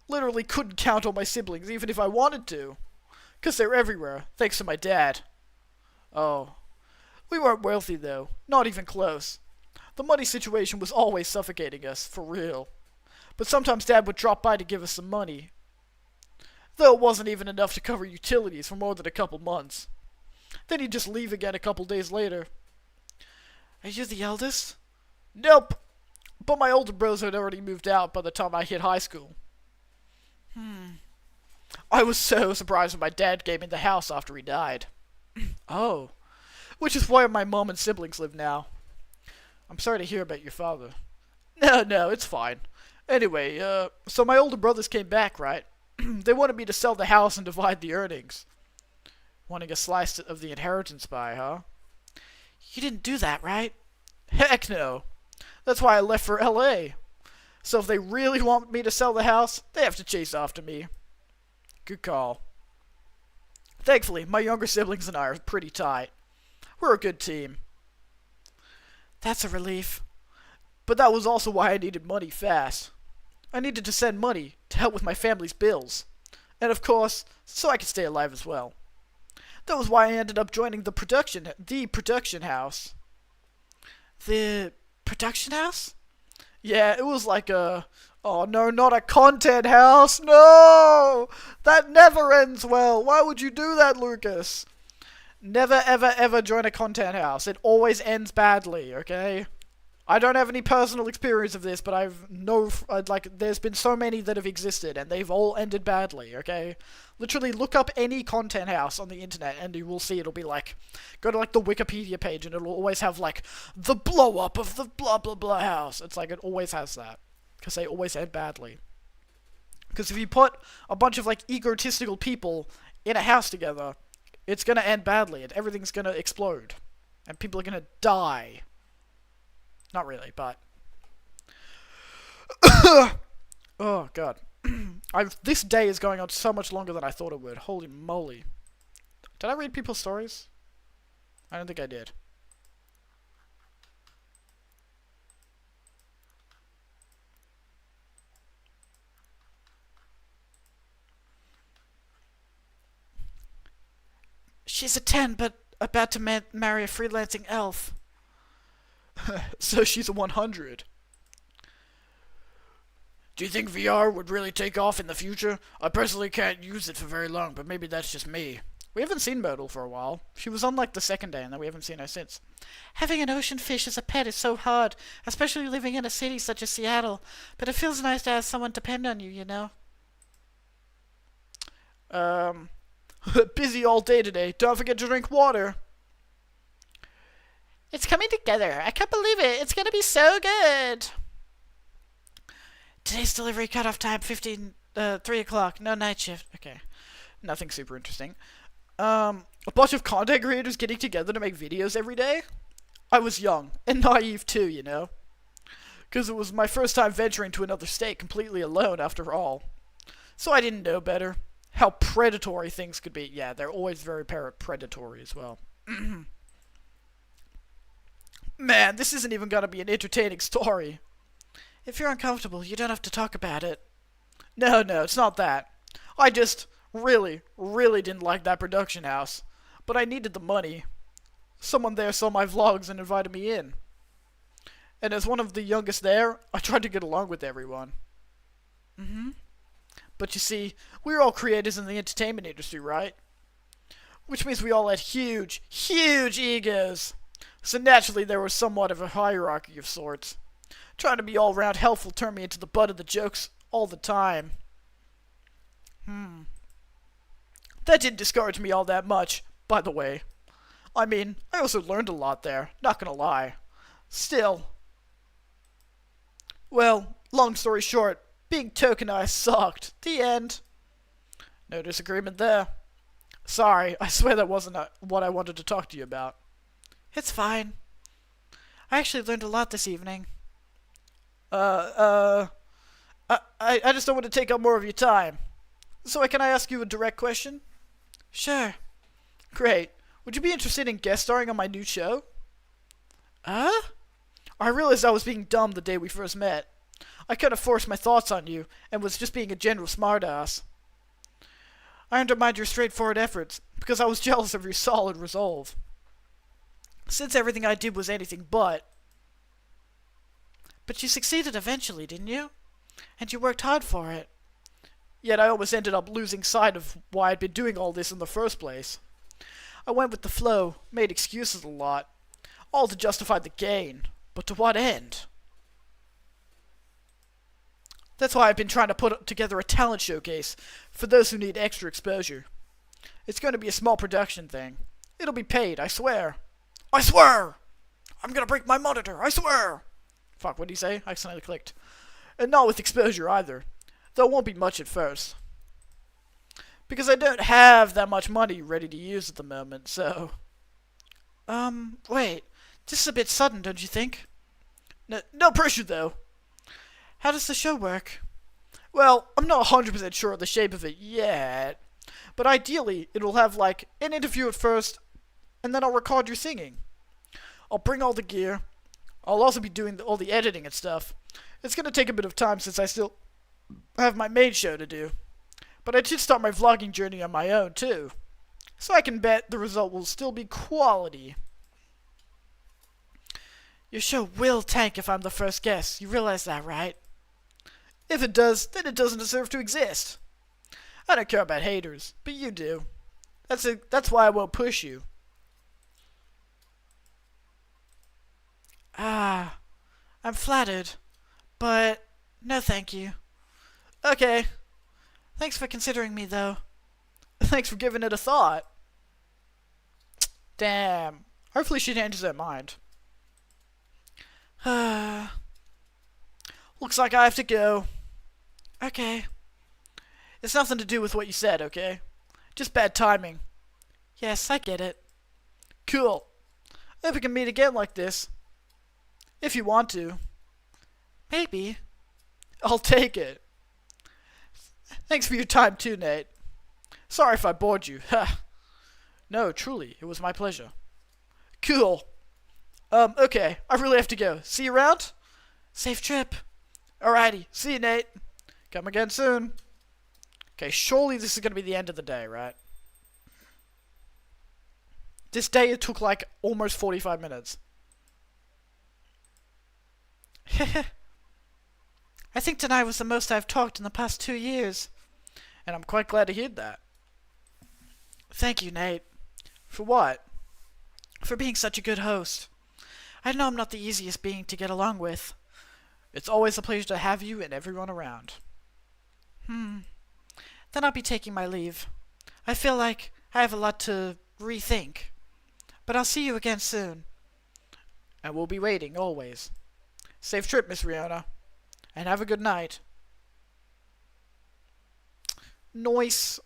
Literally couldn't count all my siblings, even if I wanted to. 'Cause they're everywhere, thanks to my dad. Oh. We weren't wealthy, though. Not even close. The money situation was always suffocating us, for real. But sometimes Dad would drop by to give us some money. Though it wasn't even enough to cover utilities for more than a couple months. Then he'd just leave again a couple days later. Are you the eldest? Nope. But my older bros had already moved out by the time I hit high school. I was so surprised when my dad gave me the house after he died. Oh. Which is where my mom and siblings live now. I'm sorry to hear about your father. No, it's fine. Anyway, so my older brothers came back, right? They wanted me to sell the house and divide the earnings. Wanting a slice of the inheritance pie, huh? You didn't do that, right? Heck no. That's why I left for LA. So if they really want me to sell the house, they have to chase after me. Good call. Thankfully, my younger siblings and I are pretty tight. We're a good team. That's a relief. But that was also why I needed money fast. I needed to send money to help with my family's bills. And of course, so I could stay alive as well. That was why I ended up joining the production house. The production house? Yeah, it was like a... Oh no, not a content house! No! That never ends well! Why would you do that, Lucas? Never, ever, ever join a content house. It always ends badly, okay? I don't have any personal experience of this, but there's been so many that have existed, and they've all ended badly, okay? Literally, look up any content house on the internet, and you will see it'll be like, go to like the Wikipedia page, and it'll always have like, the blow-up of the blah blah blah house. It's like, it always has that, because they always end badly. Because if you put a bunch of like egotistical people in a house together, it's gonna end badly, and everything's gonna explode, and people are gonna die. Not really, but... Oh, God. This day is going on so much longer than I thought it would. Holy moly. Did I read people's stories? I don't think I did. She's a 10, but about to marry a freelancing elf. So she's a 100. Do you think VR would really take off in the future? I personally can't use it for very long, but maybe that's just me. We haven't seen Myrtle for a while. She was on like the second day, and then we haven't seen her since. Having an ocean fish as a pet is so hard, especially living in a city such as Seattle. But it feels nice to have someone depend on you, you know? Busy all day today. Don't forget to drink water. It's coming together. I can't believe it. It's gonna be so good. Today's delivery cutoff time 3 o'clock. No night shift. Okay. Nothing super interesting. A bunch of content creators getting together to make videos every day? I was young and naive too, you know. Because it was my first time venturing to another state completely alone after all. So I didn't know better. How predatory things could be. Yeah, they're always very predatory as well. Man, this isn't even gonna be an entertaining story. If you're uncomfortable, you don't have to talk about it. No, it's not that. I just really didn't like that production house. But I needed the money. Someone there saw my vlogs and invited me in. And as one of the youngest there, I tried to get along with everyone. But you see, we're all creators in the entertainment industry, right? Which means we all had huge egos. So naturally there was somewhat of a hierarchy of sorts. Trying to be all-round helpful turned me into the butt of the jokes all the time. That didn't discourage me all that much, by the way. I mean, I also learned a lot there, not gonna lie. Still. Well, long story short, being tokenized sucked. The end. No disagreement there. Sorry, I swear that wasn't what I wanted to talk to you about. It's fine. I actually learned a lot this evening. I just don't want to take up more of your time. So can I ask you a direct question? Sure. Great. Would you be interested in guest starring on my new show? I realized I was being dumb the day we first met. I kind of forced my thoughts on you, and was just being a general smartass. I undermined your straightforward efforts, because I was jealous of your solid resolve. Since everything I did was anything but. But you succeeded eventually, didn't you? And you worked hard for it. Yet I almost ended up losing sight of why I'd been doing all this in the first place. I went with the flow, made excuses a lot, all to justify the gain, but to what end? That's why I've been trying to put together a talent showcase for those who need extra exposure. It's going to be a small production thing. It'll be paid, I swear. I swear! I'm gonna break my monitor, I swear! Fuck, what'd he say? I accidentally clicked. And not with exposure either, though it won't be much at first. Because I don't have that much money ready to use at the moment, so... wait. This is a bit sudden, don't you think? No pressure, though. How does the show work? Well, I'm not 100% sure of the shape of it yet. But ideally, it'll have, like, an interview at first, and then I'll record you singing. I'll bring all the gear. I'll also be doing all the editing and stuff. It's gonna take a bit of time since I still have my main show to do. But I should start my vlogging journey on my own, too. So I can bet the result will still be quality. Your show will tank if I'm the first guest. You realize that, right? If it does, then it doesn't deserve to exist. I don't care about haters, but you do. That's why I won't push you. I'm flattered, but no thank you. Okay. Thanks for considering me, though. Thanks for giving it a thought. Damn. Hopefully she changes her mind. Looks like I have to go. Okay. It's nothing to do with what you said, okay? Just bad timing. Yes, I get it. Cool. Hope we can meet again like this. If you want to. Maybe. I'll take it. Thanks for your time too, Nate. Sorry if I bored you. No, truly, it was my pleasure. Cool. Okay, I really have to go. See you around? Safe trip. Alrighty, see you, Nate. Come again soon. Okay, surely this is gonna be the end of the day, right? This day it took like almost 45 minutes. I think tonight was the most I've talked in the past 2 years. And I'm quite glad to hear that. Thank you, Nate. For what? For being such a good host. I know I'm not the easiest being to get along with. It's always a pleasure to have you and everyone around. Then I'll be taking my leave. I feel like I have a lot to rethink. But I'll see you again soon. And we'll be waiting, always. Safe trip, Miss Riona. And have a good night. Nice.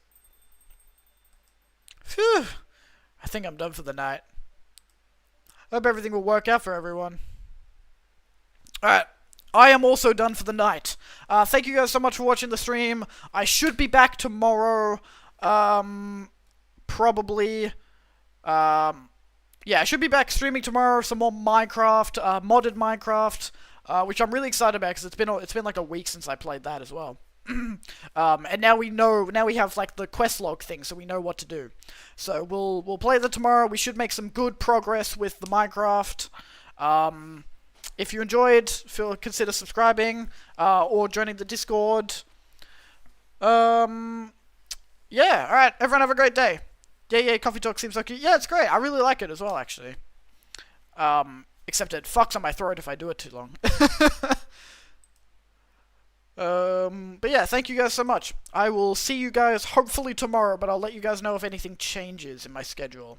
Phew. I think I'm done for the night. Hope everything will work out for everyone. Alright. I am also done for the night. Thank you guys so much for watching the stream. I should be back tomorrow. Probably. Yeah, I should be back streaming tomorrow. Some more Minecraft, modded Minecraft, which I'm really excited about because it's been like a week since I played that as well. And now we have like the quest log thing, so we know what to do. So we'll play that tomorrow. We should make some good progress with the Minecraft. If you enjoyed, consider subscribing, or joining the Discord. Yeah, alright, everyone have a great day. Yeah, Coffee Talk seems like, yeah, it's great. I really like it as well, actually. Except it fucks on my throat if I do it too long. But yeah, thank you guys so much. I will see you guys hopefully tomorrow, but I'll let you guys know if anything changes in my schedule.